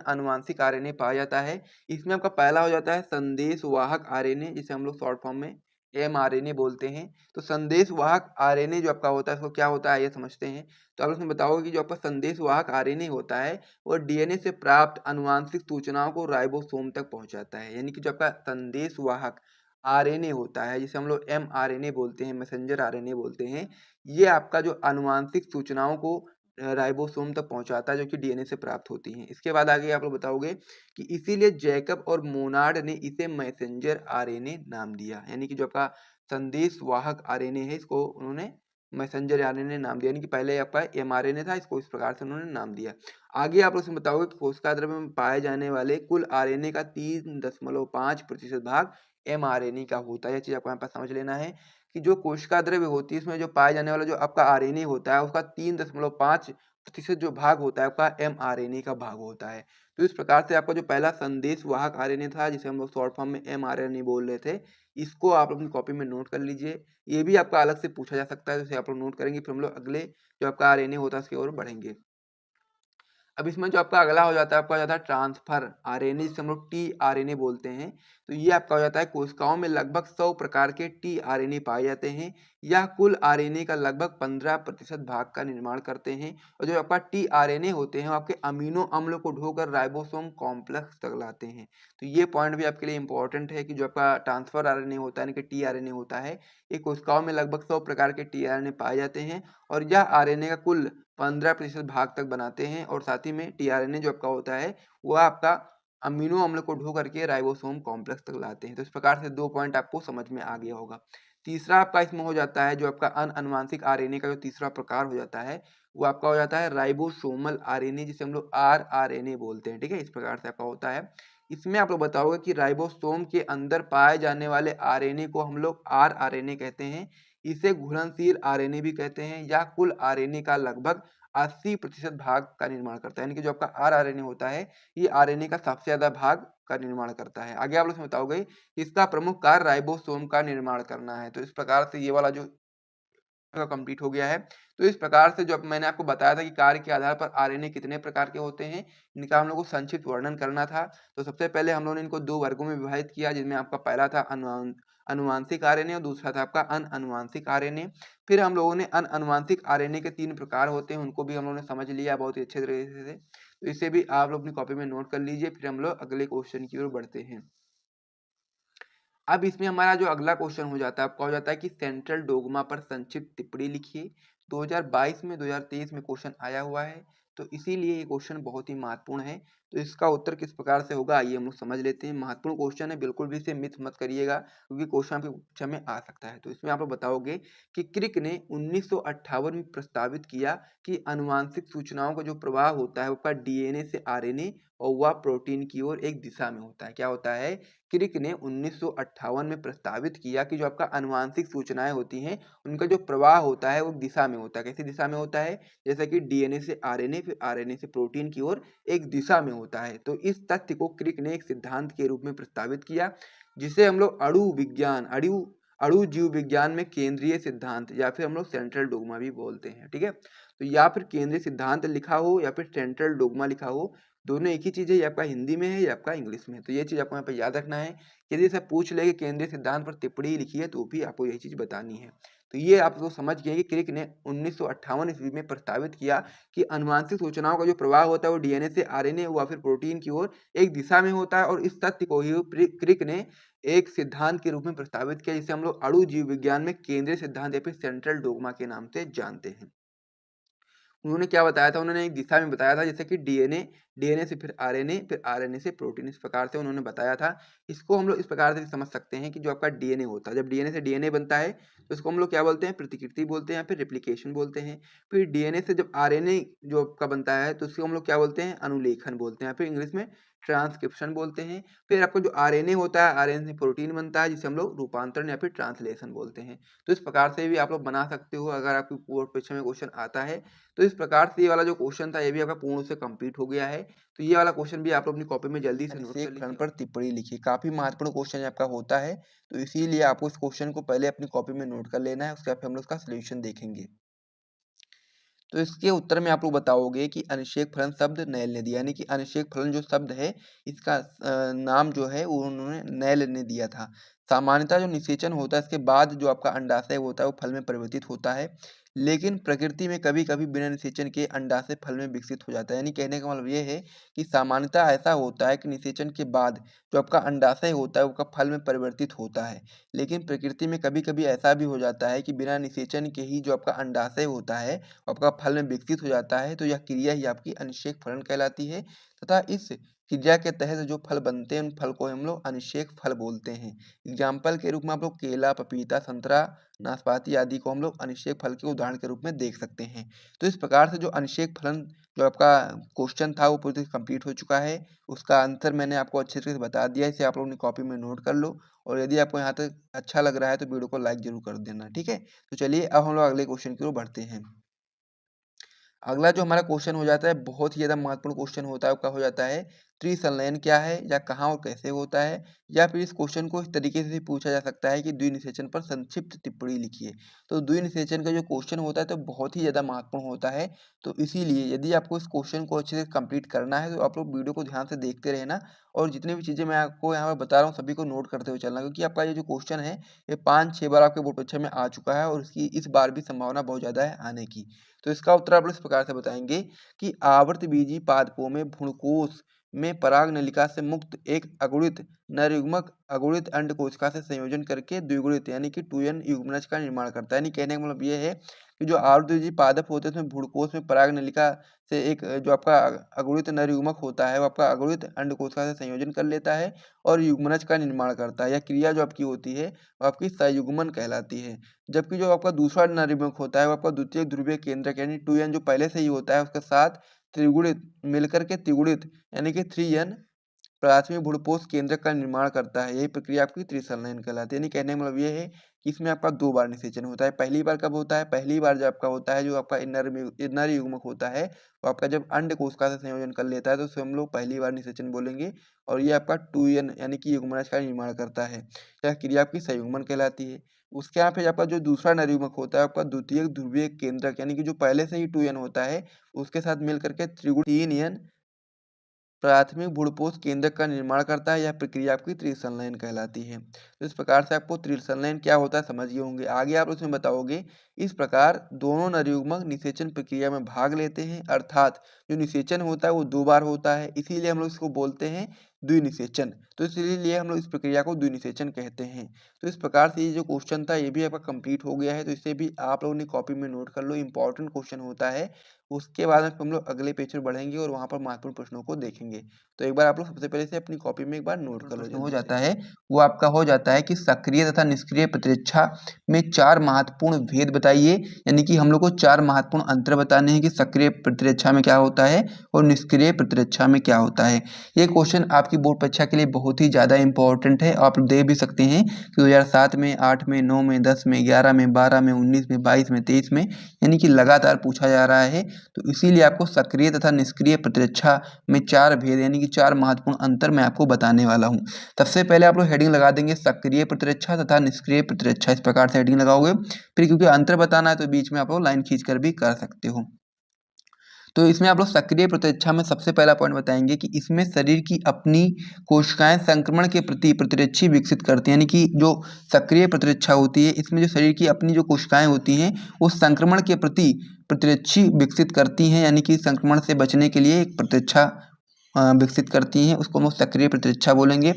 अनुवांशिक आरएनए पाया जाता है। इसमें आपका पहला हो जाता है संदेशवाहक आरएनए, जिसे हम लोग शॉर्ट फॉर्म में एमआरएनए बोलते हैं। तो संदेशवाहक आरएनए जो आपका होता है उसको क्या होता है ये समझते हैं। तो आप उसमें बताओगे कि जो आपका संदेशवाहक आरएनए होता है वो डीएनए से प्राप्त अनुवांशिक सूचनाओं को राइबोसोम तक पहुंचाता है। यानी कि जो आपका संदेशवाहक आरएनए होता है जिसे हम लोग एमआरएनए बोलते हैं, मैसेंजर आरएनए बोलते हैं, ये आपका जो आनुवांशिक सूचनाओं को राइबोसोम तक पहुंचाता है जो कि डीएनए से प्राप्त होती हैं। इसके बाद आगे आप लोग बताओगे कि इसीलिए जैकब और मोनार्ड ने इसे मैसेंजर आरएनए नाम दिया। यानी कि जो आपका संदेशवाहक आरएनए है इसको उन्होंने मैसेंजर आरएनए नाम दिया, यानी कि पहले आपका एमआरएनए था, इसको इस प्रकार से उन्होंने नाम दिया। आगे आप लोग इसमें बताओगे कि कोशिका द्रव्य में पाए जाने वाले कुल आरएनए का 3.5% भाग एमआरएनए का होता है। यह चीज आपको यहाँ पर समझ लेना है कि जो कोशिका द्रव्य होती है इसमें जो पाए जाने वाला जो आपका आरएनए होता है उसका 3.5% जो भाग होता है आपका एमआरएनए का भाग होता है। तो इस प्रकार से आपका जो पहला संदेश वाहक आरएनए था, जिसे हम लोग शॉर्ट फॉर्म में एमआरएनए बोल रहे थे, इसको आप अपनी कॉपी में नोट कर लीजिए। ये भी आपका अलग से पूछा जा सकता है, जैसे आप लोग नोट करेंगे, फिर हम लोग अगले जो आपका आरएनए होता है उसकी ओर बढ़ेंगे। अब इसमें जो आपका अगला हो जाता है, आपका हो जाता है ट्रांसफर आरएनए, जिसे हम लोग टीआरएनए बोलते हैं। तो ये आपका हो जाता है कोशिकाओं में लगभग 100 प्रकार के टीआरएनए पाए जाते हैं। यह कुल आरएनए का लगभग 15% भाग का निर्माण करते हैं। और जो आपका टीआरएनए होते हैं वो आपके अमीनो अम्ल को ढोकर राइबोसोम कॉम्प्लेक्स तक लाते हैं। तो ये पॉइंट भी आपके लिए इंपॉर्टेंट है कि जो आपका ट्रांसफर आरएनए होता है, यानी कि टीआरएनए होता है, ये कोशिकाओं में लगभग 100 प्रकार के टीआरएनए पाए जाते हैं और यह आरएनए का कुल 15% भाग तक बनाते हैं। और साथ ही में टीआरएनए जो आपका होता है वो आपका अमीनो अम्ल को ढो करके राइबोसोम कॉम्प्लेक्स तक लाते हैं। तो इस प्रकार से 2 पॉइंट आपको समझ में आ गया होगा। तीसरा आपका इसमें हो जाता है जो आपका अनुवांशिक आरएनए का जो तीसरा प्रकार हो जाता है वो आपका हो जाता है राइबोसोमल आरएनए, जिसे हम लोग आरआरएनए बोलते हैं। ठीक है, इस प्रकार से आपका होता है। इसमें आप लोग बताओगे कि राइबोसोम के अंदर पाए जाने वाले आरएनए को हम लोग आरआरएनए कहते हैं। इसे घुलनशील आरएनए भी कहते हैं। या कुल आरएनए का लगभग 80% भाग का निर्माण करता है, यानी कि जो आपका आरआरएनए होता है ये आरएनए का सबसे ज्यादा भाग का निर्माण करता है। आगे आप लोग बताओगे इसका प्रमुख कार्य राइबोसोम का निर्माण करना है। तो इस प्रकार से ये वाला जो कंप्लीट हो गया है। तो इस प्रकार से जो मैंने आपको बताया था कि कार्य के आधार पर आरएनए कितने प्रकार के होते हैं, इनका हम लोग को संक्षिप्त वर्णन करना था। तो सबसे पहले हम लोगों ने इनको 2 वर्गों में विभाजित किया, जिनमें आपका पहला था अनुवांशिक आरएनए और दूसरा था आपका अनुवांशिक आरएनए। फिर हम लोगों ने अनुवांशिक आरएनए के 3 प्रकार होते हैं, उनको भी हम लोगों ने समझ लिया बहुत ही अच्छे तरीके से। तो इसे भी आप लोग अपनी कॉपी में नोट कर लीजिए। फिर हम लोग अगले क्वेश्चन की ओर बढ़ते हैं। अब इसमें हमारा जो अगला क्वेश्चन हो जाता है आपका हो जाता है कि सेंट्रल डोग्मा पर संक्षिप्त टिप्पणी लिखिए। 2022 में 2023 में क्वेश्चन आया हुआ है, तो इसीलिए ये क्वेश्चन बहुत ही महत्वपूर्ण है। तो इसका उत्तर किस प्रकार से होगा आइए हम लोग समझ लेते हैं। महत्वपूर्ण क्वेश्चन है, बिल्कुल भी इसे मिस मत करिएगा क्योंकि क्वेश्चन आपकी परीक्षा में आ सकता है। तो इसमें आप लोग बताओगे कि क्रिक ने 1958 में प्रस्तावित किया कि आनुवांशिक सूचनाओं का जो प्रवाह होता है वो डीएनए से आरएनए और वह प्रोटीन की ओर एक दिशा में होता है। क्या होता है? क्रिक ने 1958 में प्रस्तावित किया कि जो आपका आनुवांशिक सूचनाएं होती हैं उनका जो प्रवाह होता है वो दिशा में होता है। कैसी दिशा में होता है? जैसा कि डीएनए से आरएनए, फिर आरएनए से प्रोटीन की ओर एक दिशा में होता है। तो इस तथ्य को क्रिक ने एक सिद्धांत के रूप में प्रस्तावित किया, जिसे हम लोग अणु जीव विज्ञान में केंद्रीय सिद्धांत या फिर हम लोग सेंट्रल डोग्मा भी बोलते हैं। ठीक है, तो या फिर केंद्रीय सिद्धांत लिखा हो या फिर सेंट्रल डोग्मा लिखा हो, दोनों एक ही चीज है। ये आपका हिंदी में है या आपका इंग्लिश में है। तो ये चीज आपको यहाँ पे याद रखना है। यदि से पूछ ले कि केंद्रीय सिद्धांत पर टिप्पणी लिखी है तो भी आपको यही चीज बतानी है। तो ये आप लोग समझ गए कि क्रिक ने 1958 ईस्वी में प्रस्तावित किया कि आनुवांशिक सूचनाओं का जो प्रवाह होता है वो डीएनए से आरएनए व फिर प्रोटीन की ओर एक दिशा में होता है। और इस तथ्य को ही क्रिक ने एक सिद्धांत के रूप में प्रस्तावित किया, जिसे हम लोग अणु जीव विज्ञान में केंद्रीय सिद्धांत या फिर सेंट्रल डोग्मा के नाम से जानते हैं। उन्होंने क्या बताया था? उन्होंने एक दिशा में बताया था, जैसे कि डीएनए, डीएनए से फिर आरएनए, फिर आरएनए से प्रोटीन, इस प्रकार से उन्होंने बताया था। इसको हम लोग इस प्रकार से भी समझ सकते हैं कि जो आपका डीएनए होता है, जब डीएनए से डीएनए बनता है तो इसको हम लोग क्या बोलते हैं? प्रतिकृति बोलते हैं या फिर रेप्लिकेशन बोलते हैं। फिर डीएनए से जब आरएनए जो आपका बनता है तो उसको हम लोग क्या बोलते हैं? अनुलेखन बोलते हैं, फिर इंग्लिश में ट्रांसक्रिप्शन बोलते हैं। फिर आपका जो आरएनए होता है, आरएनए से प्रोटीन बनता है, जिसे हम लोग रूपांतरण या फिर ट्रांसलेशन बोलते हैं। तो इस प्रकार से भी आप लोग बना सकते हो अगर आपकी बोर्ड परीक्षा में क्वेश्चन आता है। तो इस प्रकार से ये वाला जो क्वेश्चन था ये भी आपका पूर्ण से कंप्लीट हो गया है। तो ये वाला क्वेश्चन भी आप लोग अपनी कॉपी में जल्दी से नोट कर लीजिए। पर टिप्पणी लिखिए, काफी महत्वपूर्ण क्वेश्चन आपका होता है। तो इसीलिए आपको इस क्वेश्चन को पहले अपनी कॉपी में नोट कर लेना है, उसके बाद हम लोग उसका सोल्यूशन देखेंगे। तो इसके उत्तर में आप लोग बताओगे कि अनिषेक फलन शब्द नैल ने दिया, यानी कि अनिषेक फलन जो शब्द है इसका नाम जो है वो उन्होंने नैल ने दिया था। सामान्यतः जो निषेचन होता है इसके बाद जो आपका अंडाशय होता है वो फल में परिवर्तित होता है, लेकिन प्रकृति में कभी कभी बिना निषेचन के अंडाशय फल में विकसित हो जाता है। यानी कहने का मतलब ये है कि सामान्यतः ऐसा होता है कि निषेचन के बाद जो आपका अंडाशय होता है वो फल में परिवर्तित होता है, लेकिन प्रकृति में कभी कभी ऐसा भी हो जाता है कि बिना निषेचन के ही जो आपका अंडाशय होता है आपका फल में विकसित हो जाता है। तो यह क्रिया ही आपकी अनिषेक फलन कहलाती है तथा इस क्रिया के तहत जो फल बनते हैं उन फल को हम लोग अनिषेक फल बोलते हैं। एग्जाम्पल के रूप में आप लोग केला, पपीता, संतरा, नाशपाती आदि को हम लोग अनिषेक फल के उदाहरण के रूप में देख सकते हैं। तो इस प्रकार से जो अनिषेक फलन जो आपका क्वेश्चन था वो पूरी तरह कंप्लीट हो चुका है। उसका आंसर मैंने आपको अच्छे से बता दिया है, इसे आप लोग अपनी कॉपी में नोट कर लो। और यदि आपको यहाँ तक अच्छा लग रहा है तो वीडियो को लाइक जरूर कर देना, ठीक है। तो चलिए अब हम लोग अगले क्वेश्चन की ओर बढ़ते हैं। अगला जो हमारा क्वेश्चन हो जाता है बहुत ही ज़्यादा महत्वपूर्ण क्वेश्चन होता है, वो क्या हो जाता है, त्रिसंलयन क्या है या कहाँ और कैसे होता है। या फिर इस क्वेश्चन को इस तरीके से पूछा जा सकता है कि द्विनिषेचन पर संक्षिप्त टिप्पणी लिखिए। तो द्विनिषेचन का जो क्वेश्चन होता है तो बहुत ही ज़्यादा महत्वपूर्ण होता है। तो इसीलिए यदि आपको इस क्वेश्चन को अच्छे से कंप्लीट करना है तो आप लोग वीडियो को ध्यान से देखते रहना, और जितनी भी चीज़ें मैं आपको यहाँ पर बता रहा हूँ सभी को नोट करते हुए चलना, क्योंकि आपका ये जो क्वेश्चन है ये 5-6 बार आपके बोर्ड परीक्षा में आ चुका है और इसकी इस बार भी संभावना बहुत ज़्यादा है आने की। तो इसका उत्तर आप लोग इस प्रकार से बताएंगे कि आवर्तबीजी पादपों में भ्रूणकोश में पराग नलिका से मुक्त एक अगुणित नरयुग्मक अगुणित अंडकोशिका से संयोजन करके द्विगुणित यानी कि 2n युग्मनज का निर्माण करता है। यानी कहने का मतलब ये है कि जो आवर्तबीजी पादप होते हैं उसमें भ्रूणकोश में पराग नलिका से एक जो आपका अगुणित नरयुग्मक होता है वो आपका अगुणित अंडकोशिका से संयोजन कर लेता है और युग्मनज का निर्माण करता है। यह क्रिया जो आपकी होती है वो आपकी संयुग्मन कहलाती है। जबकि जो आपका दूसरा नरयुग्मक होता है वो आपका द्वितीयक ध्रुवीय केंद्रक यानी 2n जो पहले से ही होता है उसके साथ त्रिगुणित मिलकर के त्रिगुणित यानी कि 3n प्राथमिक भ्रूणपोष केंद्रक का निर्माण करता है। यही प्रक्रिया आपकी त्रिसंलयन कहलाती है। यानी कहने का मतलब ये है कि इसमें आपका 2 बार निषेचन होता है। पहली बार कब होता है, पहली बार जब आपका होता है जो आपका नर युग्मक होता है वो आपका जब अंड कोशिका से संयोजन कर लेता है तो उसे हम लोग पहली बार निषेचन बोलेंगे। और ये आपका 2n यानी कि युग्मनज का निर्माण करता है। यह क्रिया आपकी संयुग्मन कहलाती है। उसके यहाँ पे आपका जो दूसरा नरयुग्मक होता है आपका द्वितीयक ध्रुवीय केंद्रक यानी कि जो पहले से ही 2n होता है उसके साथ मिल करके त्रिगुण 3n प्राथमिक भ्रूणपोष केंद्रक का निर्माण करता है। यह प्रक्रिया आपकी त्रिसंलयन कहलाती है। तो इस प्रकार से आपको त्रिसंलयन क्या होता है समझ गए होंगे। आगे आप उसमें बताओगे इस प्रकार दोनों नरयुग्मक निषेचन प्रक्रिया में भाग लेते हैं, अर्थात जो निषेचन होता है वो 2 बार होता है, इसीलिए हम लोग इसको बोलते हैं द्विनिषेचन। तो इसीलिए हम लोग इस प्रक्रिया को द्विनिषेचन कहते हैं। तो इस प्रकार से ये जो क्वेश्चन था ये भी आपका कंप्लीट हो गया है। तो इसे भी आप लोगों ने कॉपी में नोट कर लो, इंपॉर्टेंट क्वेश्चन होता है। उसके बाद में हम लोग अगले पेज पर बढ़ेंगे और वहाँ पर महत्वपूर्ण प्रश्नों को देखेंगे। तो एक बार आप लोग सबसे पहले से अपनी कॉपी में एक बार नोट कर लो। प्रश्न हो जाता है वो आपका हो जाता है कि सक्रिय तथा निष्क्रिय प्रतिरक्षा में 4 महत्वपूर्ण भेद बताइए। यानी कि हम लोग को 4 महत्वपूर्ण अंतर बताने हैं कि सक्रिय प्रतिरक्षा में क्या होता है और निष्क्रिय प्रतिरक्षा में क्या होता है। ये क्वेश्चन आपकी बोर्ड परीक्षा के लिए बहुत ही ज़्यादा इंपॉर्टेंट है। आप दे भी सकते हैं कि 2007 में, 8 में, 9 में, 10 में, 11 में, 12 में, 19 में, 22 में, 23 में, यानी कि लगातार पूछा जा रहा है। तो इसीलिए आपको सक्रिय तथा निष्क्रिय प्रतिरक्षा में 4 भेद यानी कि 4 महत्वपूर्ण अंतर मैं आपको बताने वाला हूँ। सबसे पहले आप लोग हेडिंग लगा देंगे सक्रिय प्रतिरक्षा तथा निष्क्रिय प्रतिरक्षा, इस प्रकार से हेडिंग लगाओगे। फिर क्योंकि अंतर बताना है तो बीच में आप लोग लाइन खींच कर भी कर सकते हो। तो इसमें आप लोग सक्रिय प्रतिरक्षा में सबसे पहला पॉइंट बताएंगे कि इसमें शरीर की अपनी कोशिकाएं संक्रमण के प्रति प्रतिरक्षी विकसित करती हैं। यानी कि जो सक्रिय प्रतिरक्षा होती है इसमें जो शरीर की अपनी जो कोशिकाएं होती हैं वो संक्रमण के प्रति प्रतिरक्षी विकसित करती हैं, यानी कि संक्रमण से बचने के लिए एक प्रतिरक्षा विकसित करती हैं, उसको हम लोग सक्रिय प्रतिरक्षा बोलेंगे।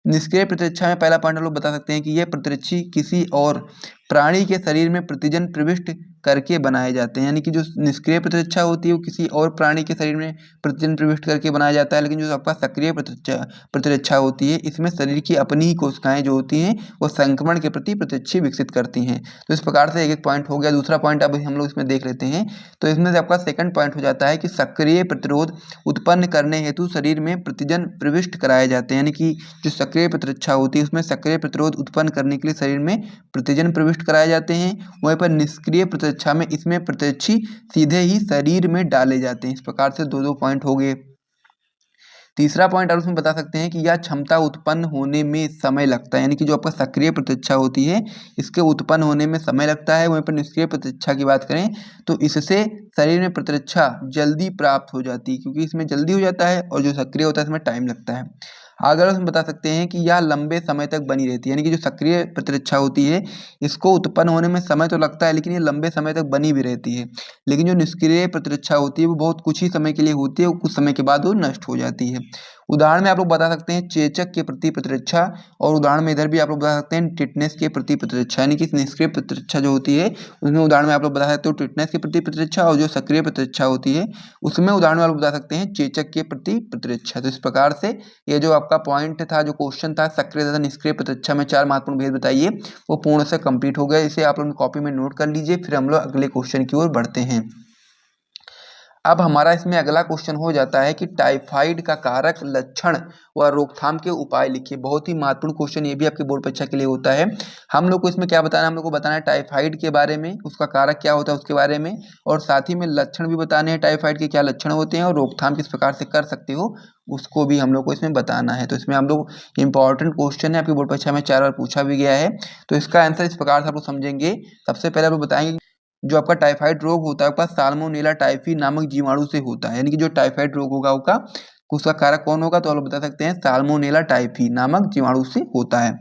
निष्क्रिय प्रतिरक्षा में पहला पॉइंट हम लोग बता सकते हैं कि यह प्रतिरक्षी किसी और प्राणी के शरीर में प्रतिजन प्रविष्ट करके बनाए जाते हैं। यानी कि जो निष्क्रिय प्रतिरक्षा होती है वो किसी और प्राणी के शरीर में प्रतिजन प्रविष्ट करके बनाया जाता है, लेकिन जो आपका सक्रिय प्रतिरक्षा होती है इसमें शरीर की अपनी ही कोशिकाएं जो होती हैं वो संक्रमण के प्रति प्रतिरक्षी विकसित करती हैं। तो इस प्रकार से एक एक पॉइंट हो गया। दूसरा पॉइंट अब हम लोग इसमें देख लेते हैं। तो इसमें से आपका सेकंड पॉइंट हो जाता है कि सक्रिय प्रतिरोध उत्पन्न करने हेतु शरीर में प्रतिजन प्रविष्ट कराए जाते हैं। यानी कि जो सक्रिय प्रतिरक्षा होती है उसमें सक्रिय प्रतिरोध उत्पन्न करने के लिए शरीर में प्रतिजन प्रविष्ट कराए जाते हैं। वहीं पर निष्क्रिय प्रतिरक्षा में इसमें प्रतिरक्षी सीधे ही शरीर में डाले जाते हैं। इस प्रकार से दो पॉइंट हो गए। तीसरा पॉइंट आप उसमें बता सकते हैं कि यह क्षमता उत्पन्न होने में समय लगता है। यानी कि जो आपका सक्रिय प्रतिरक्षा होती है इसके उत्पन्न होने में समय लगता है। वहीं पर निष्क्रिय प्रतिरक्षा की बात करें तो इससे शरीर में प्रतिरक्षा जल्दी प्राप्त हो जाती है, क्योंकि इसमें जल्दी हो जाता है, और जो सक्रिय होता है इसमें टाइम लगता है। अगर हम बता सकते हैं कि यह लंबे समय तक बनी रहती है। यानी कि जो सक्रिय प्रतिरक्षा होती है इसको उत्पन्न होने में समय तो लगता है लेकिन ये लंबे समय तक बनी भी रहती है। लेकिन जो निष्क्रिय प्रतिरक्षा होती है वो बहुत कुछ ही समय के लिए होती है, कुछ समय के बाद वो नष्ट हो जाती है। उदाहरण में आप लोग बता सकते हैं चेचक के प्रति प्रतिरक्षा, और उदाहरण में इधर भी आप लोग बता सकते हैं टिटनेस के प्रति प्रतिरक्षा, यानी कि निष्क्रिय प्रतिरक्षा जो होती है उसमें उदाहरण में आप लोग बता सकते हो टिटनेस के प्रति प्रतिरक्षा, और जो सक्रिय प्रतिरक्षा होती है उसमें उदाहरण में आप लोग बता सकते हैं चेचक के प्रति प्रतिरक्षा। तो इस प्रकार से ये जो आपका पॉइंट था, जो क्वेश्चन था सक्रिय तथा निष्क्रिय प्रतिरक्षा में 4 महत्वपूर्ण भेद बताइए, वो पूर्ण से कंप्लीट हो गया। इसे आप लोग कॉपी में नोट कर लीजिए। फिर हम लोग अगले क्वेश्चन की ओर बढ़ते हैं। अब हमारा इसमें अगला क्वेश्चन हो जाता है कि टाइफाइड का कारक, लक्षण व रोकथाम के उपाय लिखिए। बहुत ही महत्वपूर्ण क्वेश्चन ये भी आपके बोर्ड परीक्षा के लिए होता है। हम लोग को इसमें क्या बताना है, हम लोग को बताना है टाइफाइड के बारे में, उसका कारक क्या होता है उसके बारे में, और साथ ही में लक्षण भी बताने हैं टाइफाइड के क्या लक्षण होते हैं, और रोकथाम किस प्रकार से कर सकते हो उसको भी हम लोग को इसमें बताना है। तो इसमें हम लोग इंपॉर्टेंट क्वेश्चन है, आपकी बोर्ड परीक्षा में 4 बार पूछा भी गया है। तो इसका आंसर इस प्रकार से आप लोग समझेंगे। सबसे पहले आप लोग बताएंगे जो आपका टाइफाइड रोग होता है आपका साल्मोनेला टाइफी नामक जीवाणु से होता है, यानी कि जो टाइफाइड रोग होगा आपका उसका कारक कौन होगा, तो आप लोग बता सकते हैं साल्मोनेला टाइफी नामक जीवाणु से होता है।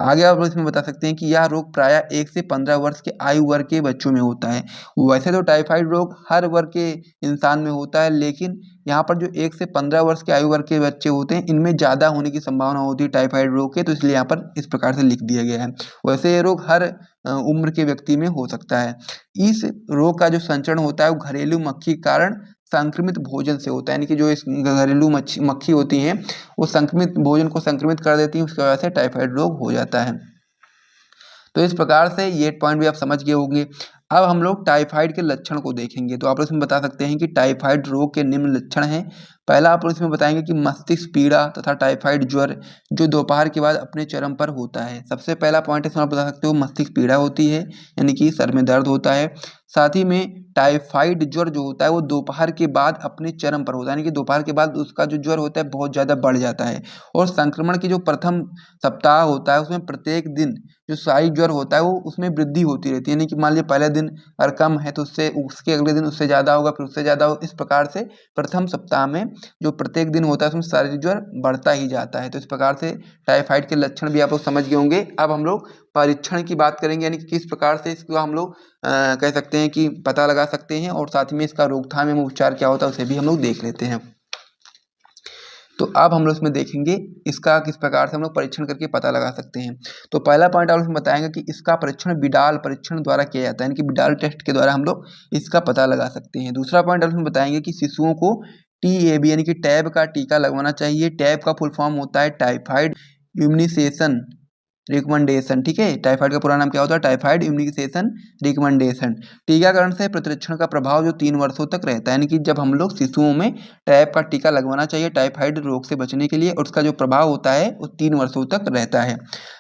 आगे आप लोग इसमें बता सकते हैं कि यह रोग प्रायः 1 से 15 वर्ष के आयु वर्ग के बच्चों में होता है। वैसे तो टाइफाइड रोग हर वर्ग के इंसान में होता है, लेकिन यहाँ पर जो 1 से 15 वर्ष के आयु वर्ग के बच्चे होते हैं इनमें ज़्यादा होने की संभावना होती है टाइफाइड रोग के, तो इसलिए यहाँ पर इस प्रकार से लिख दिया गया है। वैसे ये रोग हर उम्र के व्यक्ति में हो सकता है। इस रोग का जो संचरण होता है वो घरेलू मक्खी के कारण संक्रमित भोजन से होता है, यानी कि जो इस घरेलू मक्खी होती हैं वो संक्रमित भोजन को संक्रमित कर देती हैं, उसकी वजह से टाइफाइड रोग हो जाता है। तो इस प्रकार से ये पॉइंट भी आप समझ गए होंगे। अब हम लोग टाइफाइड के लक्षण को देखेंगे। तो आप लोग इसमें बता सकते हैं कि टाइफाइड रोग के निम्न लक्षण हैं। पहला आप लोग इसमें बताएंगे कि मस्तिष्क पीड़ा तथा टाइफाइड ज्वर जो दोपहर के बाद अपने चरम पर होता है। सबसे पहला पॉइंट इसमें आप बता सकते हो मस्तिष्क पीड़ा होती है, यानी कि सर में दर्द होता है। साथ ही में टाइफाइड ज्वर जो होता है वो दोपहर के बाद अपने चरम पर होता है, यानी कि दोपहर के बाद उसका जो ज्वर होता है बहुत ज़्यादा बढ़ जाता है। और संक्रमण की जो प्रथम सप्ताह होता है उसमें प्रत्येक दिन जो शारीरिक ज्वर होता है वो उसमें वृद्धि होती रहती है, यानी कि मान लीजिए पहले दिन अगर कम है तो उससे उसके अगले दिन उससे ज़्यादा होगा, फिर उससे ज़्यादा हो। इस प्रकार से प्रथम सप्ताह में जो प्रत्येक दिन होता है उसमें शारीरिक ज्वर बढ़ता ही जाता है। तो इस प्रकार से टाइफाइड के लक्षण भी आप लोग समझ गए होंगे। अब हम लोग परीक्षण की बात करेंगे, यानी कि किस प्रकार से इसको हम लोग कह सकते हैं कि पता लगा सकते हैं, और साथ में इसका रोकथाम एवं उपचार क्या होता है उसे भी हम लोग देख लेते हैं। तो अब हम लोग इसमें देखेंगे इसका किस प्रकार से हम लोग परीक्षण करके पता लगा सकते हैं। तो पहला पॉइंट आप लोग बताएंगे कि इसका परीक्षण बिडाल परीक्षण द्वारा किया जाता है, यानी कि बिडाल टेस्ट के द्वारा हम लोग इसका पता लगा सकते हैं। दूसरा पॉइंट आप लोग बताएंगे कि शिशुओं को TAB यानी कि टैब का टीका लगवाना चाहिए। टैब का फुल फॉर्म होता है टाइफाइड इम्यूनाइजेशन रिकमेंडेशन, ठीक है। टाइफाइड का पूरा नाम क्या होता है, टाइफाइड इम्यूनाइजेशन रिकमेंडेशन। टीकाकरण से प्रतिरक्षण का प्रभाव जो 3 वर्षों तक रहता है, यानी कि जब हम लोग शिशुओं में टैब का टीका लगवाना चाहिए टाइफाइड रोग से बचने के लिए, और उसका जो प्रभाव होता है वो 3 वर्षों तक रहता है।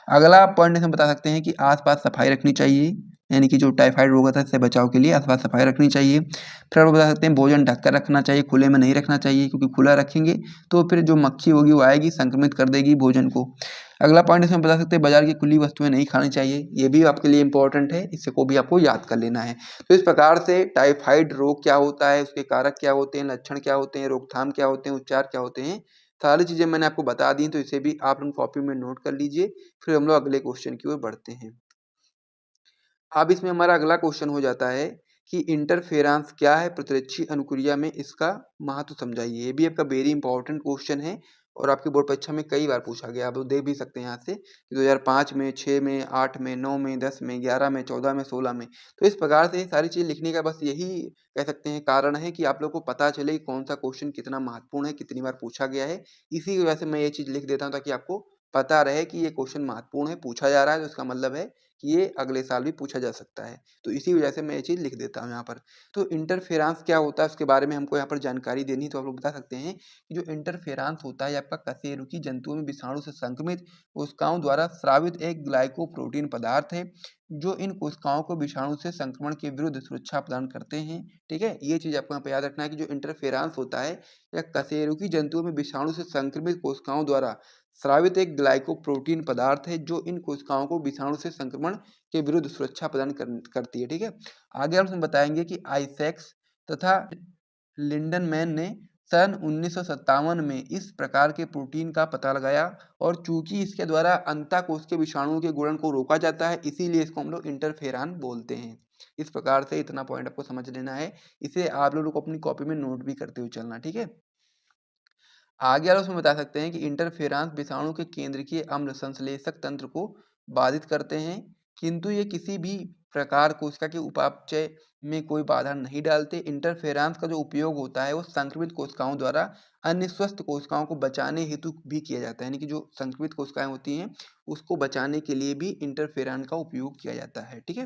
अगला पॉइंट हम बता सकते हैं कि आसपास सफाई रखनी चाहिए, यानी कि जो टाइफाइड रोग होता है इससे बचाव के लिए आसपास सफाई रखनी चाहिए। फिर आप बता सकते हैं भोजन ढककर रखना चाहिए, खुले में नहीं रखना चाहिए, क्योंकि खुला रखेंगे तो फिर जो मक्खी होगी वो आएगी संक्रमित कर देगी भोजन को। अगला पॉइंट इसमें बता सकते हैं बाजार की खुली वस्तुएं नहीं खानी चाहिए, ये भी आपके लिए इंपॉर्टेंट है, इससे को भी आपको याद कर लेना है। तो इस प्रकार से टाइफाइड रोग क्या होता है, उसके कारक क्या होते हैं, लक्षण क्या होते हैं, रोकथाम क्या होते हैं, उपचार क्या होते हैं, सारी चीजें मैंने आपको बता दी। तो इसे भी आप लोग कॉपी में नोट कर लीजिए। फिर हम लोग अगले क्वेश्चन की ओर बढ़ते हैं। अब इसमें हमारा अगला क्वेश्चन हो जाता है कि इंटरफेरेंस क्या है, प्रतिरक्षी अनुक्रिया में इसका महत्व समझाइए। ये भी आपका वेरी इंपॉर्टेंट क्वेश्चन है, और आपकी बोर्ड परीक्षा में कई बार पूछा गया। आप लोग देख भी सकते हैं यहाँ से 2005 में, 6 में, 8 में, 9 में, 10 में, 11 में, 14 में, 16 में। तो इस प्रकार से ये सारी चीज़ लिखने का बस यही कह सकते हैं कारण है कि आप लोग को पता चले कि कौन सा क्वेश्चन कितना महत्वपूर्ण है, कितनी बार पूछा गया है। इसी की वजह से मैं ये चीज़ लिख देता हूँ ताकि आपको पता रहे कि ये क्वेश्चन महत्वपूर्ण है, पूछा जा रहा है, तो इसका मतलब है कि ये अगले साल भी पूछा जा सकता है। तो इसी वजह से मैं ये चीज़ लिख देता हूँ यहाँ पर। तो इंटरफेरेंस क्या होता है उसके बारे में हमको यहाँ पर जानकारी देनी है। तो आप लोग बता सकते हैं कि जो इंटरफेरेंस होता है आपका कशेरुकी जंतुओं में विषाणु से संक्रमित कोशिकाओं द्वारा स्रावित एक ग्लाइकोप्रोटीन पदार्थ है, जो इन कोशिकाओं को विषाणु से संक्रमण के विरुद्ध सुरक्षा प्रदान करते हैं, ठीक है। ये चीज़ आपको यहाँ पे याद रखना है कि जो इंटरफेरेंस होता है या कशेरुकी जंतुओं में विषाणु से संक्रमित कोशिकाओं द्वारा स्रावित एक ग्लाइकोप्रोटीन पदार्थ है, जो इन कोशिकाओं को विषाणु से संक्रमण के विरुद्ध सुरक्षा प्रदान करती है, ठीक है। आगे हम बताएंगे कि आइसेक्स तथा लिंडनमैन ने सन 1957 में इस प्रकार के प्रोटीन का पता लगाया, और चूंकि इसके द्वारा अंतःकोश के विषाणुओं के गुणन को रोका जाता है, इसीलिए इसको हम लोग इंटरफेरॉन बोलते हैं। इस प्रकार से इतना पॉइंट आपको समझ लेना है। इसे आप लोगों को अपनी कॉपी में नोट भी करते हुए चलना, ठीक है। आगे वाला उसमें बता सकते हैं कि इंटरफेरेंस विषाणु के केंद्रकीय अम्ल संश्लेषक तंत्र को बाधित करते हैं, किंतु ये किसी भी प्रकार कोशिका के उपापचय में कोई बाधा नहीं डालते। इंटरफेरेंस का जो उपयोग होता है वो संक्रमित कोशिकाओं द्वारा अन्य स्वस्थ कोशिकाओं को बचाने हेतु भी किया जाता है, यानी कि जो संक्रमित कोशिकाएं होती हैं उसको बचाने के लिए भी इंटरफेरेंस का उपयोग किया जाता है। ठीक है,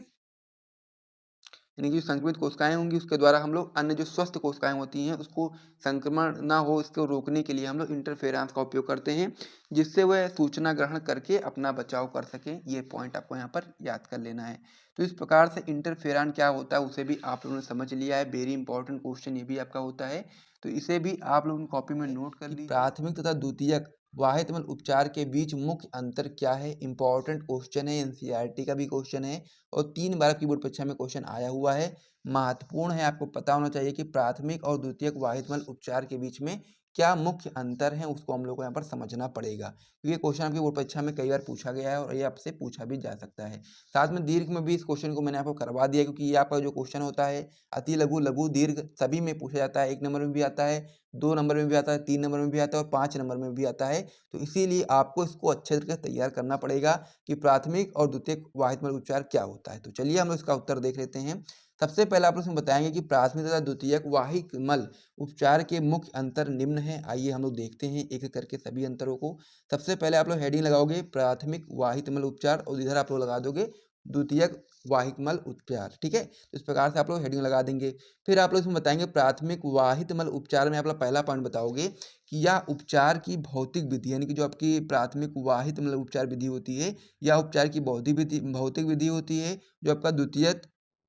यानी कि जो संक्रमित कोशिकाएं होंगी उसके द्वारा हम लोग अन्य जो स्वस्थ कोशिकाएं होती हैं उसको संक्रमण ना हो, इसको रोकने के लिए हम लोग इंटरफेरेंस का उपयोग करते हैं, जिससे वह सूचना ग्रहण करके अपना बचाव कर सकें। ये पॉइंट आपको यहाँ पर याद कर लेना है। तो इस प्रकार से इंटरफेरेंस क्या होता है उसे भी आप लोगों ने समझ लिया है। वेरी इंपॉर्टेंट क्वेश्चन ये भी आपका होता है, तो इसे भी आप लोगों कॉपी में नोट कर लीजिए। प्राथमिक तथा द्वितीयक वाहितमल उपचार के बीच मुख्य अंतर क्या है? इंपॉर्टेंट क्वेश्चन है, एनसीईआरटी का भी क्वेश्चन है और 3 बार की बोर्ड परीक्षा में क्वेश्चन आया हुआ है। महत्वपूर्ण है, आपको पता होना चाहिए कि प्राथमिक और द्वितीयक वाहितमल उपचार के बीच में क्या मुख्य अंतर है, उसको हम लोग को यहाँ पर समझना पड़ेगा, क्योंकि ये क्वेश्चन आपकी बोर्ड परीक्षा में कई बार पूछा गया है और ये आपसे पूछा भी जा सकता है। साथ में दीर्घ में भी इस क्वेश्चन को मैंने आपको करवा दिया, क्योंकि ये आपका जो क्वेश्चन होता है अति लघु, लघु, दीर्घ सभी में पूछा जाता है। 1 नंबर में भी आता है, 2 नंबर में भी आता है, 3 नंबर में भी आता है और 5 नंबर में भी आता है। तो इसीलिए आपको इसको अच्छे तरीके से तैयार करना पड़ेगा कि प्राथमिक और द्वितीयक वाहितमल उपचार क्या होता है। तो चलिए हम लोग इसका उत्तर देख लेते हैं। सबसे पहले आप लोग इसमें बताएंगे कि प्राथमिक तथा द्वितीयक वाहिकमल उपचार के मुख्य अंतर निम्न है। आइए हम लोग देखते हैं एक एक करके सभी अंतरों को। सबसे पहले आप लोग हेडिंग लगाओगे प्राथमिक वाहिकमल उपचार और इधर आप लोग लगा दोगे द्वितीयक वाहिकमल उपचार। ठीक है, तो इस प्रकार से आप लोग हेडिंग लगा देंगे। फिर आप लोग इसमें बताएंगे प्राथमिक वाहितमल उपचार में आप लोग पहला पॉइंट बताओगे कि यह उपचार की भौतिक विधि, यानी कि जो आपकी प्राथमिक वाहितमल उपचार विधि होती है या उपचार की भौतिक विधि होती है।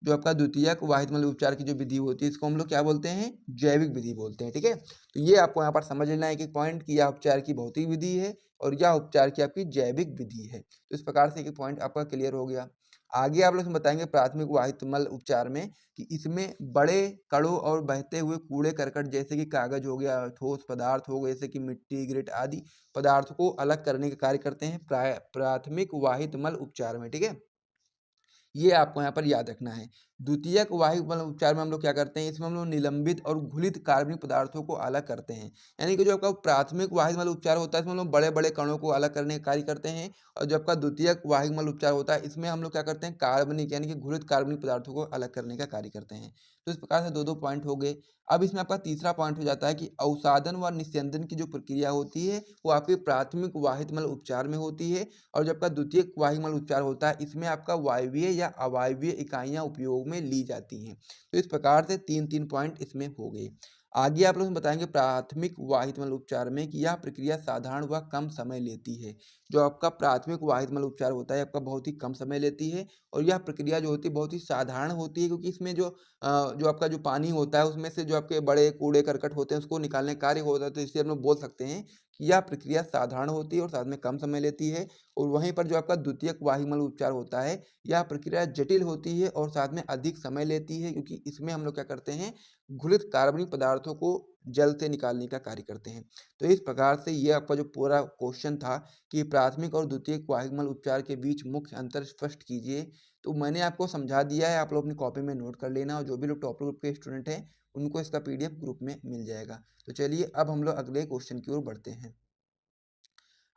जो आपका द्वितीयक वाहितमल उपचार की जो विधि होती है इसको हम लोग क्या बोलते हैं? जैविक विधि बोलते हैं। ठीक है, तो ये आपको यहाँ पर समझ लेना है एक पॉइंट कि यह उपचार की भौतिक विधि है और यह उपचार की आपकी जैविक विधि है। तो इस प्रकार से एक पॉइंट आपका क्लियर हो गया। आगे आप लोग बताएंगे प्राथमिक वाहितमल उपचार में कि इसमें बड़े कणों और बहते हुए कूड़े करकट जैसे कि कागज हो गया, ठोस पदार्थ हो गए जैसे कि मिट्टी, ग्रेट आदि पदार्थों को अलग करने का कार्य करते हैं प्राथमिक वाहितमल उपचार में। ठीक है, ये आपको यहाँ पर याद रखना है। द्वितीयक वाहितमल उपचार में हम लोग क्या करते हैं, इसमें हम लोग निलंबित और घुलित कार्बनिक पदार्थों को अलग करते हैं। यानी कि जो आपका प्राथमिक वाहितमल उपचार होता है इसमें हम लोग बड़े बड़े कणों को अलग करने का कार्य करते हैं, और जो आपका द्वितीयक वाहितमल उपचार होता है इसमें हम लोग क्या करते हैं, कार्बनिक यानी कि घुलित कार्बनिक पदार्थों को अलग करने का कार्य करते हैं। तो इस प्रकार से दो दो पॉइंट हो गए। अब इसमें आपका तीसरा पॉइंट हो जाता है कि अवसादन व निस्यंदन की जो प्रक्रिया होती है वो आपके प्राथमिक वाहितमल उपचार में होती है, और जब आपका द्वितीयक वाहिमल उपचार होता है इसमें आपका वायवीय या अवायवीय इकाइयां उपयोग में ली जाती हैं। तो इस प्रकार से तीन तीन पॉइंट इसमें हो गए। आगे आप लोग बताएंगे प्राथमिक वाहितमल उपचार में कि यह प्रक्रिया साधारण व कम समय लेती है। जो आपका प्राथमिक वाहितमल उपचार होता है आपका बहुत ही कम समय लेती है, और यह प्रक्रिया जो होती है बहुत ही साधारण होती है, क्योंकि इसमें जो आपका जो पानी होता है उसमें से जो आपके बड़े कूड़े करकट होते हैं उसको निकालने का कार्य होता है। तो इसलिए हम लोग बोल सकते हैं कि यह प्रक्रिया साधारण होती है और साथ में कम समय लेती है। और वहीं पर जो आपका द्वितीयक वाहिमल उपचार होता है यह प्रक्रिया जटिल होती है और साथ में अधिक समय लेती है, क्योंकि इसमें हम लोग क्या करते हैं, घुलित कार्बनिक पदार्थों को जल से निकालने का कार्य करते हैं। तो इस प्रकार से ये आपका जो पूरा क्वेश्चन था कि प्राथमिक और द्वितीयक वाहिमल उपचार के बीच मुख्य अंतर स्पष्ट कीजिए, तो मैंने आपको समझा दिया है। आप लोग अपनी कॉपी में नोट कर लेना, और जो भी लोग टॉपर ग्रुप के स्टूडेंट हैं उनको इसका पीडीएफ ग्रुप में मिल जाएगा। तो चलिए अब हम लोग अगले क्वेश्चन की ओर बढ़ते हैं।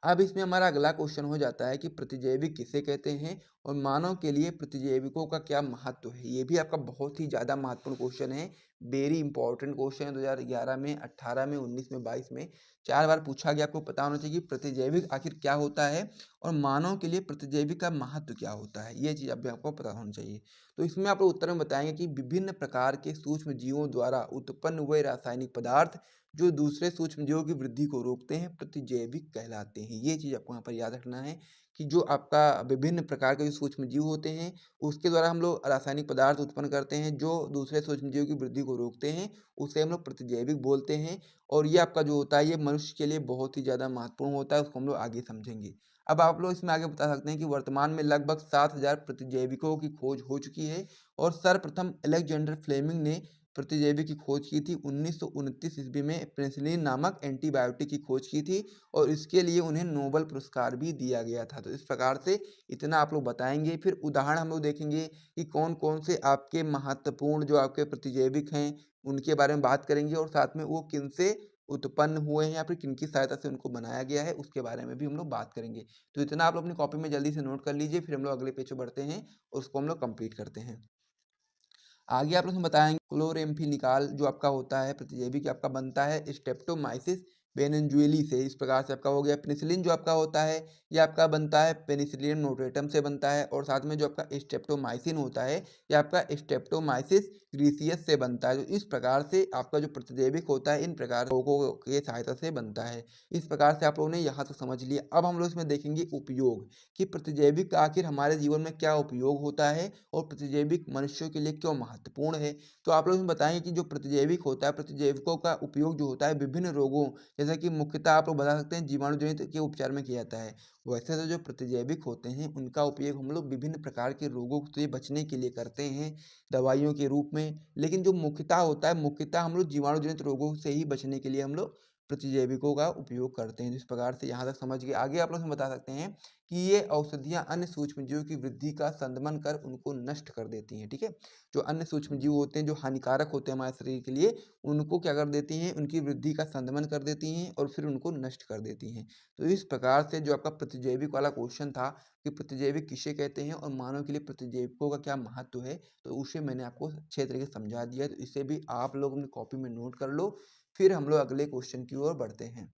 अब इसमें हमारा अगला क्वेश्चन हो जाता है कि प्रतिजैविक किसे कहते हैं और मानव के लिए प्रतिजैविकों का क्या महत्व है। ये भी आपका बहुत ही ज़्यादा महत्वपूर्ण क्वेश्चन है। वेरी इंपॉर्टेंट क्वेश्चन है। 2011 में, 18 में, 19 में, 22 में 4 बार पूछा गया। आपको पता होना चाहिए कि प्रतिजैविक आखिर क्या होता है और मानव के लिए प्रतिजैविक का महत्व क्या होता है। ये चीज़ अभी आपको पता होना चाहिए। तो इसमें आप लोग उत्तर में बताएंगे कि विभिन्न प्रकार के सूक्ष्म जीवों द्वारा उत्पन्न हुए रासायनिक पदार्थ जो दूसरे सूक्ष्मजीवों की वृद्धि को रोकते हैं प्रतिजैविक कहलाते हैं। ये चीज़ आपको यहाँ पर याद रखना है कि जो आपका विभिन्न प्रकार के जो सूक्ष्मजीव होते हैं उसके द्वारा हम लोग रासायनिक पदार्थ उत्पन्न करते हैं जो दूसरे सूक्ष्मजीवों की वृद्धि को रोकते हैं, उसे हम लोग प्रतिजैविक बोलते हैं। और ये आपका जो होता है ये मनुष्य के लिए बहुत ही ज़्यादा महत्वपूर्ण होता है, उसको हम लोग आगे समझेंगे। अब आप लोग इसमें आगे बता सकते हैं कि वर्तमान में लगभग 7,000 प्रतिजैविकों की खोज हो चुकी है, और सर्वप्रथम अलेक्जेंडर फ्लेमिंग ने प्रतिजैविक की खोज की थी 1929 ईस्वी में। पेनिसिलिन नामक एंटीबायोटिक की खोज की थी और इसके लिए उन्हें नोबेल पुरस्कार भी दिया गया था। तो इस प्रकार से इतना आप लोग बताएंगे। फिर उदाहरण हम लोग देखेंगे कि कौन कौन से आपके महत्वपूर्ण जो आपके प्रतिजैविक हैं उनके बारे में बात करेंगे, और साथ में वो किन से उत्पन्न हुए हैं या फिर किनकी सहायता से उनको बनाया गया है, उसके बारे में भी हम लोग बात करेंगे। तो इतना आप लोग अपनी कॉपी में जल्दी से नोट कर लीजिए, फिर हम लोग अगले पेज पे बढ़ते हैं और उसको हम लोग कंप्लीट करते हैं। आगे आप लोग बताएंगे क्लोरेम्फेनिकॉल जो आपका होता है प्रतिजैविक आपका बनता है स्ट्रेप्टोमाइसिस बेनेंजुएली से। इस प्रकार से आपका हो गया। पेनिसिलिन जो आपका होता है ये आपका बनता है पेनिसिलियम नोटेटम से बनता है, और साथ में जो आपका स्ट्रेप्टोमाइसिन होता है ये आपका स्ट्रेप्टोमाइसिस ग्रीसियस से बनता है। तो इस प्रकार से आपका जो प्रतिजैविक होता है इन प्रकार रोगों के सहायता से बनता है। इस प्रकार से आप लोगों ने यहाँ तक समझ लिया। अब हम लोग इसमें देखेंगे उपयोग कि प्रतिजैविक का आखिर हमारे जीवन में क्या उपयोग होता है और प्रतिजैविक मनुष्यों के लिए क्यों महत्वपूर्ण है। तो आप लोग बताएंगे कि जो प्रतिजैविक होता है प्रतिजैविकों का उपयोग जो होता है विभिन्न रोगों जैसा कि मुख्यतः आप लोग बता सकते हैं जीवाणु जनित के उपचार में किया जाता है। वैसे तो जो प्रतिजैविक होते हैं उनका उपयोग हम लोग विभिन्न प्रकार के रोगों से बचने के लिए करते हैं दवाइयों के रूप में, लेकिन जो मुख्यतः होता है मुख्यतः हम लोग जीवाणु जनित रोगों से ही बचने के लिए हम लोग प्रतिजैविकों का उपयोग करते हैं। इस प्रकार से यहाँ तक समझ गए। आगे आप लोग बता सकते हैं कि ये औषधियाँ अन्य सूक्ष्मजीवों की वृद्धि का संदमन कर उनको नष्ट कर देती हैं। ठीक है, जो अन्य सूक्ष्मजीव होते हैं जो हानिकारक होते हैं हमारे शरीर के लिए उनको क्या कर देती हैं, उनकी वृद्धि का संदमन कर देती हैं और फिर उनको नष्ट कर देती हैं। तो इस प्रकार से जो आपका प्रतिजैविक वाला क्वेश्चन था कि प्रतिजैविक किसे कहते हैं और मानव के लिए प्रतिजैविकों का क्या महत्व है, तो उसे मैंने आपको अच्छे तरीके से समझा दिया। तो इसे भी आप लोग अपनी कॉपी में नोट कर लो। फिर हम लोग अगले क्वेश्चन की ओर बढ़ते हैं।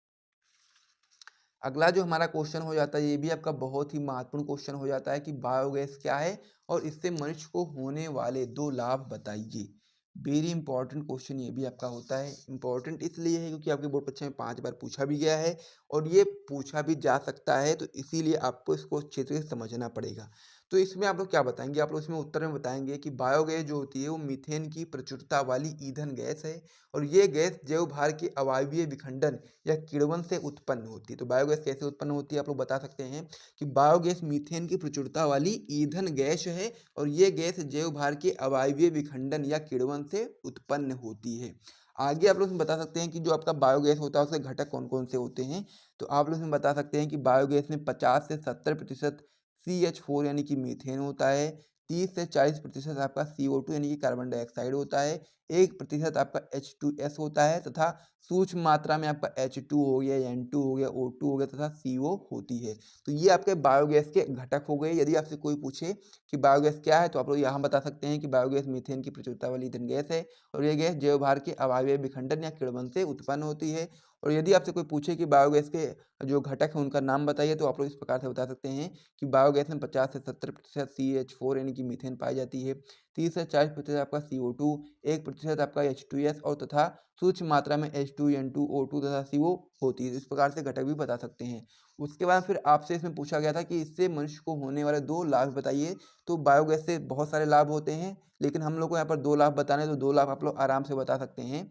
अगला जो हमारा क्वेश्चन हो जाता है ये भी आपका बहुत ही महत्वपूर्ण क्वेश्चन हो जाता है कि बायोगैस क्या है और इससे मनुष्य को होने वाले 2 लाभ बताइए। वेरी इंपॉर्टेंट क्वेश्चन ये भी आपका होता है। इंपॉर्टेंट इसलिए है क्योंकि आपके बोर्ड परीक्षा में 5 बार पूछा भी गया है और ये पूछा भी जा सकता है, तो इसीलिए आपको इसको अच्छे तरीके से समझना पड़ेगा। तो इसमें आप लोग क्या बताएंगे, आप लोग इसमें उत्तर में बताएंगे कि बायोगैस जो होती है वो मीथेन की प्रचुरता वाली ईंधन गैस है और ये गैस जैव भार के अवायवीय विखंडन या किण्वन से उत्पन्न होती है। तो बायोगैस कैसे उत्पन्न होती है आप लोग बता सकते हैं कि बायोगैस मीथेन की प्रचुरता वाली ईंधन गैस है और ये गैस जैव भार के अवायवीय विखंडन या किण्वन से उत्पन्न होती है। आगे आप लोग बता सकते हैं कि जो आपका बायोगैस होता है उसके घटक कौन कौन से होते हैं। तो आप लोग बता सकते हैं कि बायोगैस में 50 से 70% CH4 यानी कि मीथेन होता है, 30 से 40% आपका CO2 यानी कि कार्बन डाइऑक्साइड होता है, 1% आपका H2S होता है तथा सूक्ष्म मात्रा में आपका H2 हो गया, N2 हो गया, O2 हो गया तथा CO होती है। तो ये आपके बायोगैस के घटक हो गए। यदि आपसे कोई पूछे कि बायोगैस क्या है तो आप लोग यहाँ बता सकते हैं कि बायोगैस मीथेन की प्रचुरता वाली ईंधन गैस है और ये गैस जैव भार के अवायवीय विखंडन या किण्वन से उत्पन्न होती है। और यदि आपसे कोई पूछे कि बायोगैस के जो घटक हैं उनका नाम बताइए तो आप लोग इस प्रकार से बता सकते हैं कि बायोगैस में 50 से 70% CH4 यानी कि मीथेन पाई जाती है, 30 से 40% आपका CO2, 1% आपका H2S और तथा सूक्ष्म मात्रा में H2, N2, O2 तथा CO होती है। इस प्रकार से घटक भी बता सकते हैं। उसके बाद फिर आपसे इसमें पूछा गया था कि इससे मनुष्य को होने वाले 2 लाभ बताइए। तो बायोगैस से बहुत सारे लाभ होते हैं, लेकिन हम लोग को यहाँ पर 2 लाभ बताने, तो 2 लाभ आप लोग आराम से बता सकते हैं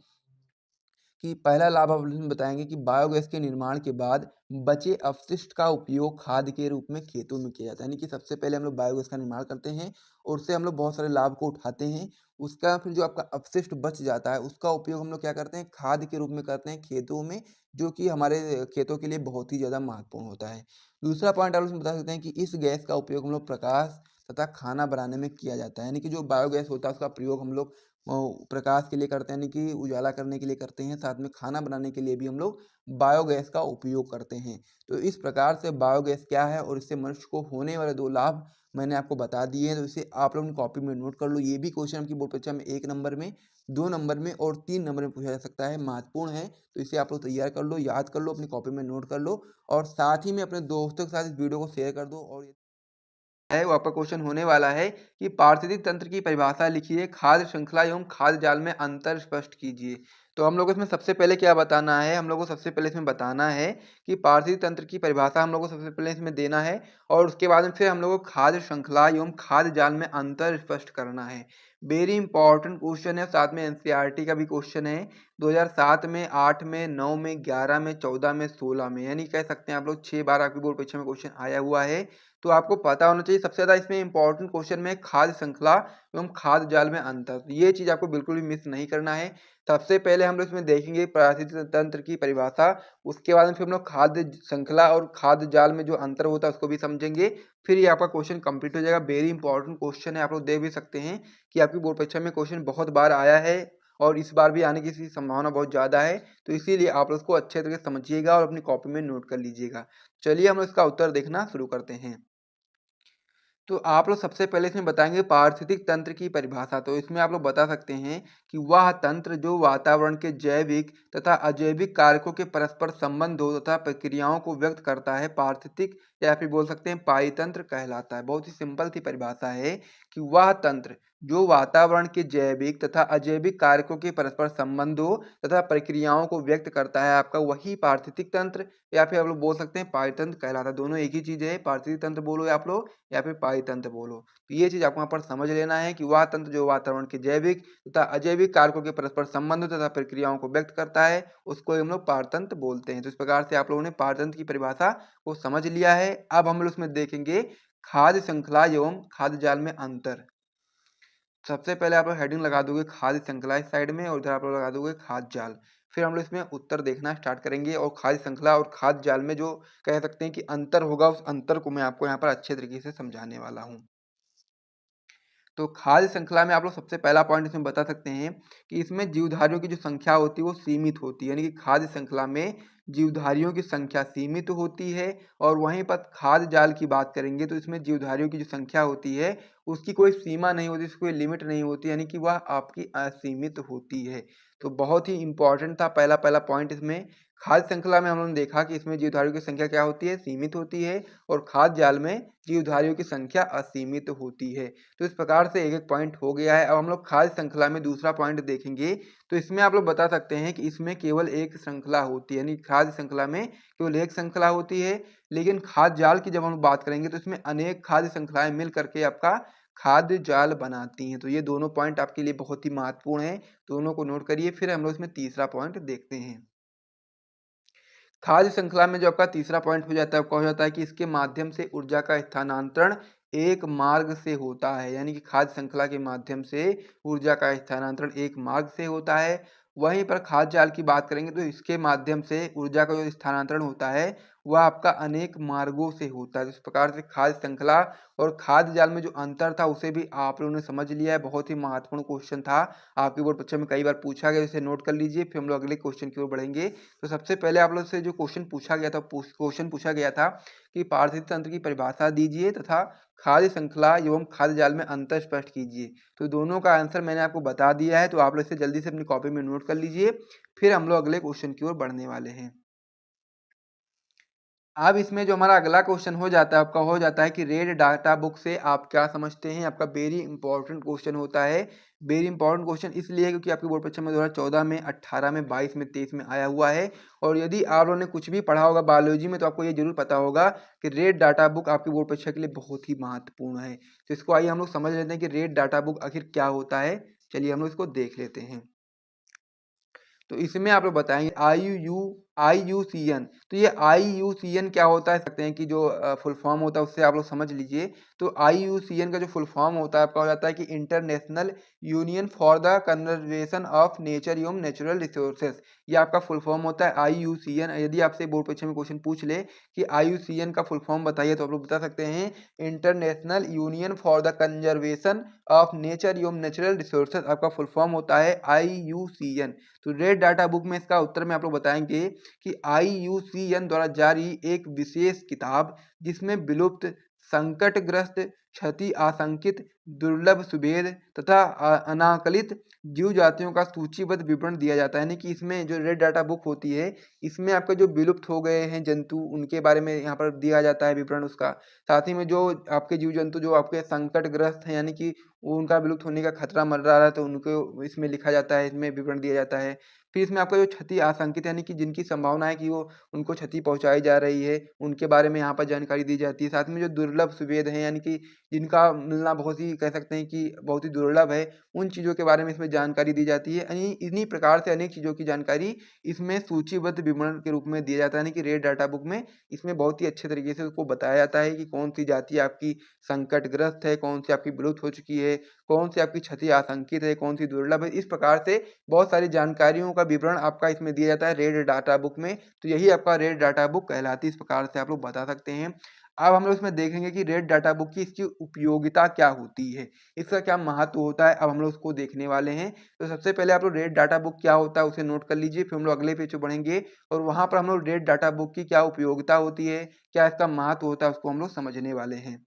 कि पहला लाभ आप लोग बताएंगे कि बायोगैस के निर्माण के बाद बचे अपशिष्ट का उपयोग खाद के रूप में खेतों में किया जाता है। यानी कि सबसे पहले हम लोग बायोगैस का निर्माण करते हैं और उससे हम लोग बहुत सारे लाभ को उठाते हैं। उसका फिर जो आपका अपशिष्ट बच जाता है उसका उपयोग हम लोग क्या करते हैं, खाद के रूप में करते हैं खेतों में, जो कि हमारे खेतों के लिए बहुत ही ज़्यादा महत्वपूर्ण होता है। दूसरा पॉइंट आप लोग बता सकते हैं कि इस गैस का उपयोग हम लोग प्रकाश तथा खाना बनाने में किया जाता है। यानी कि जो बायोगैस होता है उसका प्रयोग हम लोग प्रकाश के लिए करते हैं, यानी कि उजाला करने के लिए करते हैं, साथ में खाना बनाने के लिए भी हम लोग बायोगैस का उपयोग करते हैं। तो इस प्रकार से बायोगैस क्या है और इससे मनुष्य को होने वाले 2 लाभ मैंने आपको बता दिए हैं। तो इसे आप लोग कॉपी में नोट कर लो। ये भी क्वेश्चन आपकी बोर्ड परीक्षा में 1 नंबर में, 2 नंबर में और 3 नंबर में पूछा जा सकता है, महत्वपूर्ण है। तो इसे आप लोग तैयार कर लो, याद कर लो, अपनी कॉपी में नोट कर लो और साथ ही में अपने दोस्तों के साथ इस वीडियो को शेयर कर दो। और है वो आपका क्वेश्चन होने वाला है कि पारिस्थितिक तंत्र की परिभाषा लिखिए, खाद्य श्रृंखला एवं खाद्य जाल में अंतर स्पष्ट कीजिए। तो हम लोग इसमें सबसे पहले क्या बताना है, हम लोग को सबसे पहले इसमें बताना है कि पारिस्थितिक तंत्र की परिभाषा हम लोग को सबसे पहले इसमें देना है और उसके बाद में फिर हम लोग को खाद्य श्रृंखला एवं खाद्य जाल में अंतर स्पष्ट करना है। वेरी इंपॉर्टेंट क्वेश्चन है, साथ में एनसीईआरटी का भी क्वेश्चन है 2007 में, 8 में, 9 में, 11 में, 14 में, 16 में, यानी कह सकते हैं आप लोग 6 बार आपकी बोर्ड परीक्षा में क्वेश्चन आया हुआ है। तो आपको पता होना चाहिए सबसे ज़्यादा इसमें इंपॉर्टेंट क्वेश्चन में खाद्य श्रृंखला एवं खाद्य जाल में अंतर, तो ये चीज़ आपको बिल्कुल भी मिस नहीं करना है। सबसे पहले हम लोग इसमें देखेंगे पारिस्थितिक तंत्र की परिभाषा, उसके बाद में फिर हम लोग खाद्य श्रृंखला और खाद्य जाल में जो अंतर होता है उसको भी समझेंगे। फिर ये आपका क्वेश्चन कंप्लीट हो जाएगा। वेरी इंपॉर्टेंट क्वेश्चन है, आप लोग देख भी सकते हैं कि आपकी बोर्ड परीक्षा में क्वेश्चन बहुत बार आया है और इस बार भी आने की इसकी संभावना बहुत ज़्यादा है। तो इसीलिए आप लोग उसको अच्छे तरीके से समझिएगा और अपनी कॉपी में नोट कर लीजिएगा। चलिए हम लोग इसका उत्तर देखना शुरू करते हैं। तो आप लोग सबसे पहले इसमें बताएंगे पारिस्थितिक तंत्र की परिभाषा। तो इसमें आप लोग बता सकते हैं कि वह तंत्र जो वातावरण के जैविक तथा अजैविक कारकों के परस्पर संबंधों तथा प्रक्रियाओं को व्यक्त करता है पारिस्थितिक या फिर बोल सकते हैं पारितंत्र कहलाता है। बहुत ही सिंपल सी परिभाषा है कि वह तंत्र जो वातावरण के जैविक तथा अजैविक कारकों के परस्पर संबंधों तथा प्रक्रियाओं को व्यक्त करता है, आपका वही पारिस्थितिक तंत्र या फिर आप लोग बोल सकते हैं पारितंत्र कहलाता है। दोनों एक ही चीज है, पारिस्थितिक तंत्र बोलो आप लोग या फिर पारितंत्र बोलो। तो ये चीज आपको यहाँ पर समझ लेना है कि वह तंत्र जो वातावरण के जैविक तथा अजैविक कारकों के परस्पर संबंध तथा प्रक्रियाओं को व्यक्त करता है उसको हम लोग पारतंत्र बोलते हैं। तो इस प्रकार से आप लोगों ने पारतंत्र की परिभाषा को समझ लिया है। अब हम लोग उसमें देखेंगे खाद्य श्रृंखला एवं खाद्य जाल में अंतर। सबसे पहले आप लोग हेडिंग लगा दोगे खाद्य श्रृंखला इस साइड में और इधर आप लोग लगा दोगे खाद्य जाल। फिर हम लोग इसमें उत्तर देखना स्टार्ट करेंगे और खाद्य श्रृंखला और खाद्य जाल में जो कह सकते हैं कि अंतर होगा उस अंतर को मैं आपको यहाँ पर अच्छे तरीके से समझाने वाला हूँ। तो खाद्य श्रृंखला में आप लोग सबसे पहला पॉइंट इसमें बता सकते हैं कि इसमें जीवधारियों की जो संख्या होती है वो सीमित होती है, यानी कि खाद्य श्रृंखला में जीवधारियों की संख्या सीमित होती है। और वहीं पर खाद्य जाल की बात करेंगे तो इसमें जीवधारियों की जो संख्या होती है उसकी कोई सीमा नहीं होती, उसकी कोई लिमिट नहीं होती, यानी कि वह आपकी असीमित होती है। तो बहुत ही इंपॉर्टेंट था पहला पहला पॉइंट इसमें। खाद्य श्रृंखला में हम लोगों ने देखा कि इसमें जीवधारियों की संख्या क्या होती है, सीमित होती है, और खाद्य जाल में जीवधारियों की संख्या असीमित होती है। तो इस प्रकार से एक एक पॉइंट हो गया है। अब हम लोग खाद्य श्रृंखला में दूसरा पॉइंट देखेंगे। तो इसमें आप लोग बता सकते हैं कि इसमें केवल एक श्रृंखला होती है, यानी खाद्य श्रृंखला में केवल एक श्रृंखला होती है। लेकिन खाद्य जाल की जब हम बात करेंगे तो इसमें अनेक खाद्य श्रृंखलाएं मिल करके आपका खाद्य जाल बनाती हैं। तो ये दोनों पॉइंट आपके लिए बहुत ही महत्वपूर्ण है, दोनों को नोट करिए। फिर हम लोग इसमें तीसरा पॉइंट देखते हैं। खाद्य श्रृंखला में जो आपका तीसरा पॉइंट हो जाता है, आपका हो जाता है कि इसके माध्यम से ऊर्जा का स्थानांतरण एक मार्ग से होता है, यानी कि खाद्य श्रृंखला के माध्यम से ऊर्जा का स्थानांतरण एक मार्ग से होता है। वहीं पर खाद्य जाल की बात करेंगे तो इसके माध्यम से ऊर्जा का जो स्थानांतरण होता है वह आपका अनेक मार्गों से होता है। इस प्रकार से खाद्य श्रृंखला और खाद्य जाल में जो अंतर था उसे भी आप लोगों ने समझ लिया है। बहुत ही महत्वपूर्ण क्वेश्चन था, आपके बोर्ड परीक्षा में कई बार पूछा गया, इसे नोट कर लीजिए। फिर हम लोग अगले क्वेश्चन की ओर बढ़ेंगे। तो सबसे पहले आप लोग से जो क्वेश्चन पूछा गया था, क्वेश्चन पूछा गया था कि पारिस्थितिक तंत्र की परिभाषा दीजिए तथा खाद्य श्रृंखला एवं खाद्य जाल में अंतर स्पष्ट कीजिए। तो दोनों का आंसर मैंने आपको बता दिया है, तो आप लोग इसे जल्दी से अपनी कॉपी में नोट कर लीजिए। फिर हम लोग अगले क्वेश्चन की ओर बढ़ने वाले हैं। अब इसमें जो हमारा अगला क्वेश्चन हो जाता है, आपका हो जाता है कि रेड डाटा बुक से आप क्या समझते हैं। आपका वेरी इंपॉर्टेंट क्वेश्चन होता है। वेरी इंपॉर्टेंट क्वेश्चन इसलिए क्योंकि आपकी बोर्ड परीक्षा में 2014 में, 18 में, 22 में, 23 में आया हुआ है। और यदि आप लोगों ने कुछ भी पढ़ा होगा बायोलॉजी में तो आपको ये जरूर पता होगा कि रेड डाटा बुक आपकी बोर्ड परीक्षा के लिए बहुत ही महत्वपूर्ण है। तो इसको आइए हम लोग समझ लेते हैं कि रेड डाटा बुक आखिर क्या होता है। चलिए हम लोग इसको देख लेते हैं। तो इसमें आप लोग बताएंगे IUCN। तो ये IUCN क्या होता है, सकते हैं कि जो फुल फॉर्म होता है उससे आप लोग समझ लीजिए। तो IUCN का जो फुल फॉर्म होता है आपका हो जाता है कि international union for the conservation of nature एवं नेचुरल रिसोर्सेज। ये आपका फुल फॉर्म होता है IUCN। यदि आपसे बोर्ड परीक्षा में क्वेश्चन पूछ ले कि IUCN का फुल फॉर्म बताइए तो आप लोग बता सकते हैं international union for the conservation of nature एवं नेचुरल रिसोर्सेज। आपका फुल फॉर्म होता है IUCN। तो रेड डाटा बुक में इसका उत्तर में आप लोग बताएंगे कि IUCN द्वारा जारी एक विशेष किताब जिसमें विलुप्त, संकटग्रस्त, क्षति आशंकित, दुर्लभ सुभेद तथा अनाकलित जीव जातियों का सूचीबद्ध विवरण दिया जाता है। यानी कि इसमें जो रेड डाटा बुक होती है इसमें आपका जो विलुप्त हो गए हैं जंतु उनके बारे में यहाँ पर दिया जाता है विवरण उसका। साथ ही में जो आपके जीव जंतु जो आपके संकटग्रस्त हैं, यानी कि उनका विलुप्त होने का खतरा मंडरा रहा है, तो उनको इसमें लिखा जाता है, इसमें विवरण दिया जाता है। फिर इसमें आपका जो क्षति आशंकित यानी कि जिनकी संभावना है कि वो उनको क्षति पहुंचाई जा रही है उनके बारे में यहाँ पर जानकारी दी जाती है। साथ में जो दुर्लभ सुवेद हैं यानी कि जिनका मिलना बहुत ही कह सकते हैं कि बहुत ही दुर्लभ है, उन चीज़ों के बारे में इसमें जानकारी दी जाती है। यानी इन्हीं प्रकार से अनेक चीज़ों की जानकारी इसमें सूचीबद्ध विवरण के रूप में दिया जाता है। यानी कि रेड डाटा बुक में इसमें बहुत ही अच्छे तरीके से उसको बताया जाता है कि कौन सी जाति आपकी संकटग्रस्त है, कौन सी आपकी विलुप्त हो चुकी है, कौन सी आपकी क्षति आशंकित है, कौन सी दुर्लभ है। इस प्रकार से बहुत सारी जानकारियों का विवरण आपका इसमें दिया जाता है रेड डाटा बुक में। तो यही आपका रेड डाटा बुक कहलाती है। इस प्रकार से आप लोग बता सकते हैं। अब हम लोग इसमें देखेंगे कि रेड डाटा बुक की इसकी उपयोगिता क्या होती है, इसका क्या महत्व होता है, अब हम लोग उसको देखने वाले हैं। तो सबसे पहले आप लोग रेड डाटा बुक क्या होता है उसे नोट कर लीजिए, फिर हम लोग अगले पेज पे बढ़ेंगे और वहाँ पर हम लोग रेड डाटा बुक की क्या उपयोगिता होती है, क्या इसका महत्व होता है, उसको हम लोग समझने वाले हैं।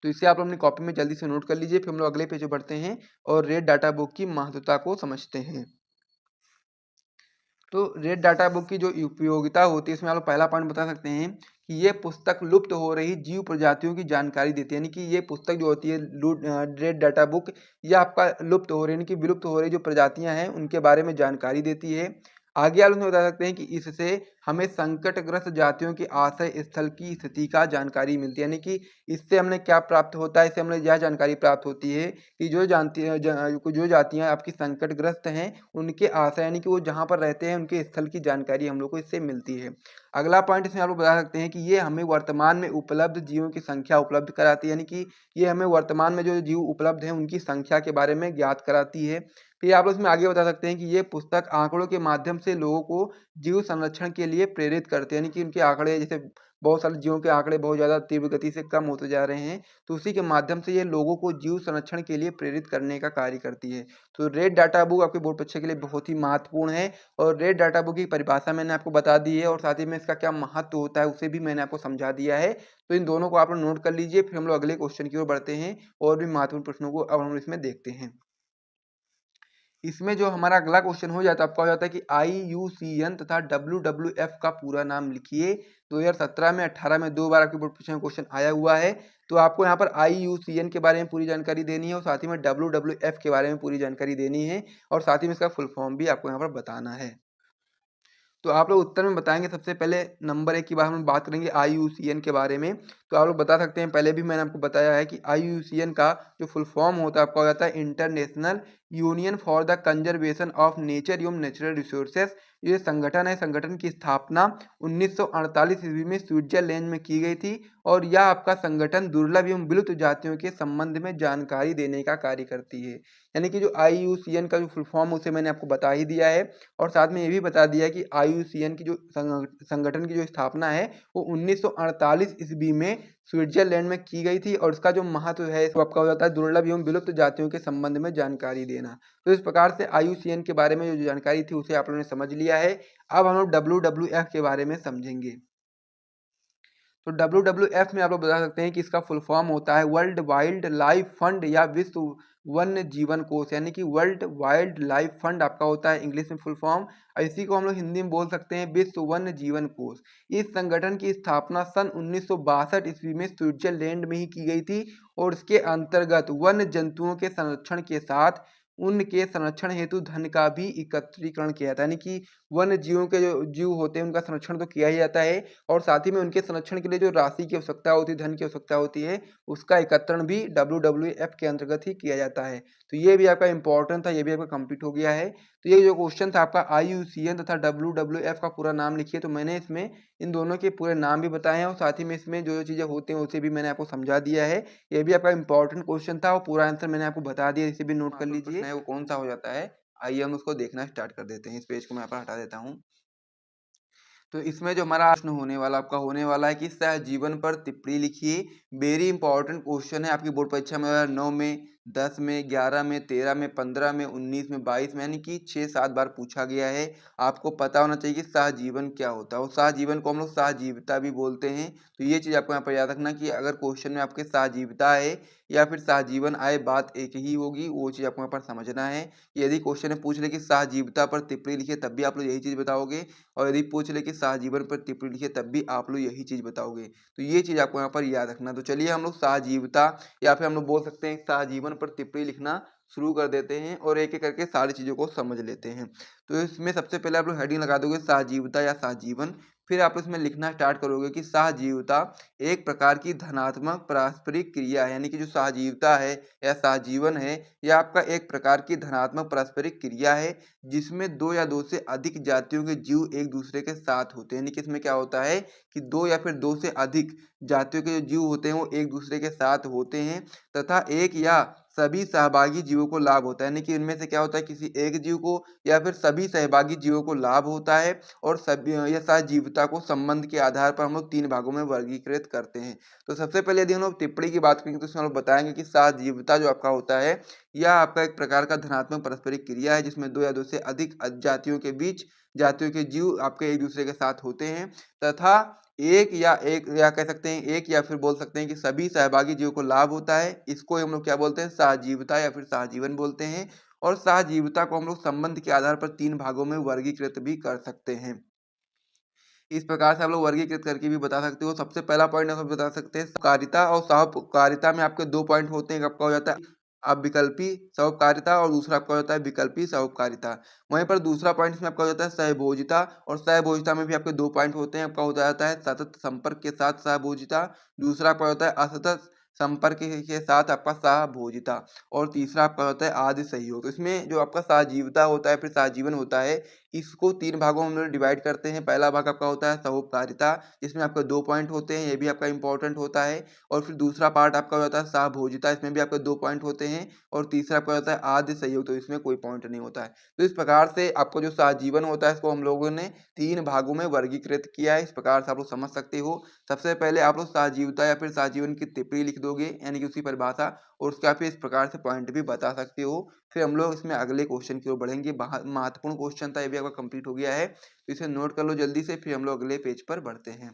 तो इसे आप लोग अपनी कॉपी में जल्दी से नोट कर लीजिए, फिर हम लोग अगले पेज पे बढ़ते हैं और रेड डाटा बुक की महत्वता को समझते हैं। तो रेड डाटा बुक की जो उपयोगिता होती है, इसमें आप लोग पहला पॉइंट बता सकते हैं कि ये पुस्तक लुप्त हो रही जीव प्रजातियों की जानकारी देती है, यानी कि ये पुस्तक जो होती है रेड डाटा बुक, ये आपका लुप्त हो रही यानी कि विलुप्त हो रही जो प्रजातियां हैं उनके बारे में जानकारी देती है। आगे आप लोग बता सकते हैं कि इससे हमें संकटग्रस्त जातियों के आश्रय स्थल की स्थिति का जानकारी मिलती है, यानी कि इससे हमें क्या प्राप्त होता है, इससे हमें यह जानकारी प्राप्त होती है कि जो जातियां आपकी संकटग्रस्त हैं उनके आश्रय यानी कि वो जहाँ पर रहते हैं उनके स्थल की जानकारी हम लोग को इससे मिलती है। अगला पॉइंट इसमें आप लोग बता सकते हैं कि ये हमें वर्तमान में उपलब्ध जीवों की संख्या उपलब्ध कराती है, यानी कि ये हमें वर्तमान में जो जीव उपलब्ध हैं उनकी संख्या के बारे में ज्ञात कराती है। फिर आप लोग इसमें आगे बता सकते हैं कि ये पुस्तक आंकड़ों के माध्यम से लोगों को जीव संरक्षण के लिए प्रेरित करते हैं, यानी कि उनके आंकड़े जैसे बहुत सारे जीवों के आंकड़े बहुत ज़्यादा तीव्र गति से कम होते जा रहे हैं, तो उसी के माध्यम से ये लोगों को जीव संरक्षण के लिए प्रेरित करने का कार्य करती है। तो रेड डाटा बुक आपके बोर्ड परीक्षा के लिए बहुत ही महत्वपूर्ण है और रेड डाटा बुक की परिभाषा मैंने आपको बता दी है और साथ ही में इसका क्या महत्व होता है उसे भी मैंने आपको समझा दिया है। तो इन दोनों को आप लोग नोट कर लीजिए, फिर हम लोग अगले क्वेश्चन की ओर बढ़ते हैं और भी महत्वपूर्ण प्रश्नों को अब हम इसमें देखते हैं। इसमें जो हमारा अगला क्वेश्चन हो जाता है आपका हो जाता है कि IUCN तथा WWF का पूरा नाम लिखिए। 2017 में 18 में 2 बार आपके बोर्ड परीक्षा में क्वेश्चन आया हुआ है। तो आपको यहाँ पर IUCN के बारे में पूरी जानकारी देनी है और साथ ही में WWF के बारे में पूरी जानकारी देनी है और साथ ही में इसका फुल फॉर्म भी आपको यहाँ पर बताना है। तो आप लोग उत्तर में बताएंगे। सबसे पहले नंबर 1 की बार हम बात करेंगे IUCN के बारे में। तो आप लोग बता सकते हैं, पहले भी मैंने आपको बताया है कि IUCN का जो फुल फॉर्म होता है आपका हो जाता है international union for the conservation of nature एवं नेचुरल रिसोर्सेस। ये संगठन है, संगठन की स्थापना 1948 ईस्वी में स्विट्जरलैंड में की गई थी और यह आपका संगठन दुर्लभ एवं विलुप्त जातियों के संबंध में जानकारी देने का कार्य करती है। यानी कि जो IUCN का जो फुल फॉर्म उसे मैंने आपको बता ही दिया है और साथ में ये भी बता दिया है कि IUCN की जो संगठन की जो स्थापना है वो 1948 ईस्वी में स्विट्जरलैंड में की गई थी और इसका जो महत्व है वो आपका हो जाता है दुर्लभ एवं विलुप्त जातियों के संबंध में जानकारी देना। तो इस प्रकार से IUCN के बारे में जो जानकारी थी उसे आप लोगों ने समझ लिया है। अब हम लोग WWF के बारे में समझेंगे। तो WWF में आप लोग बता सकते हैं कि इसका फुल फॉर्म होता है वर्ल्ड वाइल्ड लाइफ फंड या विश्व वन्य जीवन कोष, यानी कि वर्ल्ड वाइल्ड लाइफ फंड आपका होता है इंग्लिश में फुल फॉर्म। इसी को हम लोग हिंदी में बोल सकते हैं विश्व वन्य जीवन कोष। इस संगठन की स्थापना सन 1962 ईस्वी में स्विट्जरलैंड में ही की गई थी और इसके अंतर्गत वन्य जंतुओं के संरक्षण के साथ उनके संरक्षण हेतु धन का भी एकत्रीकरण किया जाता है, यानी कि वन्य जीवों के जो जीव होते हैं उनका संरक्षण तो किया ही जाता है और साथ ही में उनके संरक्षण के लिए जो राशि की आवश्यकता होती है, धन की आवश्यकता होती है, उसका एकत्रण भी WWF के अंतर्गत ही किया जाता है। तो ये भी आपका इंपॉर्टेंट था, ये भी आपका कंप्लीट हो गया है। तो ये जो क्वेश्चन था आपका IUCN तथा WWF का पूरा नाम लिखिए, तो मैंने इसमें इन दोनों के पूरे नाम भी बताए हैं और साथ ही में इसमें जो जो चीज़ें होती हैं उसे भी मैंने आपको समझा दिया है। ये भी आपका इंपॉर्टेंट क्वेश्चन था और पूरा आंसर मैंने आपको बता दिया, इसे भी नोट कर लीजिए। वो कौन सा हो जाता है, आइए हम उसको देखना स्टार्ट कर देते हैं। इस पेज को मैं यहाँ पर हटा देता हूँ। तो इसमें जो हमारा प्रश्न होने वाला आपका होने वाला है कि सहजीवन पर टिप्पणी लिखिए। वेरी इंपॉर्टेंट क्वेश्चन है आपकी बोर्ड परीक्षा में 9 में, 10 में, 11 में, 13 में, 15 में, 19 में, 22 में, यानी कि 6-7 बार पूछा गया है। आपको पता होना चाहिए कि सहजीवन क्या होता है और सहजीवन को हम लोग सहजीविता भी बोलते हैं। तो ये चीज़ आपको यहाँ पर याद रखना कि अगर क्वेश्चन में आपके सहजीविता है या फिर सहजीवन आए, बात एक ही होगी, वो चीज़ आपको यहाँ पर समझना है। यदि क्वेश्चन में पूछ ले कि सहजीविता पर टिप्पणी लिखिए तब भी आप लोग यही चीज़ बताओगे और यदि पूछ ले कि सहजीवन पर टिप्पणी लिखिए तब भी आप लोग यही चीज़ बताओगे। तो ये चीज़ आपको यहाँ पर याद रखना। तो चलिए हम लोग सहजीविता या फिर हम लोग बोल सकते हैं सहजीवन पर टिप्पणी लिखना शुरू कर देते हैं और एक एक करके सारी चीज़ों को समझ लेते हैं। तो इसमें सबसे पहले आप लोग हेडिंग लगा दोगे सहजीविता या सहजीवन, फिर आप इसमें लिखना स्टार्ट करोगे कि सहजीविता एक प्रकार की धनात्मक पारस्परिक क्रिया है, यानी कि जो सहजीविता है या सहजीवन है यह आपका एक प्रकार की धनात्मक पारस्परिक क्रिया है जिसमें 2 या 2 से अधिक जातियों के जीव एक दूसरे के साथ होते हैं। यानी कि इसमें क्या होता है कि 2 या फिर 2 से अधिक जातियों के जो जीव होते हैं वो एक दूसरे के साथ होते हैं तथा एक या सभी सहभागी जीवों को लाभ होता है। यानी कि इनमें से क्या होता है किसी एक जीव को या फिर सभी सहभागी जीवों को लाभ होता है और सभी यह सहजीविता सजीवता को संबंध के आधार पर हम लोग 3 भागों में वर्गीकृत करते हैं। तो सबसे पहले यदि हम लोग टिप्पणी की बात करेंगे तो इसमें हम लोग बताएंगे कि सजीवता जो आपका होता है यह आपका एक प्रकार का धनात्मक पारस्परिक क्रिया है जिसमें 2 या 2 से अधिक जातियों के बीच जातियों के जीव आपके एक दूसरे के साथ होते हैं तथा एक या कह सकते हैं एक या फिर बोल सकते हैं कि सभी सहभागी जीवों को लाभ होता है। इसको हम लोग क्या बोलते हैं, सहजीविता या फिर सहजीवन बोलते हैं। और सहजीविता को हम लोग संबंध के आधार पर 3 भागों में वर्गीकृत भी कर सकते हैं। इस प्रकार से आप लोग वर्गीकृत करके भी बता सकते हो। सबसे पहला पॉइंट हम बता सकते हैं सहकारिता और सहकारिता में आपके 2 पॉइंट होते हैं। आपका हो जाता है अविकल्पी सहकारिता और दूसरा आपका हो जाता है विकल्पी सहकारिता। वहीं पर दूसरा पॉइंट इसमें आपका हो जाता है सहभोजिता और सहभोजिता में भी आपके 2 पॉइंट होते हैं। आपका हो जाता है सतत संपर्क के साथ सहभोजिता, दूसरा आपका होता है असतत संपर्क के साथ आपका सहभोजिता और तीसरा आपका होता है आदि सहयोग। तो इसमें जो आपका सहजीविता होता है फिर सहजीवन होता है इसको 3 भागों में हम लोग डिवाइड करते हैं। पहला भाग आपका होता है सहोपकारिता जिसमें आपके 2 पॉइंट होते हैं, ये भी आपका इंपॉर्टेंट होता है। और फिर दूसरा पार्ट आपका हो जाता है सहभोजिता, इसमें भी आपके 2 पॉइंट होते हैं। और तीसरा आपका होता है आद्य सहयोग, तो इसमें कोई पॉइंट नहीं होता है। तो इस प्रकार से आपको जो सहजीवन होता है इसको हम लोगों ने 3 भागों में वर्गीकृत किया है। इस प्रकार से आप लोग समझ सकते हो। सबसे पहले आप लोग सहजीविता या फिर सहजीवन की टिप्पणी लिख दोगे यानी कि उसकी परिभाषा, और उसके आप इस प्रकार से पॉइंट भी बता सकते हो। फिर हम लोग इसमें अगले क्वेश्चन की ओर बढ़ेंगे। महत्वपूर्ण क्वेश्चन था, ये भी आपका कंप्लीट हो गया है, तो इसे नोट कर लो जल्दी से। फिर हम लोग अगले पेज पर बढ़ते हैं।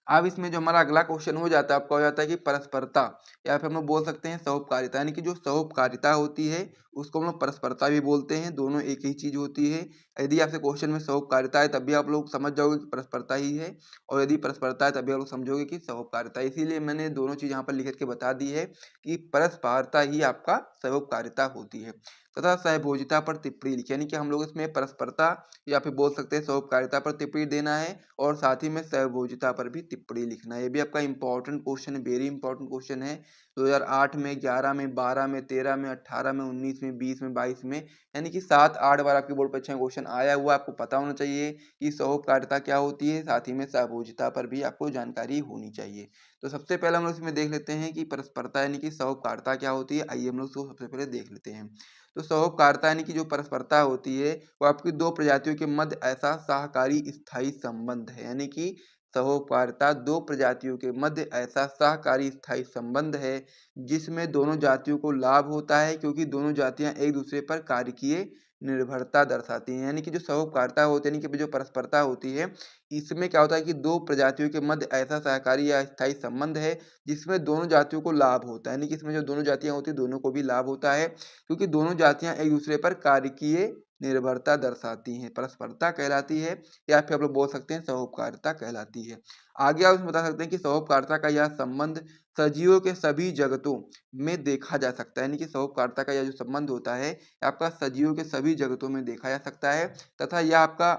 अब इसमें जो हमारा अगला क्वेश्चन हो जाता है आपका हो जाता है कि परस्परता या फिर हम लोग बोल सकते हैं सहोपकारिता, यानी कि जो सहोपकारिता होती है उसको हम लोग परस्परता भी बोलते हैं। दोनों एक ही चीज होती है। यदि आपसे क्वेश्चन में सहोपकारिता है तब भी आप लोग समझ जाओगे कि परस्परता ही है, और यदि परस्परता है तभी आप लोग समझोगे कि सहोपकारिता। इसीलिए मैंने दोनों चीज यहाँ पर लिख के बता दी है कि परस्परता ही आपका सहोपकारिता होती है। तथा सहभोजिता पर टिप्पणी लिखी, यानी कि हम लोग इसमें परस्परता या फिर बोल सकते हैं सहोपकारिता पर टिप्पणी देना है और साथ ही में सहभोजिता पर भी टिप्पणी लिखना है। ये भी आपका इंपॉर्टेंट क्वेश्चन है, वेरी इंपॉर्टेंट क्वेश्चन है। 2008 में, 11 में, 12 में, 13 में, 18 में, 19 में, 20 में, 22 में, यानी कि 7-8 बार आपकी बोर्ड परीक्षा में क्वेश्चन आया हुआ। आपको पता होना चाहिए कि सहोपकारिता क्या होती है, साथ ही में सहभोजिता पर भी आपको जानकारी होनी चाहिए। तो सबसे पहले हम लोग इसमें देख लेते हैं कि परस्परता यानी कि सहोपकारिता क्या होती है। आइए हम लोग उसको सबसे पहले देख लेते हैं। तो सहोपकारिता यानी कि जो परस्परता होती है वो आपकी 2 प्रजातियों के मध्य ऐसा सहकारी स्थायी संबंध है, यानी कि सहोपकारिता 2 प्रजातियों के मध्य ऐसा सहकारी स्थायी संबंध है जिसमें दोनों जातियों को लाभ होता है, क्योंकि दोनों जातियां एक दूसरे पर कार्यकीय निर्भरता दर्शाती हैं। यानी कि जो सहोपकारिता होती है, यानी कि जो परस्परता होती है, इसमें क्या होता है कि 2 प्रजातियों के मध्य ऐसा सहकारी या स्थायी संबंध है जिसमें दोनों जातियों को लाभ होता है। यानी कि इसमें जो दोनों जातियां होती है दोनों को भी लाभ होता है, क्योंकि दोनों जातियां एक दूसरे पर कार्यकीय निर्भरता दर्शाती हैं। परस्परता कहलाती है या फिर आप लोग बोल सकते हैं सहोपकारिता कहलाती है। आगे आप इसमें बता सकते हैं कि सहोपकारिता का यह संबंध सजीवों के सभी जगतों में देखा जा सकता है। यानी कि सहोपकारिता का यह जो संबंध होता है आपका सजीवों के सभी जगतों में देखा जा सकता है तथा यह आपका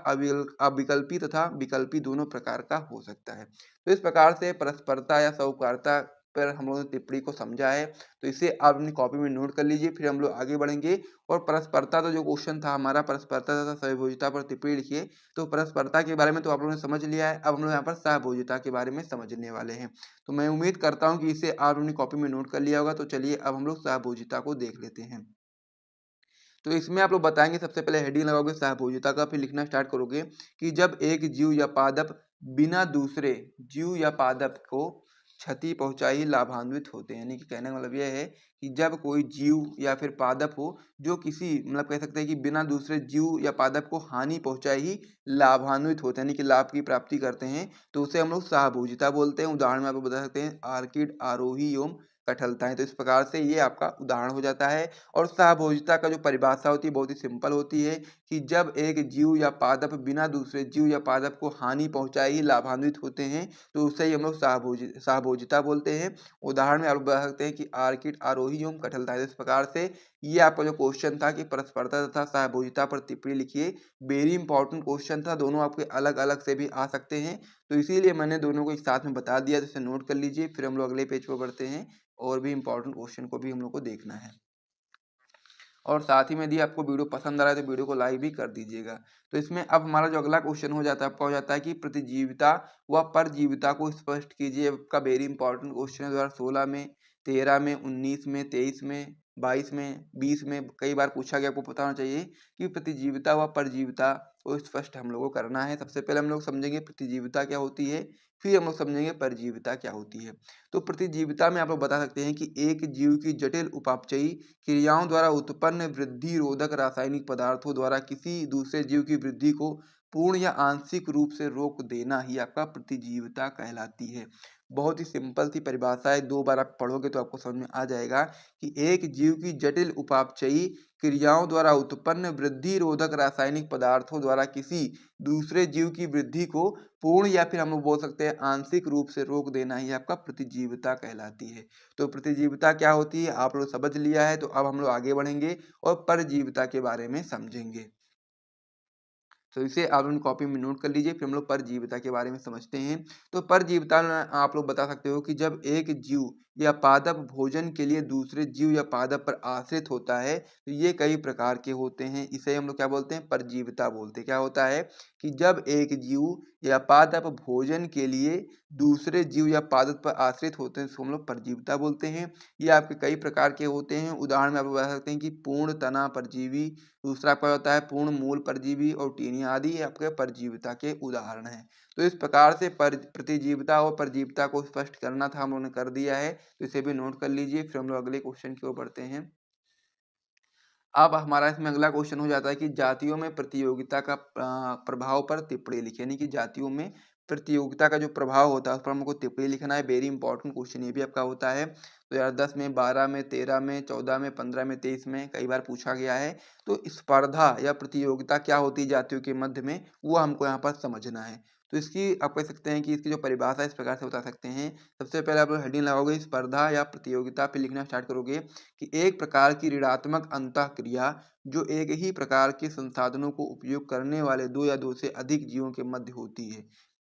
अविकल्पी तथा विकल्पी दोनों प्रकार का हो सकता है। तो इस प्रकार से परस्परता या सहोपकारिता पर हम लोगों ने टिप्पणी को समझा है, तो इसे आप अपनी कॉपी में नोट कर लीजिए। फिर हम लोग आगे बढ़ेंगे। और परस्परता तो जो क्वेश्चन था हमारा, परस्परता तथा सहभोजिता पर टिप्पणी लिखिए। तो परस्परता के बारे में तो आप लोगों ने समझ लिया है, अब हम लोग यहाँ पर सहभोजिता के बारे में समझने वाले हैं। तो मैं उम्मीद करता हूँ कि इसे आप अपनी कॉपी में नोट कर लिया होगा। तो चलिए अब हम लोग सहभोजिता को देख लेते हैं। तो इसमें आप लोग बताएंगे, सबसे पहले हेडिंग लगाओगे सहभोजिता का, फिर लिखना स्टार्ट करोगे कि जब एक जीव या पादप बिना दूसरे जीव या पादप को क्षति पहुंचाए ही लाभान्वित होते हैं। यानी कि कहने का मतलब यह है कि जब कोई जीव या फिर पादप हो जो किसी मतलब कह सकते हैं कि बिना दूसरे जीव या पादप को हानि पहुंचाए ही लाभान्वित होते हैं, यानी कि लाभ की प्राप्ति करते हैं, तो उसे हम लोग सहभोजिता बोलते हैं। उदाहरण में आपको बता सकते हैं आर्किड, आरोही एवं कठहलताएं। तो इस प्रकार से ये आपका उदाहरण हो जाता है। और सहभोजिता का जो परिभाषा होती है बहुत ही सिंपल होती है कि जब एक जीव या पादप बिना दूसरे जीव या पादप को हानि पहुंचाए ही लाभान्वित होते हैं, तो उसे ही हम लोग सहभोजिता बोलते हैं। उदाहरण में आप लोग बता सकते हैं कि आर्किड, आरोही एवं कठहलताएं। इस प्रकार से ये आपका जो क्वेश्चन था कि परस्परता तथा सहभोजिता पर टिप्पणी लिखिए, वेरी इंपॉर्टेंट क्वेश्चन था। दोनों आपके अलग अलग से भी आ सकते हैं, तो इसीलिए मैंने दोनों को एक साथ में बता दिया। तो इसे नोट कर लीजिए। फिर हम लोग अगले पेज पर बढ़ते हैं और भी इंपॉर्टेंट क्वेश्चन को भी हम लोग को देखना है। और साथ ही में यदि आपको वीडियो पसंद आ रहा है तो वीडियो को लाइक भी कर दीजिएगा। तो इसमें अब हमारा जो अगला क्वेश्चन हो जाता है आपका हो जाता है कि प्रतिजीविता व परजीविता को स्पष्ट कीजिए। आपका वेरी इंपॉर्टेंट क्वेश्चन है 2016 में, 13 में, 19 में, 23 में, 22 में, 20 में कई बार पूछा गया, आपको पता होना चाहिए कि प्रतिजीविता व परजीविता को स्पष्ट हम लोगों को करना है। सबसे पहले हम लोग समझेंगे प्रतिजीविता क्या होती है, फिर हम लोग समझेंगे परजीविता क्या होती है। तो प्रतिजीविता में आप लोग बता सकते हैं कि एक जीव की जटिल उपापचयी क्रियाओं द्वारा उत्पन्न वृद्धि रोधक रासायनिक पदार्थों द्वारा किसी दूसरे जीव की वृद्धि को पूर्ण या आंशिक रूप से रोक देना ही आपका प्रतिजीविता कहलाती है। बहुत ही सिंपल सी परिभाषा है, 2 बार आप पढ़ोगे तो आपको समझ में आ जाएगा कि एक जीव की जटिल उपापचयी क्रियाओं द्वारा उत्पन्न वृद्धि रोधक रासायनिक पदार्थों द्वारा किसी दूसरे जीव की वृद्धि को पूर्ण या फिर हम लोग बोल सकते हैं आंशिक रूप से रोक देना ही आपका प्रतिजीविता कहलाती है। तो प्रतिजीविता क्या होती है आप लोग समझ लिया है, तो अब हम लोग आगे बढ़ेंगे और परजीविता के बारे में समझेंगे। तो इसे आप लोग कॉपी में नोट कर लीजिए, फिर हम लोग परजीविता के बारे में समझते हैं। तो परजीविता में आप लोग बता सकते हो कि जब एक जीव या पादप भोजन के लिए दूसरे जीव या पादप पर आश्रित होता है, तो ये कई प्रकार के होते हैं। इसे हम लोग क्या बोलते हैं, परजीविता बोलते हैं। क्या होता है कि जब एक जीव या पादप भोजन के लिए दूसरे जीव या पादप पर आश्रित होते हैं, इसको हम लोग परजीविता बोलते हैं। ये आपके कई प्रकार के होते हैं। उदाहरण में आप बता सकते हैं कि पूर्ण तना परजीवी, दूसरा आपका होता है पूर्ण मूल परजीवी और टीनिया आदि आपके परजीविता के उदाहरण हैं। तो इस प्रकार से प्रतिजीविता और परजीविता को स्पष्ट करना था, हम लोगों ने कर दिया है। तो इसे भी नोट कर लीजिए, फिर हम लोग अगले क्वेश्चन की ओर बढ़ते हैं। अब हमारा इसमें अगला क्वेश्चन हो जाता है कि जातियों में प्रतियोगिता का प्रभाव पर टिप्पणी लिखें, यानी कि जातियों में प्रतियोगिता का जो प्रभाव होता है उस पर हमको टिप्पणी लिखना है। वेरी इंपॉर्टेंट क्वेश्चन ये भी आपका होता है। 2010 में, 12 में, 13 में, 14 में, 15 में, 23 में कई बार पूछा गया है। तो स्पर्धा या प्रतियोगिता क्या होती है जातियों के मध्य में, वो हमको यहाँ पर समझना है। तो इसकी आप कह सकते हैं कि इसकी जो परिभाषा है इस प्रकार से बता सकते हैं। सबसे पहले आप लोग हेडिंग लगाओगे स्पर्धा या प्रतियोगिता, पे लिखना स्टार्ट करोगे कि एक प्रकार की ऋणात्मक अंतःक्रिया जो एक ही प्रकार के संसाधनों को उपयोग करने वाले दो या दो से अधिक जीवों के मध्य होती है।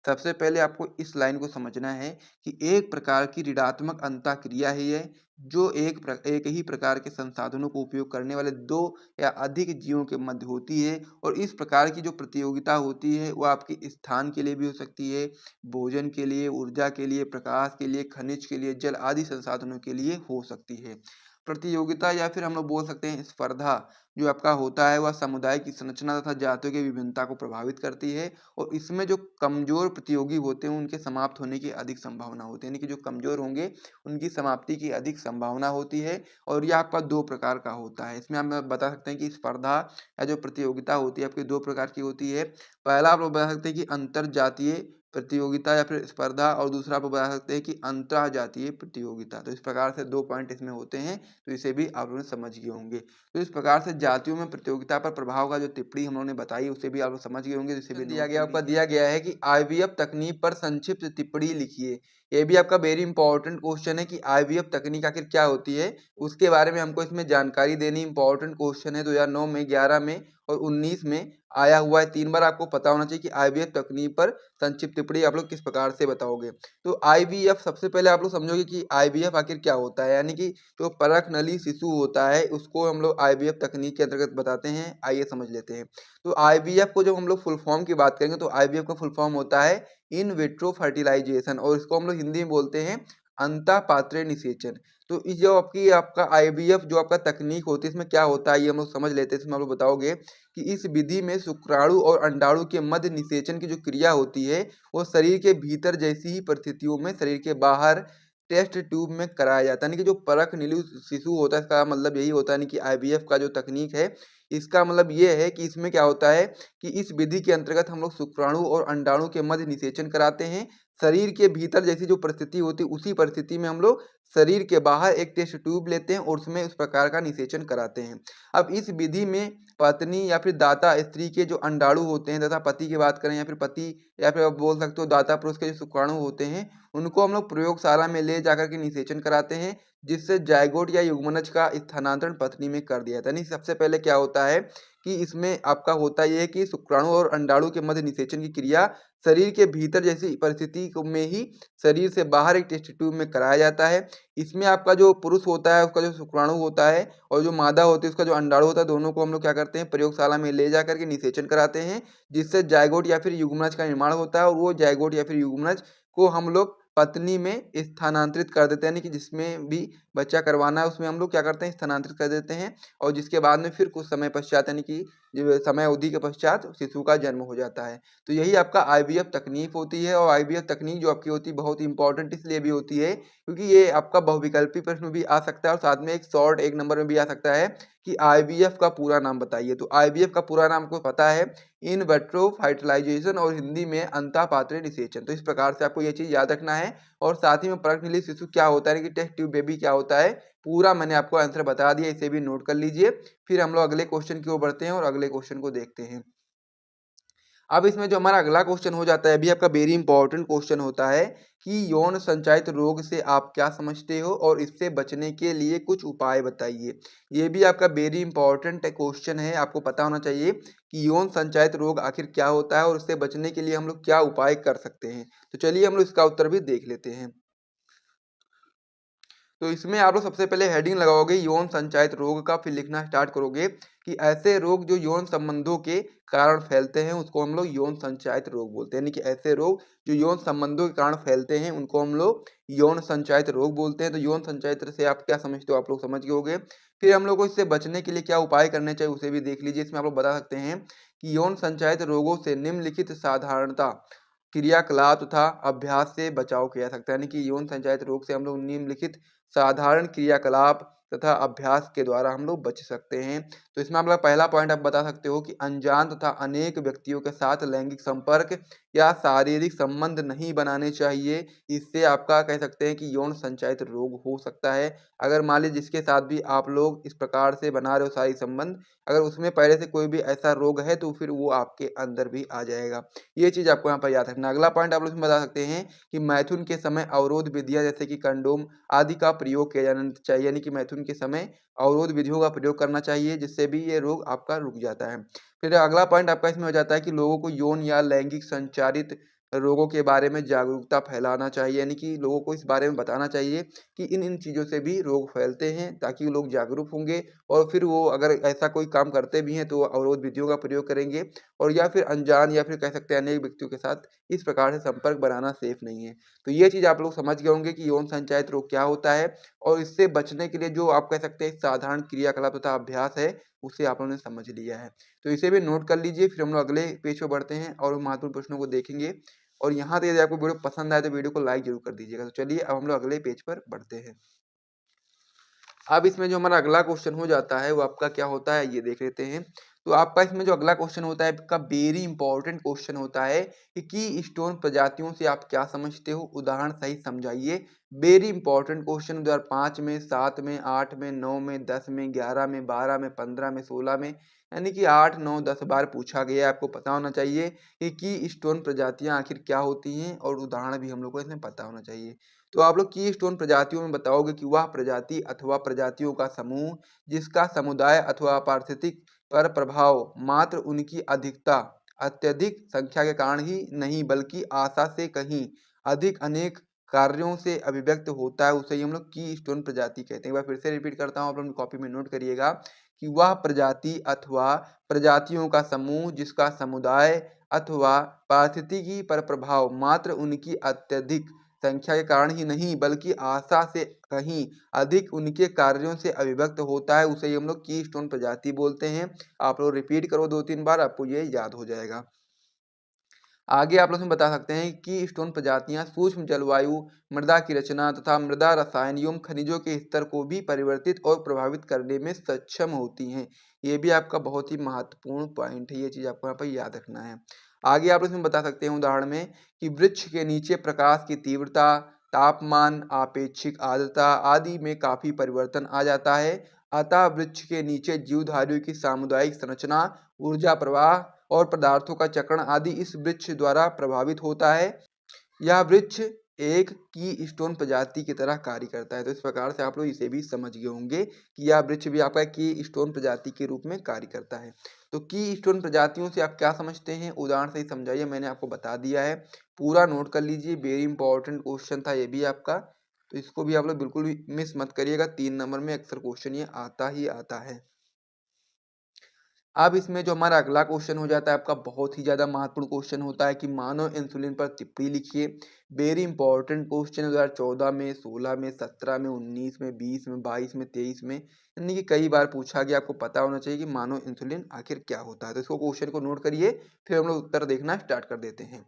सबसे पहले आपको इस लाइन को समझना है कि एक प्रकार की ऋणात्मक अंतःक्रिया है ये, जो एक ही प्रकार के संसाधनों को उपयोग करने वाले दो या अधिक जीवों के मध्य होती है। और इस प्रकार की जो प्रतियोगिता होती है वो आपके स्थान के लिए भी हो सकती है, भोजन के लिए, ऊर्जा के लिए, प्रकाश के लिए, खनिज के लिए, जल आदि संसाधनों के लिए हो सकती है। प्रतियोगिता या फिर हम लोग बोल सकते हैं स्पर्धा जो आपका होता है वह समुदाय की संरचना तथा जातियों की विभिन्नता को प्रभावित करती है। और इसमें जो कमजोर प्रतियोगी होते हैं उनके समाप्त होने की अधिक संभावना होती है, यानी कि जो कमजोर होंगे उनकी समाप्ति की अधिक संभावना होती है। और यह आपका दो प्रकार का होता है। इसमें हम बता सकते हैं कि स्पर्धा या जो प्रतियोगिता होती है आपकी दो प्रकार की होती है। पहला आप लोग बता सकते हैं कि अंतर जातीय प्रतियोगिता या फिर स्पर्धा, और दूसरा आप बता सकते हैं कि अंतर जातीय प्रतियोगिता। तो इस प्रकार से दो पॉइंट इसमें होते हैं, तो इसे भी आप लोग समझ गए होंगे। तो इस प्रकार से जातियों में प्रतियोगिता पर प्रभाव का जो टिप्पणी हम लोगों ने बताई उसे भी आप लोग समझ गए होंगे। जिसे भी दिया गया है कि आईवीएफ तकनीक पर संक्षिप्त टिप्पणी लिखिए। ये भी आपका वेरी इंपॉर्टेंट क्वेश्चन है कि आईवीएफ तकनीक आखिर क्या होती है, उसके बारे में हमको इसमें जानकारी देनी इंपॉर्टेंट क्वेश्चन है। 2009 में, 11 में और 19 में आया हुआ है। 3 बार आपको पता होना चाहिए कि आईवीएफ तकनीक पर संक्षिप्त टिप्पणी आप लोग किस प्रकार से बताओगे। तो आईवीएफ सबसे पहले आप लोग समझोगे कि आईवीएफ आखिर क्या होता है, यानी कि जो परख नली शिशु होता है उसको हम लोग आईवीएफ तकनीक के अंतर्गत बताते हैं। आइए समझ लेते हैं। तो आईवीएफ को जब हम लोग फुल फॉर्म की बात करेंगे तो आईवीएफ का फुल फॉर्म होता है इन विट्रो फर्टिलाइजेशन, और इसको हम लोग हिंदी में बोलते हैं अंतःपात्रीय निषेचन। तो इस जो आपका आईवीएफ जो आपका तकनीक होती है इसमें क्या होता है ये हम लोग समझ लेते हैं। इसमें आप लोग बताओगे कि इस विधि में शुक्राणु और अंडाणु के मध्य निषेचन की जो क्रिया होती है वो शरीर के भीतर जैसी ही परिस्थितियों में शरीर के बाहर टेस्ट ट्यूब में कराया जाता है। यानी कि जो परख नीलू शिशु होता है इसका मतलब यही होता है, यानी कि आईवीएफ का जो तकनीक है इसका मतलब ये है कि इसमें क्या होता है कि इस विधि के अंतर्गत हम लोग शुक्राणु और अंडाणु के मध्य निषेचन कराते हैं। शरीर के भीतर जैसी जो परिस्थिति होती है उसी परिस्थिति में हम लोग शरीर के बाहर एक टेस्ट ट्यूब लेते हैं और उसमें उस प्रकार का निषेचन कराते हैं। अब इस विधि में पत्नी या फिर दाता स्त्री के जो अंडाणु होते हैं तथा पति की बात करें या फिर पति या फिर आप बोल सकते हो दाता पुरुष के जो शुक्राणु होते हैं उनको हम लोग प्रयोगशाला में ले जाकर के निषेचन कराते हैं, जिससे जायगोट या युग्मनज का स्थानांतरण पत्नी में कर दिया जाता है। यानी सबसे पहले क्या होता है कि इसमें आपका होता यह है कि शुक्राणु और अंडाणु के मध्य निषेचन की क्रिया शरीर के भीतर जैसी परिस्थिति में ही शरीर से बाहर एक टेस्ट ट्यूब में कराया जाता है। इसमें आपका जो पुरुष होता है उसका जो शुक्राणु होता है और जो मादा होती है उसका जो अंडाणु होता है दोनों को हम लोग क्या करते हैं प्रयोगशाला में ले जाकर के निषेचन कराते हैं, जिससे जायगोट या फिर युग्मनज का निर्माण होता है। और वो जायगोट या फिर युग्मनज को हम लोग पत्नी में स्थानांतरित कर देते हैं, यानी कि जिसमें भी बच्चा करवाना है उसमें हम लोग क्या करते हैं, स्थानांतरित कर देते हैं, और जिसके बाद में फिर कुछ समय पश्चात यानी कि जो समय अवधि के पश्चात शिशु का जन्म हो जाता है। तो यही आपका आईवीएफ तकनीक होती है, और आईवीएफ तकनीक जो आपकी होती है बहुत इंपॉर्टेंट इसलिए भी होती है क्योंकि ये आपका बहुविकल्पी प्रश्न भी आ सकता है, और साथ में एक शॉर्ट एक नंबर में भी आ सकता है कि आईवीएफ का पूरा नाम बताइए। तो आईवीएफ का पूरा नाम आपको पता है, इन विट्रो फर्टिलाइजेशन, और हिंदी में अंतःपात्रीय निषेचन। तो इस प्रकार से आपको ये चीज याद रखना है, और साथ ही में प्रश्नलित शिशु क्या होता है कि टेस्ट ट्यूब बेबी क्या होता है, पूरा मैंने आपको आंसर बता दिया, इसे भी नोट कर लीजिए। फिर हम लोग अगले क्वेश्चन की ओर बढ़ते हैं और अगले क्वेश्चन को देखते हैं। अब इसमें जो हमारा अगला क्वेश्चन हो जाता है, अभी आपका वेरी इंपॉर्टेंट क्वेश्चन होता है कि यौन संचारित रोग से आप क्या समझते हो और इससे बचने के लिए कुछ उपाय बताइए। ये भी आपका वेरी इंपॉर्टेंट क्वेश्चन है, आपको पता होना चाहिए कि यौन संचारित रोग आखिर क्या होता है और इससे बचने के लिए हम लोग क्या उपाय कर सकते हैं। तो चलिए हम लोग इसका उत्तर भी देख लेते हैं। तो इसमें आप लोग सबसे पहले हेडिंग लगाओगे यौन संचारित रोग का, फिर लिखना स्टार्ट करोगे कि ऐसे रोग जो यौन संबंधों के कारण फैलते हैं उसको हम लोग यौन संचारित रोग बोलते हैं। यानी कि ऐसे रोग जो यौन संबंधों के कारण फैलते हैं उनको हम लोग यौन संचारित रोग बोलते हैं। तो यौन संचारित से आप क्या समझते हो, आप लोग समझ गए होंगे। फिर हम लोग को इससे बचने के लिए क्या उपाय करने चाहिए उसे भी देख लीजिए। इसमें आप लोग बता सकते हैं कि यौन संचारित रोगों से निम्नलिखित साधारणता क्रियाकलाप तथा अभ्यास से बचाव किया जा सकता है। यानी कि यौन संचारित रोग से हम लोग निम्नलिखित साधारण क्रियाकलाप तथा अभ्यास के द्वारा हम लोग बच सकते हैं। तो इसमें आप लोग पहला पॉइंट आप बता सकते हो कि अनजान तथा अनेक व्यक्तियों के साथ लैंगिक संपर्क या शारीरिक संबंध नहीं बनाने चाहिए। इससे आपका कह सकते हैं कि यौन संचारित रोग हो सकता है। अगर मान लीजिए जिसके साथ भी आप लोग इस प्रकार से बना रहे हो शारीरिक संबंध, अगर उसमें पहले से कोई भी ऐसा रोग है तो फिर वो आपके अंदर भी आ जाएगा। ये चीज आपको यहाँ पर याद रखना। अगला पॉइंट आप लोग इसमें बता सकते हैं कि मैथुन के समय अवरोध विधियां जैसे कि कंडोम आदि का प्रयोग किया जाना चाहिए। यानी कि मैथुन के समय अवरोध विधियों का प्रयोग करना चाहिए, जिससे भी ये रोग आपका रुक जाता है। फिर अगला पॉइंट आपका इसमें हो जाता है कि लोगों को यौन या लैंगिक संचारित रोगों के बारे में जागरूकता फैलाना चाहिए। यानी कि लोगों को इस बारे में बताना चाहिए कि इन इन चीज़ों से भी रोग फैलते हैं, ताकि वो लोग जागरूक होंगे और फिर वो अगर ऐसा कोई काम करते भी हैं तो वो अवरोध विधियों का प्रयोग करेंगे, और या फिर अनजान या फिर कह सकते हैं अनेक व्यक्तियों के साथ इस प्रकार से संपर्क बनाना सेफ नहीं है। तो ये चीज़ आप लोग समझ गए होंगे कि यौन संचारित रोग क्या होता है, और इससे बचने के लिए जो आप कह सकते हैं साधारण क्रियाकलाप तथा अभ्यास है उसे आप लोगों ने समझ लिया है। तो इसे भी नोट कर लीजिए। फिर हम लोग अगले पेज पे बढ़ते हैं और महत्वपूर्ण प्रश्नों को देखेंगे। और यहाँ तक यदि आपको वीडियो पसंद आए तो वीडियो को लाइक जरूर कर दीजिएगा। तो चलिए अब हम लोग अगले पेज पर बढ़ते हैं। अब इसमें जो हमारा अगला क्वेश्चन हो जाता है वो आपका क्या होता है ये देख लेते हैं। तो आपका इसमें जो अगला क्वेश्चन होता है आपका वेरी इंपॉर्टेंट क्वेश्चन होता है कि की स्टोन प्रजातियों से आप क्या समझते हो, उदाहरण सहित समझाइए। वेरी इंपॉर्टेंट क्वेश्चन 2005 में, 7 में, 8 में, 9 में, 10 में, 11 में, 12 में, 15 में, 16 में, यानी कि 8, 9, 10 बार पूछा गया है। आपको पता होना चाहिए कि की स्टोन प्रजातियां आखिर क्या होती हैं, और उदाहरण भी हम लोग को इसमें पता होना चाहिए। तो आप लोग की स्टोन प्रजातियों में बताओगे कि वह प्रजाति अथवा प्रजातियों का समूह जिसका समुदाय अथवा पारिस्थितिक पर प्रभाव मात्र उनकी अधिकता अत्यधिक संख्या के कारण ही नहीं बल्कि आशा से कहीं अधिक अनेक कार्यों से अभिव्यक्त होता है, उसे ही हम लोग की स्टोन प्रजाति कहते हैं। एक बार फिर से रिपीट करता हूँ, आप लोग कॉपी में नोट करिएगा कि वह प्रजाति अथवा प्रजातियों का समूह जिसका समुदाय अथवा पारिस्थितिकी पर प्रभाव मात्र उनकी अत्यधिक संख्या के कारण ही नहीं बल्कि आशा से कहीं अधिक उनके कार्यों से अभिव्यक्त होता है, उसे ही हम लोग की स्टोन प्रजाति बोलते हैं। आप लोग रिपीट करो 2-3 बार, आपको ये याद हो जाएगा। आगे आप लोग इसमें बता सकते हैं कि स्टोन प्रजातियां सूक्ष्म जलवायु, मृदा की रचना तथा मृदा रसायन एवं खनिजों के स्तर को भी परिवर्तित और प्रभावित करने में सक्षम होती हैं। ये भी आपका बहुत ही महत्वपूर्ण पॉइंट है, ये चीज आपको यहाँ पर याद रखना है। आगे आप लोग इसमें बता सकते हैं उदाहरण में कि वृक्ष के नीचे प्रकाश की तीव्रता, तापमान, आपेक्षिक आर्द्रता आदि में काफी परिवर्तन आ जाता है। अतः वृक्ष के नीचे जीवधारियों की सामुदायिक संरचना, ऊर्जा प्रवाह और पदार्थों का चक्रण आदि इस वृक्ष द्वारा प्रभावित होता है। यह वृक्ष एक की स्टोन प्रजाति की तरह कार्य करता है। तो इस प्रकार से आप लोग इसे भी समझ गए होंगे कि यह वृक्ष भी आपका की स्टोन प्रजाति के रूप में कार्य करता है। तो की स्टोन प्रजातियों से आप क्या समझते हैं, उदाहरण से ही समझाइए, मैंने आपको बता दिया है। पूरा नोट कर लीजिए, वेरी इंपॉर्टेंट क्वेश्चन था ये भी आपका। तो इसको भी आप लोग बिल्कुल भी मिस मत करिएगा, 3 नंबर में अक्सर क्वेश्चन ये आता ही आता है। अब इसमें जो हमारा अगला क्वेश्चन हो जाता है आपका, बहुत ही ज़्यादा महत्वपूर्ण क्वेश्चन होता है कि मानव इंसुलिन पर टिप्पणी लिखिए। वेरी इंपॉर्टेंट क्वेश्चन 2014 में, 16 में, 17 में, 19 में, 20 में, 22 में, 23 में, यानी कि कई बार पूछा गया। आपको पता होना चाहिए कि मानव इंसुलिन आखिर क्या होता है। तो इसको क्वेश्चन को नोट करिए, फिर हम लोग उत्तर देखना स्टार्ट कर देते हैं।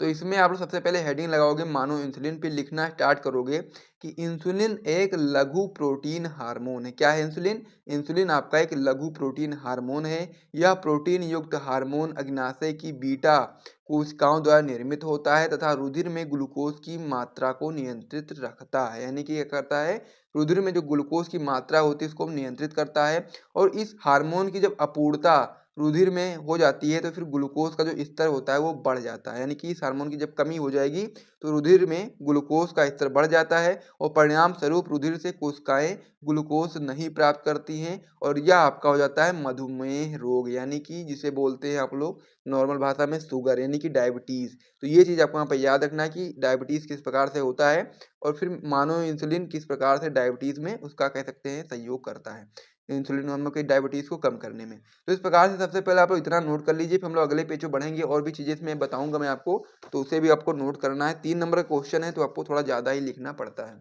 तो इसमें आप लोग सबसे पहले हेडिंग लगाओगे मानो इंसुलिन, फिर लिखना स्टार्ट करोगे कि इंसुलिन एक लघु प्रोटीन हार्मोन है। क्या है इंसुलिन? इंसुलिन आपका एक लघु प्रोटीन हार्मोन है। यह प्रोटीन युक्त हार्मोन अग्नाशय की बीटा कोशिकाओं द्वारा निर्मित होता है तथा रुधिर में ग्लूकोज की मात्रा को नियंत्रित रखता है। यानी कि क्या करता है? रुधिर में जो ग्लूकोज की मात्रा होती है उसको नियंत्रित करता है। और इस हार्मोन की जब अपूर्णता रुधिर में हो जाती है तो फिर ग्लूकोज का जो स्तर होता है वो बढ़ जाता है। यानी कि इस हार्मोन की जब कमी हो जाएगी तो रुधिर में ग्लूकोज का स्तर बढ़ जाता है और परिणाम स्वरूप रुधिर से कोशिकाएं ग्लूकोज नहीं प्राप्त करती हैं और यह आपका हो जाता है मधुमेह रोग, यानी कि जिसे बोलते हैं आप लोग नॉर्मल भाषा में शुगर, यानी कि डायबिटीज। तो ये चीज आपको यहाँ पर याद रखना है कि डायबिटीज किस प्रकार से होता है और फिर मानो इंसुलिन किस प्रकार से डायबिटीज में उसका कह सकते हैं सहयोग करता है, इंसुलिन हम लोग की डायबिटीज को कम करने में। तो इस प्रकार से सबसे पहले आप लोग इतना नोट कर लीजिए, फिर हम लोग अगले पेज पे बढ़ेंगे और भी चीजें इसमें बताऊंगा मैं आपको, तो उसे भी आपको नोट करना है। 3 नंबर का क्वेश्चन है तो आपको थोड़ा ज्यादा ही लिखना पड़ता है।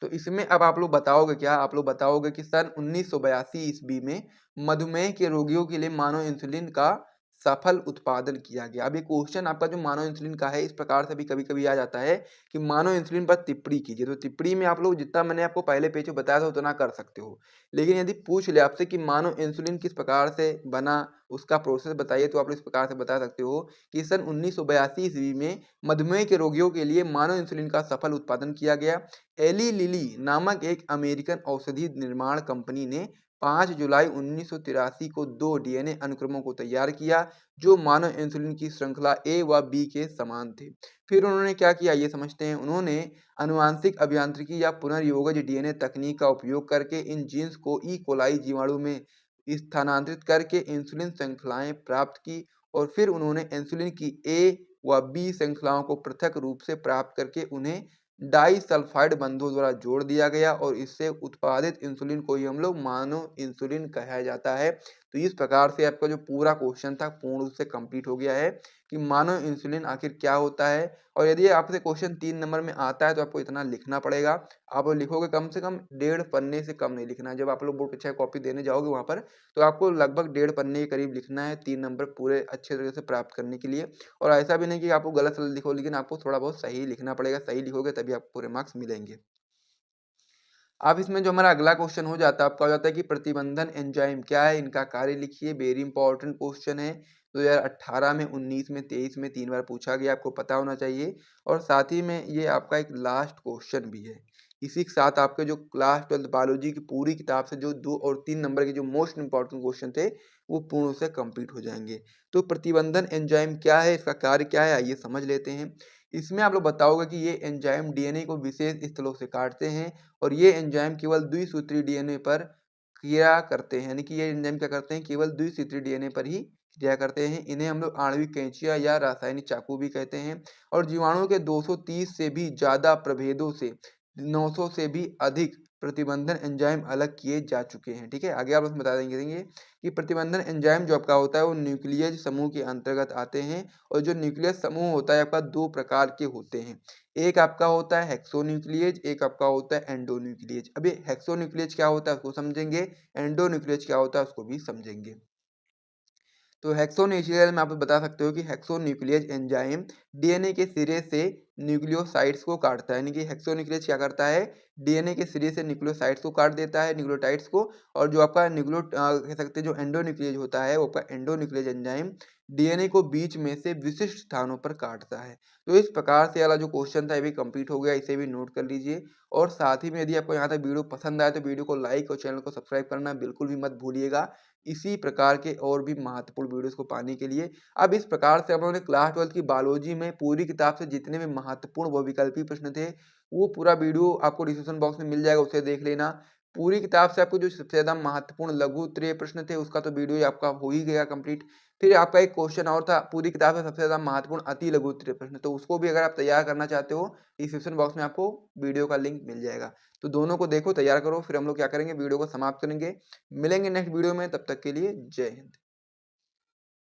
तो इसमें अब आप लोग बताओगे क्या? आप लोग बताओगे कि सन 1982 ईस्वी में मधुमेह के रोगियों के लिए मानव इंसुलिन का सफल उत्पादन किया गया। अब ये क्वेश्चन आपका जो मानव इंसुलिन का है इस प्रकार से भी कभी कभी आ जाता है कि मानव इंसुलिन पर टिप्पणी कीजिए। तो टिप्पणी में आप लोग जितना मैंने आपको पहले पेज पे बताया था उतना कर सकते हो, लेकिन यदि पूछ ले आपसे कि मानव इंसुलिन किस प्रकार से बना, उसका प्रोसेस बताइए, तो आप लोग इस प्रकार से बता सकते हो कि सन 1982 ईस्वी में मधुमेह के रोगियों के लिए मानव इंसुलिन का सफल उत्पादन किया गया। एली लिली नामक एक अमेरिकन औषधि निर्माण कंपनी ने 5 जुलाई 1983 को 2 डीएनए अनुक्रमों को तैयार किया जो मानव इंसुलिन की श्रृंखला ए व बी के समान थे। फिर उन्होंने क्या किया ये समझते हैं। उन्होंने आनुवांशिक अभियांत्रिकी या पुनर्योगज डीएनए तकनीक का उपयोग करके इन जीन्स को ई कोलाई जीवाणु में स्थानांतरित करके इंसुलिन श्रृंखलाएं प्राप्त की और फिर उन्होंने इंसुलिन की ए व बी श्रृंखलाओं को पृथक रूप से प्राप्त करके उन्हें डाइसल्फाइड बंधों द्वारा जोड़ दिया गया और इससे उत्पादित इंसुलिन को ही हम लोग मानव इंसुलिन कहा जाता है। तो इस प्रकार से आपका जो पूरा क्वेश्चन था पूर्ण रूप से कंप्लीट हो गया है कि मानव इंसुलिन आखिर क्या होता है। और यदि आपसे क्वेश्चन 3 नंबर में आता है तो आपको इतना लिखना पड़ेगा। आप लिखोगे कम से कम 1.5 पन्ने से कम नहीं लिखना है। जब आप लोग बोर्ड परीक्षा कॉपी देने जाओगे वहां पर तो आपको लगभग 1.5 पन्ने के करीब लिखना है 3 नंबर पूरे अच्छे तरीके से प्राप्त करने के लिए। और ऐसा भी नहीं कि आपको गलत सलत लिखो, लेकिन आपको थोड़ा बहुत सही लिखना पड़ेगा। सही लिखोगे तभी आपको पूरे मार्क्स मिलेंगे। अब इसमें जो हमारा अगला क्वेश्चन हो जाता है आपका हो जाता है कि प्रतिबंधन एंजाइम क्या है, इनका कार्य लिखिए। वेरी इंपॉर्टेंट क्वेश्चन है। 2018 में, 19 में, 23 में 3 बार पूछा गया, आपको पता होना चाहिए। और साथ ही में ये आपका एक लास्ट क्वेश्चन भी है। इसी के साथ आपके जो क्लास 12 बायोलॉजी की पूरी किताब से जो 2 और 3 नंबर के जो मोस्ट इंपॉर्टेंट क्वेश्चन थे वो पूर्ण से कंप्लीट हो जाएंगे। तो प्रतिबंधन एंजाइम क्या है, इसका कार्य क्या है, आइए समझ लेते हैं। इसमें आप लोग बताओगे कि ये एंजाइम डीएनए को विशेष स्थलों से काटते हैं और ये एंजाइम केवल द्विसूत्री डीएनए पर क्रिया करते हैं। यानी कि ये एंजाइम क्या करते हैं, केवल द्विसूत्री डीएनए पर ही क्रिया करते हैं। इन्हें हम लोग आणविक कैंचिया या रासायनिक चाकू भी कहते हैं। और जीवाणु के 230 से भी ज्यादा प्रभेदों से 900 से भी अधिक प्रतिबंधन एंजाइम अलग किए जा चुके हैं। ठीक है, आगे आप लोग बता देंगे कि प्रतिबंधन एंजाइम जो आपका होता है वो न्यूक्लियस समूह के अंतर्गत आते हैं। और जो न्यूक्लियस समूह होता है आपका 2 प्रकार के होते हैं। एक आपका होता है हेक्सोन्यूक्लियेज, एक आपका होता है एंडोन्यूक्लियेज। अभी हेक्सोन्यूक्लियेज क्या होता है उसको समझेंगे, एंडोन्यूक्लियेज क्या होता है उसको भी समझेंगे। तो हेक्सोन्यूक्लियस में आप बता सकते हो कि हेक्सोन्यूक्लियस एंजाइम डीएनए के सिरे से न्यूक्लियोसाइड्स को काटता है। यानी कि हेक्सोन्यूक्लियस क्या करता है, डीएनए के सिरे से न्यूक्लियोसाइड्स को काट देता है, न्यूक्लियोटाइड्स को। और जो आपका कह सकते हैं जो एंडोन्यूक्लियस होता है वो आपका एंडोन्यूक्लियस एंजाइम डीएनए को बीच में से विशिष्ट स्थानों पर काटता है। तो इस प्रकार से वाला जो क्वेश्चन था ये भी कंप्लीट हो गया, इसे भी नोट कर लीजिए। और साथ ही में यदि आपको यहाँ तक वीडियो पसंद आए तो वीडियो को लाइक और चैनल को सब्सक्राइब करना बिल्कुल भी मत भूलिएगा, इसी प्रकार के और भी महत्वपूर्ण वीडियोस को पाने के लिए। अब इस प्रकार से हम लोगों ने क्लास 12 की बायोलॉजी में पूरी किताब से जितने भी महत्वपूर्ण व विकल्पी प्रश्न थे वो पूरा वीडियो आपको डिस्क्रिप्शन बॉक्स में मिल जाएगा, उसे देख लेना। पूरी किताब से आपको जो सबसे ज़्यादा महत्वपूर्ण लघु उत्तरीय प्रश्न थे उसका तो वीडियो आपका हो ही गया कंप्लीट। फिर आपका एक क्वेश्चन और था पूरी किताब से सबसे ज़्यादा महत्वपूर्ण अति लघु उत्तरीय प्रश्न, तो उसको भी अगर आप तैयार करना चाहते हो डिस्क्रिप्शन बॉक्स में आपको वीडियो का लिंक मिल जाएगा। तो दोनों को देखो, तैयार करो, फिर हम लोग क्या करेंगे वीडियो को समाप्त करेंगे। मिलेंगे नेक्स्ट वीडियो में, तब तक के लिए जय हिंद।